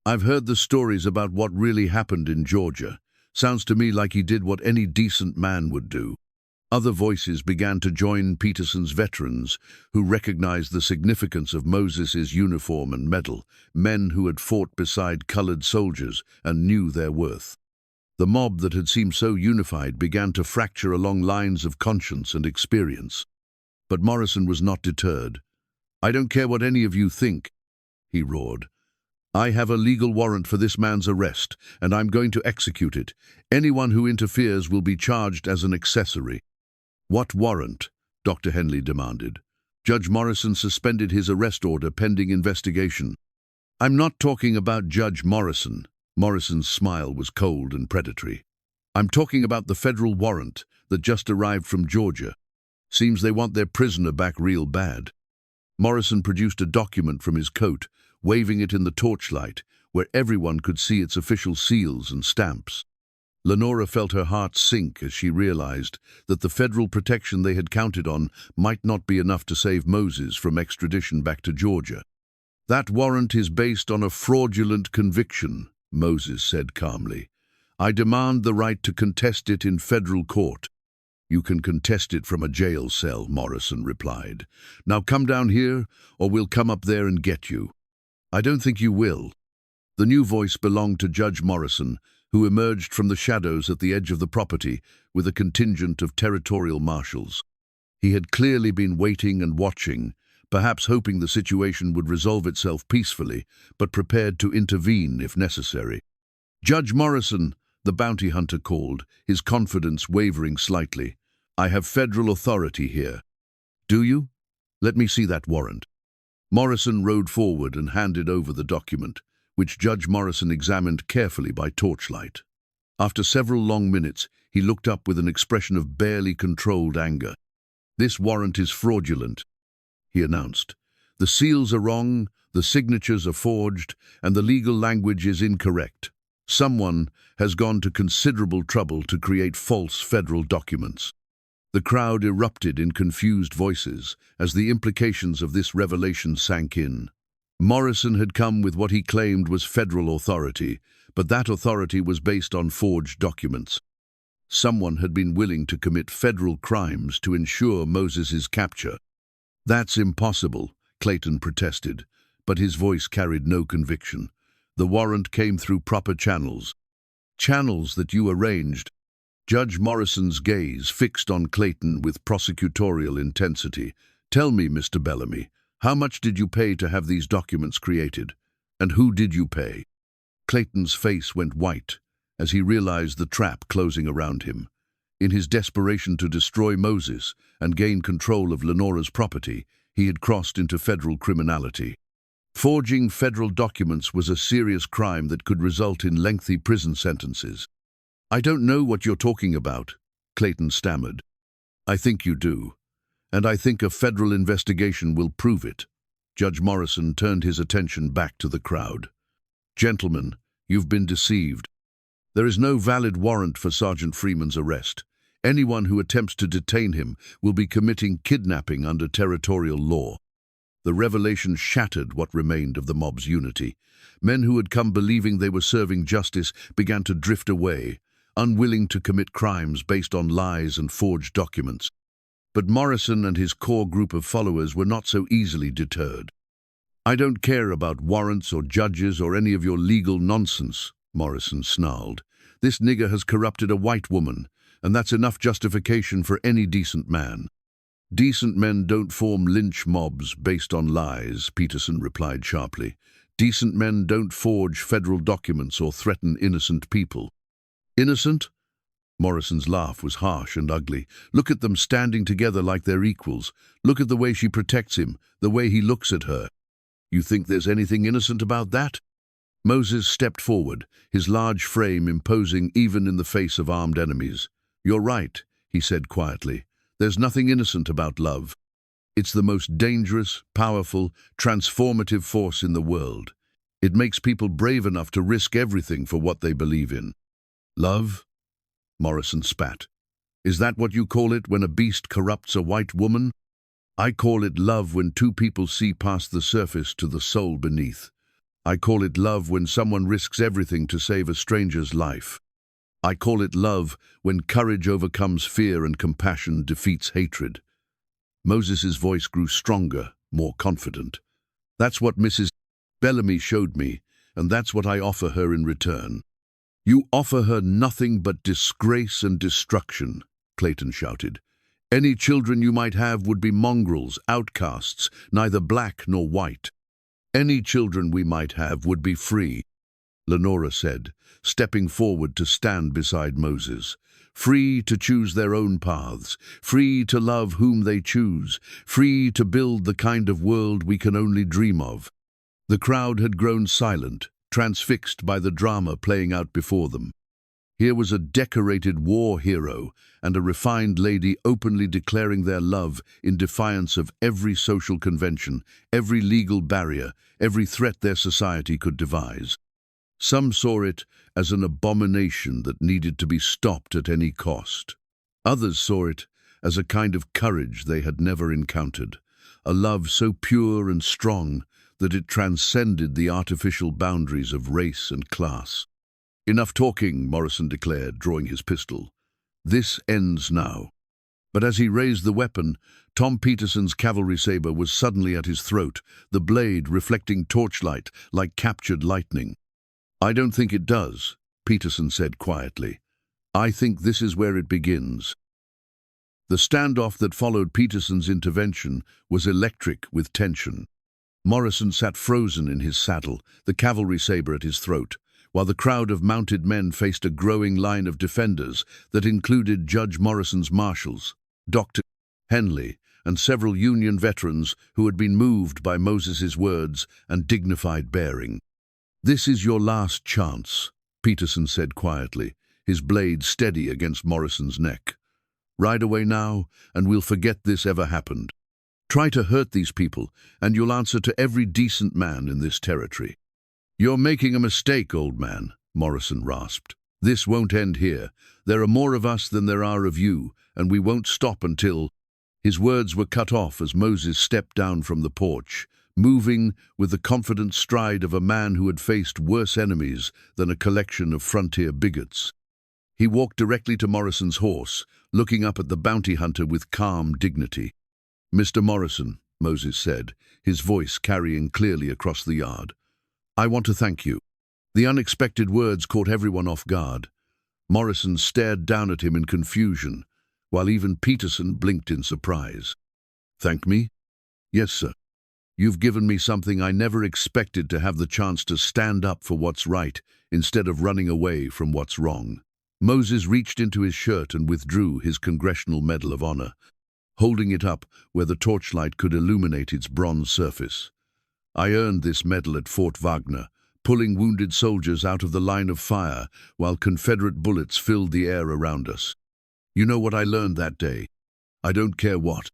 "I've heard the stories about what really happened in Georgia. Sounds to me like he did what any decent man would do." Other voices began to join Peterson's veterans, who recognized the significance of Moses's uniform and medal, men who had fought beside colored soldiers and knew their worth. The mob that had seemed so unified began to fracture along lines of conscience and experience. But Morrison was not deterred. "I don't care what any of you think," he roared. "I have a legal warrant for this man's arrest, and I'm going to execute it. Anyone who interferes will be charged as an accessory." "What warrant?" Dr. Henley demanded. "Judge Morrison suspended his arrest order pending investigation." "I'm not talking about Judge Morrison." Morrison's smile was cold and predatory. "I'm talking about the federal warrant that just arrived from Georgia. Seems they want their prisoner back real bad." Morrison produced a document from his coat, waving it in the torchlight, where everyone could see its official seals and stamps. Lenora felt her heart sink as she realized that the federal protection they had counted on might not be enough to save Moses from extradition back to Georgia. "That warrant is based on a fraudulent conviction," Moses said calmly. I demand the right to contest it in federal court. You can contest it from a jail cell, Morrison replied. Now come down here, or we'll come up there and get you. I don't think you will. The new voice belonged to Judge Morrison, who emerged from the shadows at the edge of the property with a contingent of territorial marshals. He had clearly been waiting and watching, perhaps hoping the situation would resolve itself peacefully, but prepared to intervene if necessary. Judge Morrison, the bounty hunter called, his confidence wavering slightly. I have federal authority here. Do you? Let me see that warrant. Morrison rode forward and handed over the document, which Judge Morrison examined carefully by torchlight. After several long minutes, he looked up with an expression of barely controlled anger. This warrant is fraudulent, he announced. The seals are wrong, the signatures are forged, and the legal language is incorrect. Someone has gone to considerable trouble to create false federal documents. The crowd erupted in confused voices as the implications of this revelation sank in. Morrison had come with what he claimed was federal authority, but that authority was based on forged documents. Someone had been willing to commit federal crimes to ensure Moses's capture. That's impossible, Clayton protested, but his voice carried no conviction. The warrant came through proper channels. Channels that you arranged. Judge Morrison's gaze fixed on Clayton with prosecutorial intensity. Tell me, Mr. Bellamy, how much did you pay to have these documents created? And who did you pay? Clayton's face went white as he realized the trap closing around him. In his desperation to destroy Moses and gain control of Lenora's property, he had crossed into federal criminality. Forging federal documents was a serious crime that could result in lengthy prison sentences. I don't know what you're talking about, Clayton stammered. I think you do, and I think a federal investigation will prove it. Judge Morrison turned his attention back to the crowd. Gentlemen, you've been deceived. There is no valid warrant for Sergeant Freeman's arrest. Anyone who attempts to detain him will be committing kidnapping under territorial law. The revelation shattered what remained of the mob's unity. Men who had come believing they were serving justice began to drift away, unwilling to commit crimes based on lies and forged documents. But Morrison and his core group of followers were not so easily deterred. I don't care about warrants or judges or any of your legal nonsense, Morrison snarled. This nigger has corrupted a white woman, and that's enough justification for any decent man. Decent men don't form lynch mobs based on lies, Peterson replied sharply. Decent men don't forge federal documents or threaten innocent people. Innocent? Morrison's laugh was harsh and ugly. Look at them standing together like they're equals. Look at the way she protects him, the way he looks at her. You think there's anything innocent about that? Moses stepped forward, his large frame imposing even in the face of armed enemies. You're right, he said quietly. There's nothing innocent about love. It's the most dangerous, powerful, transformative force in the world. It makes people brave enough to risk everything for what they believe in. Love? Morrison spat. Is that what you call it when a beast corrupts a white woman? I call it love when two people see past the surface to the soul beneath. I call it love when someone risks everything to save a stranger's life. I call it love when courage overcomes fear and compassion defeats hatred. Moses's voice grew stronger, more confident. That's what Mrs. Bellamy showed me, and that's what I offer her in return. You offer her nothing but disgrace and destruction, Clayton shouted. Any children you might have would be mongrels, outcasts, neither black nor white. Any children we might have would be free, Lenora said, stepping forward to stand beside Moses. Free to choose their own paths, free to love whom they choose, free to build the kind of world we can only dream of. The crowd had grown silent, transfixed by the drama playing out before them. Here was a decorated war hero and a refined lady openly declaring their love in defiance of every social convention, every legal barrier, every threat their society could devise. Some saw it as an abomination that needed to be stopped at any cost. Others saw it as a kind of courage they had never encountered, a love so pure and strong that it transcended the artificial boundaries of race and class. Enough talking, Morrison declared, drawing his pistol. This ends now. But as he raised the weapon, Tom Peterson's cavalry saber was suddenly at his throat, the blade reflecting torchlight like captured lightning. I don't think it does, Peterson said quietly. I think this is where it begins. The standoff that followed Peterson's intervention was electric with tension. Morrison sat frozen in his saddle, the cavalry saber at his throat, while the crowd of mounted men faced a growing line of defenders that included Judge Morrison's marshals, Dr. Henley, and several Union veterans who had been moved by Moses's words and dignified bearing. This is your last chance, Peterson said quietly, his blade steady against Morrison's neck. Ride away now, and we'll forget this ever happened. Try to hurt these people, and you'll answer to every decent man in this territory. You're making a mistake, old man, Morrison rasped. This won't end here. There are more of us than there are of you, and we won't stop until... His words were cut off as Moses stepped down from the porch, moving with the confident stride of a man who had faced worse enemies than a collection of frontier bigots. He walked directly to Morrison's horse, looking up at the bounty hunter with calm dignity. Mr. Morrison, Moses said, his voice carrying clearly across the yard. I want to thank you. The unexpected words caught everyone off guard. Morrison stared down at him in confusion, while even Peterson blinked in surprise. Thank me? Yes, sir. You've given me something I never expected to have the chance to stand up for what's right instead of running away from what's wrong. Moses reached into his shirt and withdrew his Congressional Medal of Honor, holding it up where the torchlight could illuminate its bronze surface. I earned this medal at Fort Wagner, pulling wounded soldiers out of the line of fire while Confederate bullets filled the air around us. You know what I learned that day? I don't care what.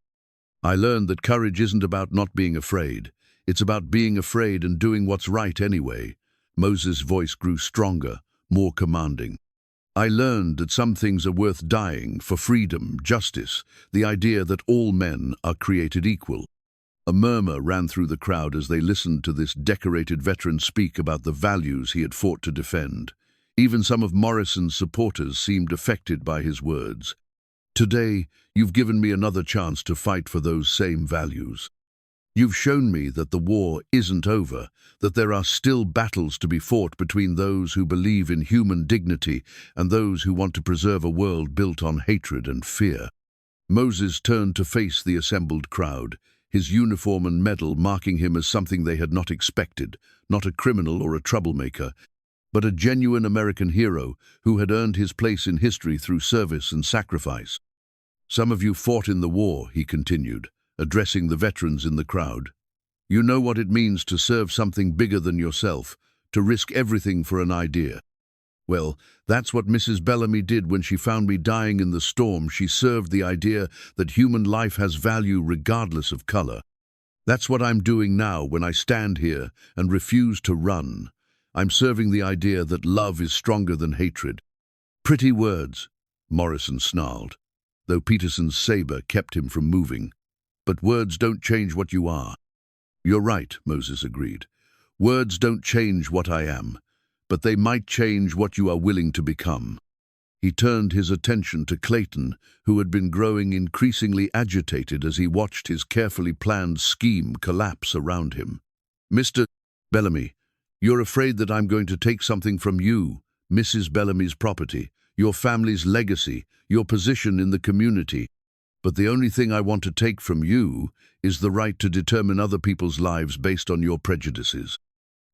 I learned that courage isn't about not being afraid. It's about being afraid and doing what's right anyway. Moses' voice grew stronger, more commanding. I learned that some things are worth dying for: freedom, justice, the idea that all men are created equal. A murmur ran through the crowd as they listened to this decorated veteran speak about the values he had fought to defend. Even some of Morrison's supporters seemed affected by his words. Today, you've given me another chance to fight for those same values. You've shown me that the war isn't over, that there are still battles to be fought between those who believe in human dignity and those who want to preserve a world built on hatred and fear. Moses turned to face the assembled crowd, his uniform and medal marking him as something they had not expected, not a criminal or a troublemaker, but a genuine American hero who had earned his place in history through service and sacrifice. Some of you fought in the war, he continued, addressing the veterans in the crowd. You know what it means to serve something bigger than yourself, to risk everything for an idea. Well, that's what Mrs. Bellamy did when she found me dying in the storm. She served the idea that human life has value regardless of color. That's what I'm doing now when I stand here and refuse to run. I'm serving the idea that love is stronger than hatred. Pretty words, Morrison snarled, though Peterson's saber kept him from moving. But words don't change what you are. You're right, Moses agreed. Words don't change what I am, but they might change what you are willing to become. He turned his attention to Clayton, who had been growing increasingly agitated as he watched his carefully planned scheme collapse around him. Mr. Bellamy, you're afraid that I'm going to take something from you, Mrs. Bellamy's property, your family's legacy, your position in the community. But the only thing I want to take from you is the right to determine other people's lives based on your prejudices.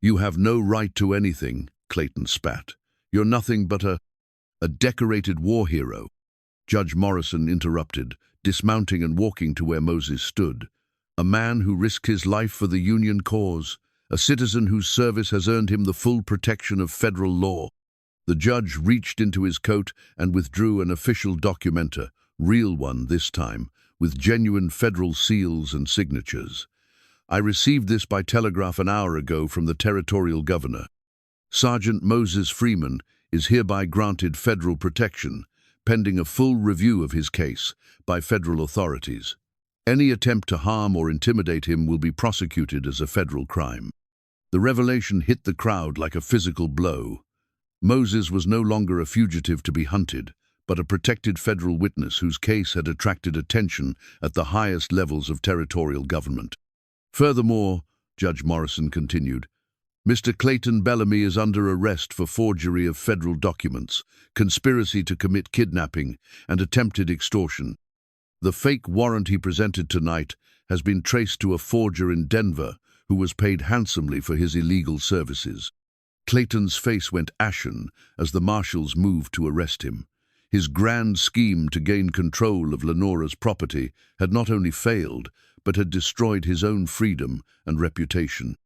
You have no right to anything, Clayton spat. You're nothing but a decorated war hero. Judge Morrison interrupted, dismounting and walking to where Moses stood. A man who risked his life for the Union cause, a citizen whose service has earned him the full protection of federal law. The judge reached into his coat and withdrew an official documenter, real one this time, with genuine federal seals and signatures. I received this by telegraph an hour ago from the territorial governor. Sergeant Moses Freeman is hereby granted federal protection, pending a full review of his case by federal authorities. Any attempt to harm or intimidate him will be prosecuted as a federal crime. The revelation hit the crowd like a physical blow. Moses was no longer a fugitive to be hunted, but a protected federal witness whose case had attracted attention at the highest levels of territorial government. Furthermore, Judge Morrison continued, Mr. Clayton Bellamy is under arrest for forgery of federal documents, conspiracy to commit kidnapping, and attempted extortion. The fake warrant he presented tonight has been traced to a forger in Denver who was paid handsomely for his illegal services. Clayton's face went ashen as the marshals moved to arrest him. His grand scheme to gain control of Lenora's property had not only failed, but had destroyed his own freedom and reputation.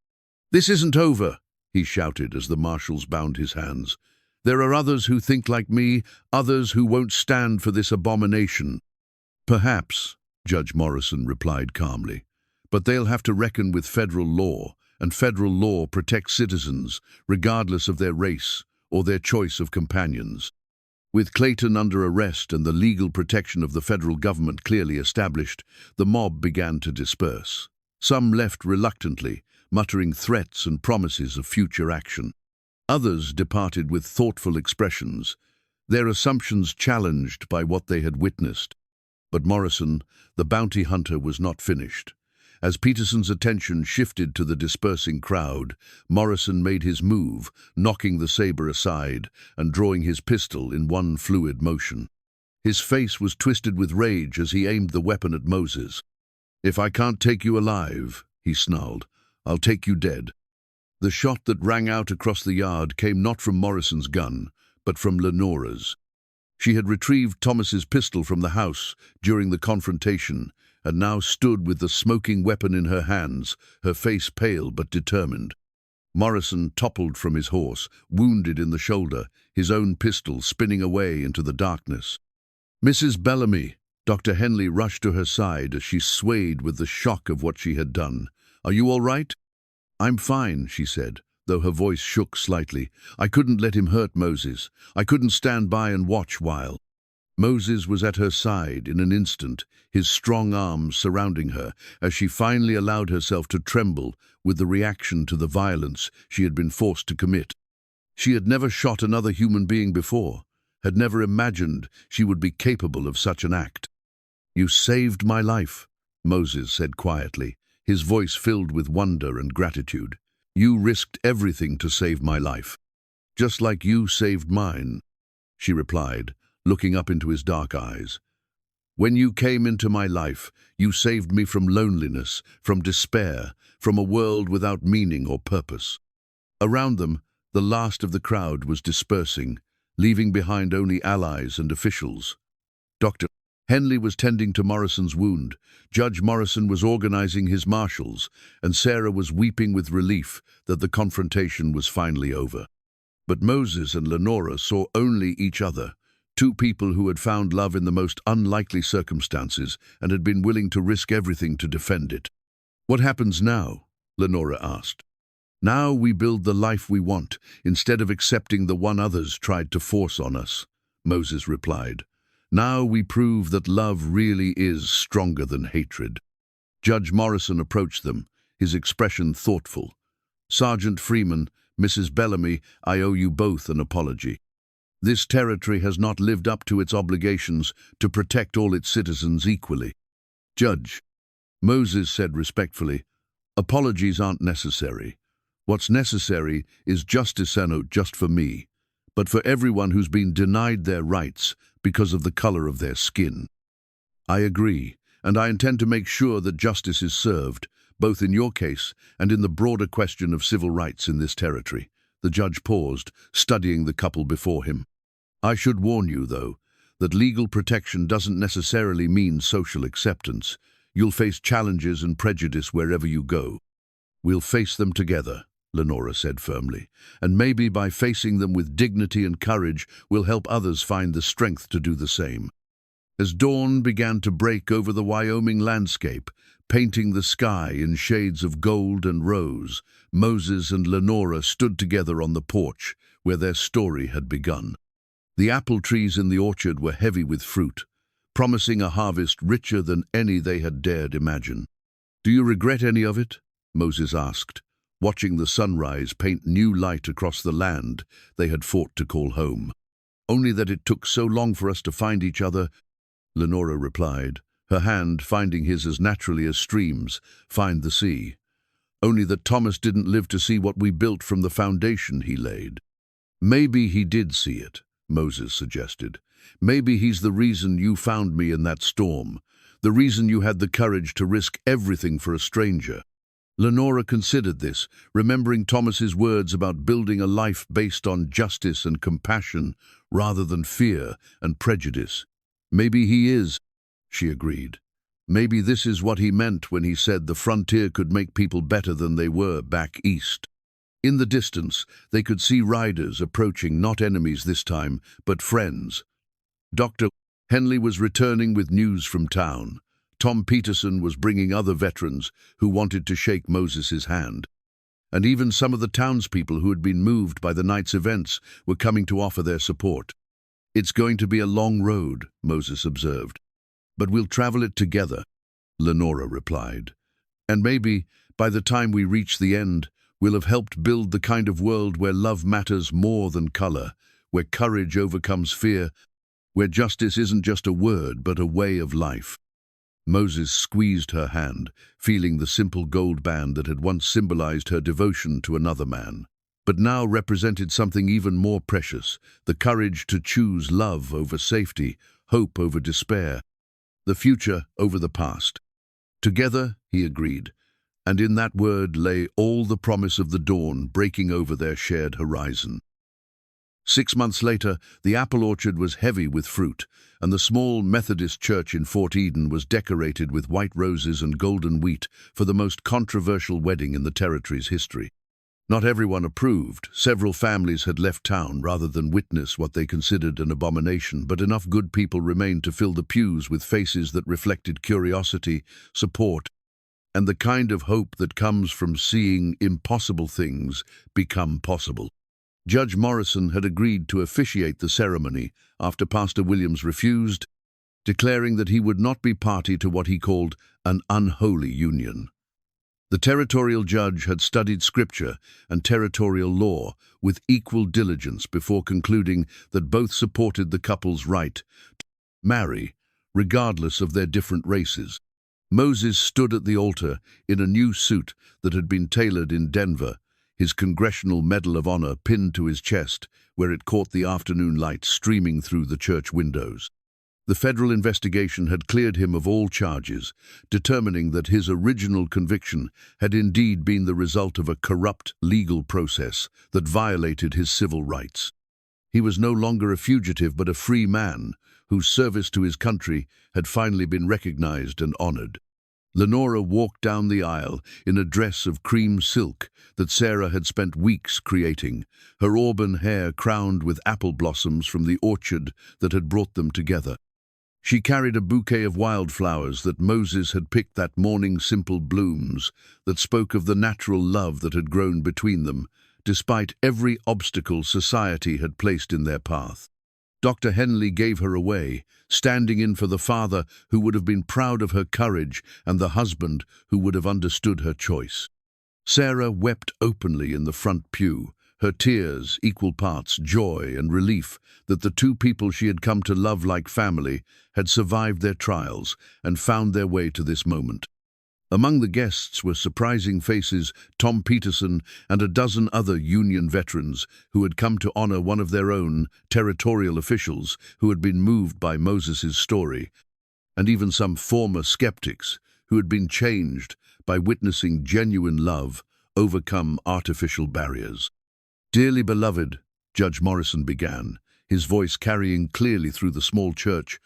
"This isn't over," he shouted as the marshals bound his hands. "There are others who think like me, others who won't stand for this abomination." "Perhaps," Judge Morrison replied calmly, "but they'll have to reckon with federal law, and federal law protects citizens, regardless of their race or their choice of companions." With Clayton under arrest and the legal protection of the federal government clearly established, the mob began to disperse. Some left reluctantly, muttering threats and promises of future action. Others departed with thoughtful expressions, their assumptions challenged by what they had witnessed. But Morrison, the bounty hunter, was not finished. As Peterson's attention shifted to the dispersing crowd, Morrison made his move, knocking the saber aside and drawing his pistol in one fluid motion. His face was twisted with rage as he aimed the weapon at Moses. "If I can't take you alive," he snarled, "I'll take you dead." The shot that rang out across the yard came not from Morrison's gun, but from Lenora's. She had retrieved Thomas's pistol from the house during the confrontation and now stood with the smoking weapon in her hands, her face pale but determined. Morrison toppled from his horse, wounded in the shoulder, his own pistol spinning away into the darkness. "Mrs. Bellamy," Dr. Henley rushed to her side as she swayed with the shock of what she had done. "Are you all right?" "I'm fine," she said, though her voice shook slightly. "I couldn't let him hurt Moses. I couldn't stand by and watch while." Moses was at her side in an instant, his strong arms surrounding her, as she finally allowed herself to tremble with the reaction to the violence she had been forced to commit. She had never shot another human being before, had never imagined she would be capable of such an act. "You saved my life," Moses said quietly, his voice filled with wonder and gratitude. "You risked everything to save my life." "Just like you saved mine," she replied, looking up into his dark eyes. "When you came into my life, you saved me from loneliness, from despair, from a world without meaning or purpose." Around them, the last of the crowd was dispersing, leaving behind only allies and officials. Dr. Henley was tending to Morrison's wound, Judge Morrison was organizing his marshals, and Sarah was weeping with relief that the confrontation was finally over. But Moses and Lenora saw only each other, two people who had found love in the most unlikely circumstances and had been willing to risk everything to defend it. "What happens now?" Lenora asked. "Now we build the life we want, instead of accepting the one others tried to force on us," Moses replied. "Now we prove that love really is stronger than hatred." Judge Morrison approached them, his expression thoughtful. "Sergeant Freeman, Mrs. Bellamy, I owe you both an apology. This territory has not lived up to its obligations to protect all its citizens equally." "Judge," Moses said respectfully, "apologies aren't necessary. What's necessary is justice, and not just for me, but for everyone who's been denied their rights because of the color of their skin." "I agree, and I intend to make sure that justice is served, both in your case and in the broader question of civil rights in this territory." The judge paused, studying the couple before him. "I should warn you, though, that legal protection doesn't necessarily mean social acceptance. You'll face challenges and prejudice wherever you go." "We'll face them together," Lenora said firmly, "and maybe by facing them with dignity and courage, we'll help others find the strength to do the same." As dawn began to break over the Wyoming landscape, painting the sky in shades of gold and rose, Moses and Lenora stood together on the porch where their story had begun. The apple trees in the orchard were heavy with fruit, promising a harvest richer than any they had dared imagine. "Do you regret any of it?" Moses asked, watching the sunrise paint new light across the land they had fought to call home. "Only that it took so long for us to find each other," Lenora replied, her hand finding his as naturally as streams find the sea. "Only that Thomas didn't live to see what we built from the foundation he laid." "Maybe he did see it," Moses suggested. "Maybe he's the reason you found me in that storm, the reason you had the courage to risk everything for a stranger." Lenora considered this, remembering Thomas's words about building a life based on justice and compassion rather than fear and prejudice. "Maybe he is," she agreed. "Maybe this is what he meant when he said the frontier could make people better than they were back east." In the distance, they could see riders approaching, not enemies this time, but friends. Dr. Henley was returning with news from town. Tom Peterson was bringing other veterans who wanted to shake Moses's hand. And even some of the townspeople who had been moved by the night's events were coming to offer their support. "It's going to be a long road," Moses observed. "But we'll travel it together," Lenora replied. "And maybe, by the time we reach the end, we'll have helped build the kind of world where love matters more than color, where courage overcomes fear, where justice isn't just a word but a way of life." Moses squeezed her hand, feeling the simple gold band that had once symbolized her devotion to another man, but now represented something even more precious, the courage to choose love over safety, hope over despair, the future over the past. Together, he agreed, and in that word lay all the promise of the dawn breaking over their shared horizon. 6 months later, the apple orchard was heavy with fruit, and the small Methodist church in Fort Eden was decorated with white roses and golden wheat for the most controversial wedding in the territory's history. Not everyone approved. Several families had left town rather than witness what they considered an abomination, but enough good people remained to fill the pews with faces that reflected curiosity, support, and the kind of hope that comes from seeing impossible things become possible. Judge Morrison had agreed to officiate the ceremony after Pastor Williams refused, declaring that he would not be party to what he called an unholy union. The territorial judge had studied scripture and territorial law with equal diligence before concluding that both supported the couple's right to marry, regardless of their different races. Moses stood at the altar in a new suit that had been tailored in Denver, his Congressional Medal of Honor pinned to his chest, where it caught the afternoon light streaming through the church windows. The federal investigation had cleared him of all charges, determining that his original conviction had indeed been the result of a corrupt legal process that violated his civil rights. He was no longer a fugitive but a free man, whose service to his country had finally been recognized and honored. Lenora walked down the aisle in a dress of cream silk that Sarah had spent weeks creating, her auburn hair crowned with apple blossoms from the orchard that had brought them together. She carried a bouquet of wildflowers that Moses had picked that morning, simple blooms that spoke of the natural love that had grown between them, despite every obstacle society had placed in their path. Dr. Henley gave her away, standing in for the father who would have been proud of her courage and the husband who would have understood her choice. Sarah wept openly in the front pew, her tears equal parts joy and relief that the two people she had come to love like family had survived their trials and found their way to this moment. Among the guests were surprising faces, Tom Peterson and a dozen other Union veterans who had come to honor one of their own territorial officials who had been moved by Moses's story, and even some former skeptics who had been changed by witnessing genuine love overcome artificial barriers. "Dearly beloved," Judge Morrison began, his voice carrying clearly through the small church,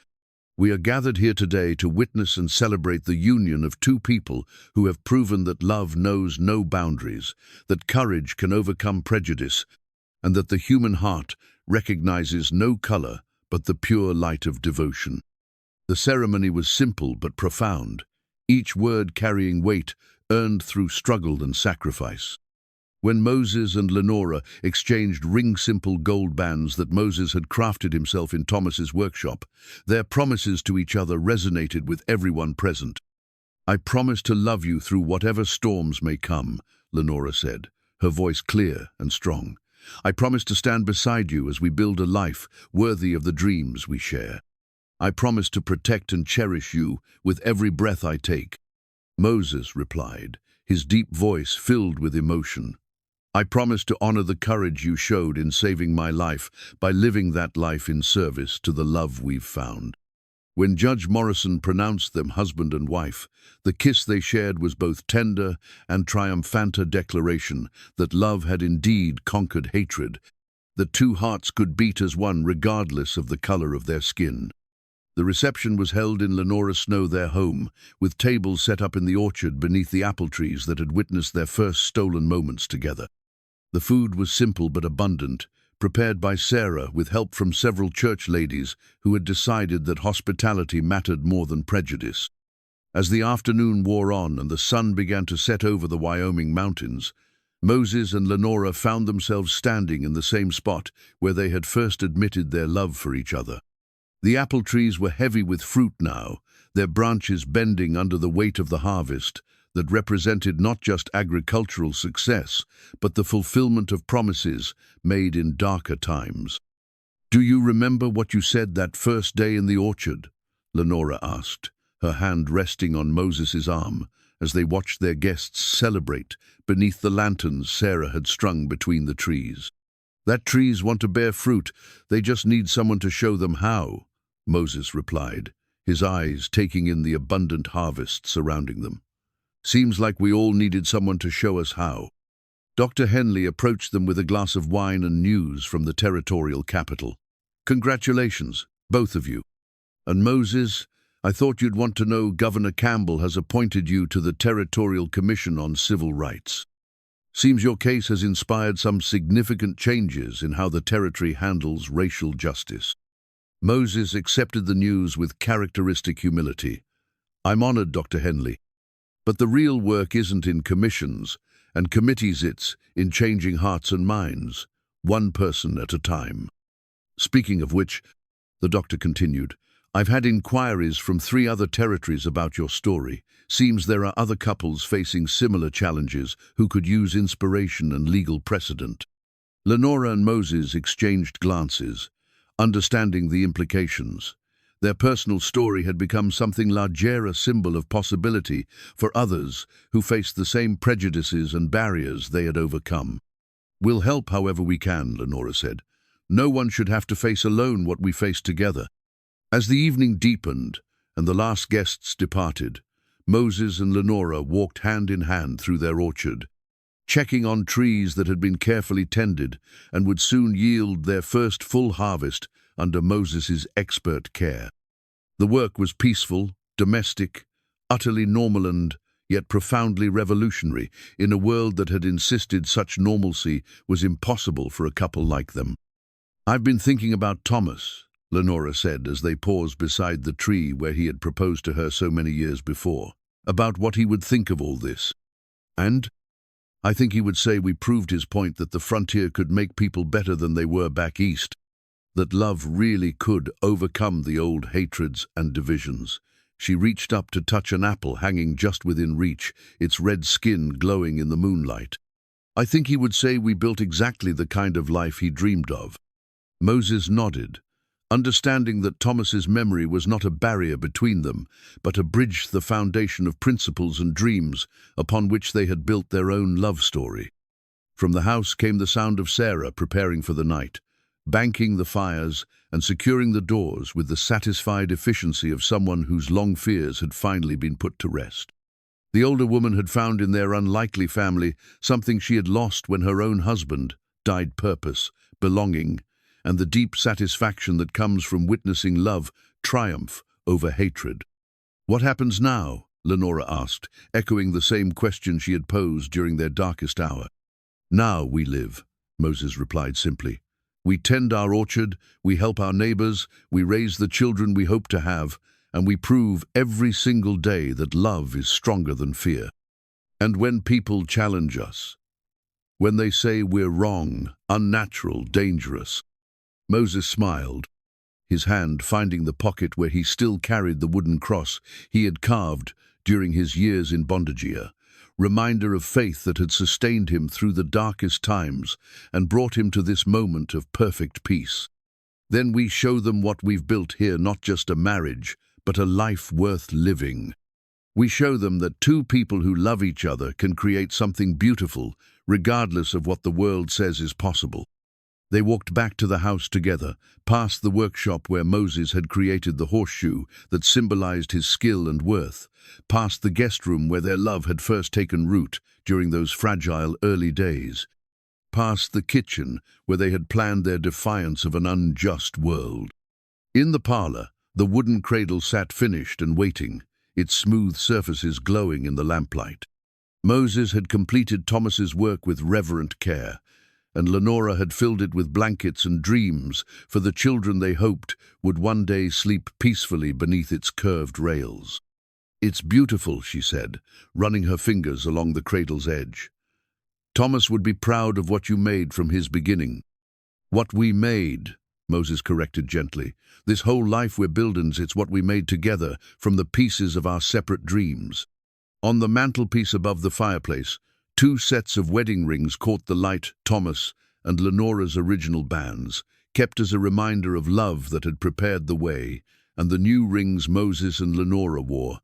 "we are gathered here today to witness and celebrate the union of two people who have proven that love knows no boundaries, that courage can overcome prejudice, and that the human heart recognizes no color but the pure light of devotion." The ceremony was simple but profound, each word carrying weight earned through struggle and sacrifice. When Moses and Lenora exchanged ring-simple gold bands that Moses had crafted himself in Thomas's workshop, their promises to each other resonated with everyone present. "I promise to love you through whatever storms may come," Lenora said, her voice clear and strong. "I promise to stand beside you as we build a life worthy of the dreams we share. I promise to protect and cherish you with every breath I take." Moses replied, his deep voice filled with emotion. "I promise to honor the courage you showed in saving my life by living that life in service to the love we've found." When Judge Morrison pronounced them husband and wife, the kiss they shared was both tender and triumphant, a declaration that love had indeed conquered hatred, that two hearts could beat as one regardless of the color of their skin. The reception was held in Lenora Snow, their home, with tables set up in the orchard beneath the apple trees that had witnessed their first stolen moments together. The food was simple but abundant, prepared by Sarah with help from several church ladies who had decided that hospitality mattered more than prejudice. As the afternoon wore on and the sun began to set over the Wyoming mountains, Moses and Lenora found themselves standing in the same spot where they had first admitted their love for each other. The apple trees were heavy with fruit now, their branches bending under the weight of the harvest that represented not just agricultural success, but the fulfillment of promises made in darker times. "Do you remember what you said that first day in the orchard?" Lenora asked, her hand resting on Moses's arm as they watched their guests celebrate beneath the lanterns Sarah had strung between the trees. "That trees want to bear fruit, they just need someone to show them how," Moses replied, his eyes taking in the abundant harvest surrounding them. "Seems like we all needed someone to show us how." Dr. Henley approached them with a glass of wine and news from the territorial capital. "Congratulations, both of you. And Moses, I thought you'd want to know Governor Campbell has appointed you to the Territorial Commission on Civil Rights. Seems your case has inspired some significant changes in how the territory handles racial justice." Moses accepted the news with characteristic humility. "I'm honored, Dr. Henley. But the real work isn't in commissions and committees, it's in changing hearts and minds, one person at a time." "Speaking of which," the doctor continued, "I've had inquiries from 3 other territories about your story. Seems there are other couples facing similar challenges who could use inspiration and legal precedent." Lenora and Moses exchanged glances, understanding the implications. Their personal story had become something larger, a symbol of possibility for others who faced the same prejudices and barriers they had overcome. "We'll help however we can," Lenora said. "No one should have to face alone what we faced together." As the evening deepened and the last guests departed, Moses and Lenora walked hand in hand through their orchard, checking on trees that had been carefully tended and would soon yield their first full harvest under Moses's expert care. The work was peaceful, domestic, utterly normal and yet profoundly revolutionary in a world that had insisted such normalcy was impossible for a couple like them. "I've been thinking about Thomas," Lenora said as they paused beside the tree where he had proposed to her so many years before, "about what he would think of all this. And I think he would say we proved his point that the frontier could make people better than they were back east, that love really could overcome the old hatreds and divisions." She reached up to touch an apple hanging just within reach, its red skin glowing in the moonlight. "I think he would say we built exactly the kind of life he dreamed of." Moses nodded, understanding that Thomas's memory was not a barrier between them, but a bridge to the foundation of principles and dreams upon which they had built their own love story. From the house came the sound of Sarah preparing for the night, banking the fires and securing the doors with the satisfied efficiency of someone whose long fears had finally been put to rest. The older woman had found in their unlikely family something she had lost when her own husband died: purpose, belonging, and the deep satisfaction that comes from witnessing love triumph over hatred. "What happens now?" Lenora asked, echoing the same question she had posed during their darkest hour. "Now we live," Moses replied simply. "We tend our orchard, we help our neighbors, we raise the children we hope to have, and we prove every single day that love is stronger than fear. And when people challenge us, when they say we're wrong, unnatural, dangerous," Moses smiled, his hand finding the pocket where he still carried the wooden cross he had carved during his years in bondage, reminder of faith that had sustained him through the darkest times and brought him to this moment of perfect peace. Then we show them what we've built here, not just a marriage, but a life worth living. We show them that two people who love each other can create something beautiful, regardless of what the world says is possible. They walked back to the house together, past the workshop where Moses had created the horseshoe that symbolized his skill and worth, past the guest room where their love had first taken root during those fragile early days, past the kitchen where they had planned their defiance of an unjust world. In the parlor, the wooden cradle sat finished and waiting, its smooth surfaces glowing in the lamplight. Moses had completed Thomas's work with reverent care, and Lenora had filled it with blankets and dreams for the children they hoped would one day sleep peacefully beneath its curved rails. "It's beautiful," she said, running her fingers along the cradle's edge. "Thomas would be proud of what you made from his beginning." "What we made," Moses corrected gently. "This whole life we're buildin's, it's what we made together from the pieces of our separate dreams." On the mantelpiece above the fireplace, 2 sets of wedding rings caught the light, Thomas and Lenora's original bands, kept as a reminder of love that had prepared the way, and the new rings Moses and Lenora wore,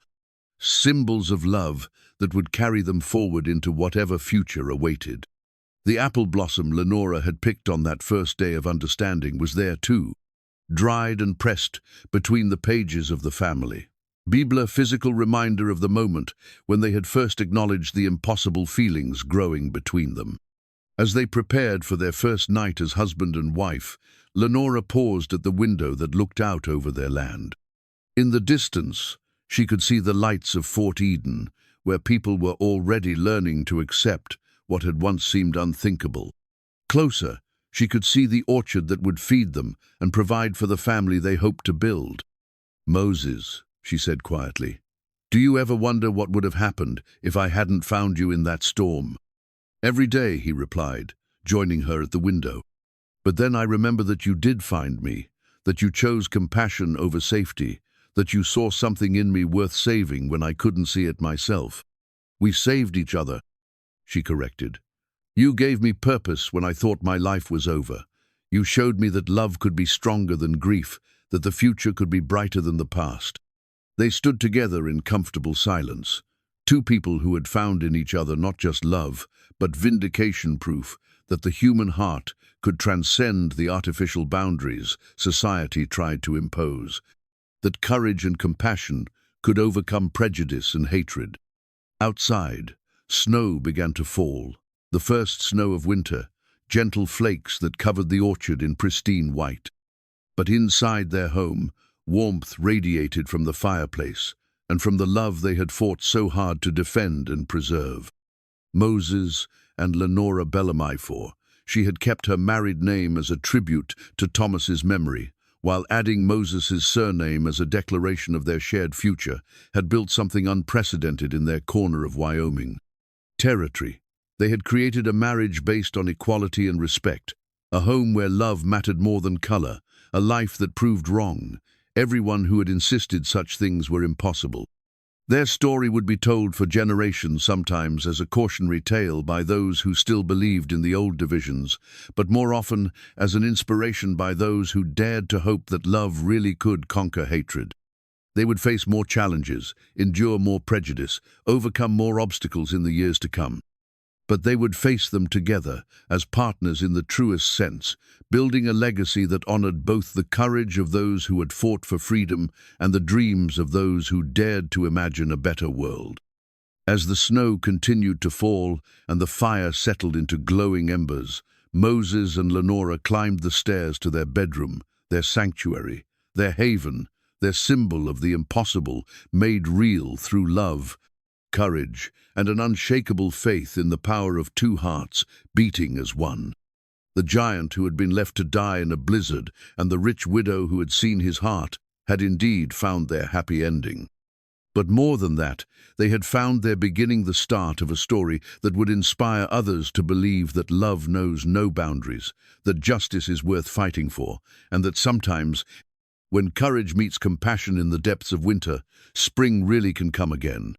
symbols of love that would carry them forward into whatever future awaited. The apple blossom Lenora had picked on that first day of understanding was there too, dried and pressed between the pages of the family. Bible's physical reminder of the moment when they had first acknowledged the impossible feelings growing between them. As they prepared for their first night as husband and wife, Lenora paused at the window that looked out over their land. In the distance, she could see the lights of Fort Eden, where people were already learning to accept what had once seemed unthinkable. Closer, she could see the orchard that would feed them and provide for the family they hoped to build. "Moses," she said quietly, "do you ever wonder what would have happened if I hadn't found you in that storm?" "Every day," he replied, joining her at the window. "But then I remember that you did find me, that you chose compassion over safety, that you saw something in me worth saving when I couldn't see it myself." "We saved each other," she corrected. "You gave me purpose when I thought my life was over. You showed me that love could be stronger than grief, that the future could be brighter than the past." They stood together in comfortable silence, 2 people who had found in each other not just love, but vindication proof that the human heart could transcend the artificial boundaries society tried to impose, that courage and compassion could overcome prejudice and hatred. Outside, snow began to fall, the first snow of winter, gentle flakes that covered the orchard in pristine white. But inside their home, warmth radiated from the fireplace and from the love they had fought so hard to defend and preserve. Moses and Lenora Bellamy, for she had kept her married name as a tribute to Thomas's memory, while adding Moses's surname as a declaration of their shared future, had built something unprecedented in their corner of Wyoming Territory. They had created a marriage based on equality and respect, a home where love mattered more than color, a life that proved wrong everyone who had insisted such things were impossible. Their story would be told for generations, sometimes as a cautionary tale by those who still believed in the old divisions, but more often as an inspiration by those who dared to hope that love really could conquer hatred. They would face more challenges, endure more prejudice, overcome more obstacles in the years to come. But they would face them together, as partners in the truest sense, building a legacy that honored both the courage of those who had fought for freedom and the dreams of those who dared to imagine a better world. As the snow continued to fall and the fire settled into glowing embers, Moses and Lenora climbed the stairs to their bedroom, their sanctuary, their haven, their symbol of the impossible made real through love, courage, and an unshakable faith in the power of 2 hearts beating as one. The giant who had been left to die in a blizzard and the rich widow who had seen his heart had indeed found their happy ending. But more than that, they had found their beginning, the start of a story that would inspire others to believe that love knows no boundaries, that justice is worth fighting for, and that sometimes, when courage meets compassion in the depths of winter, spring really can come again.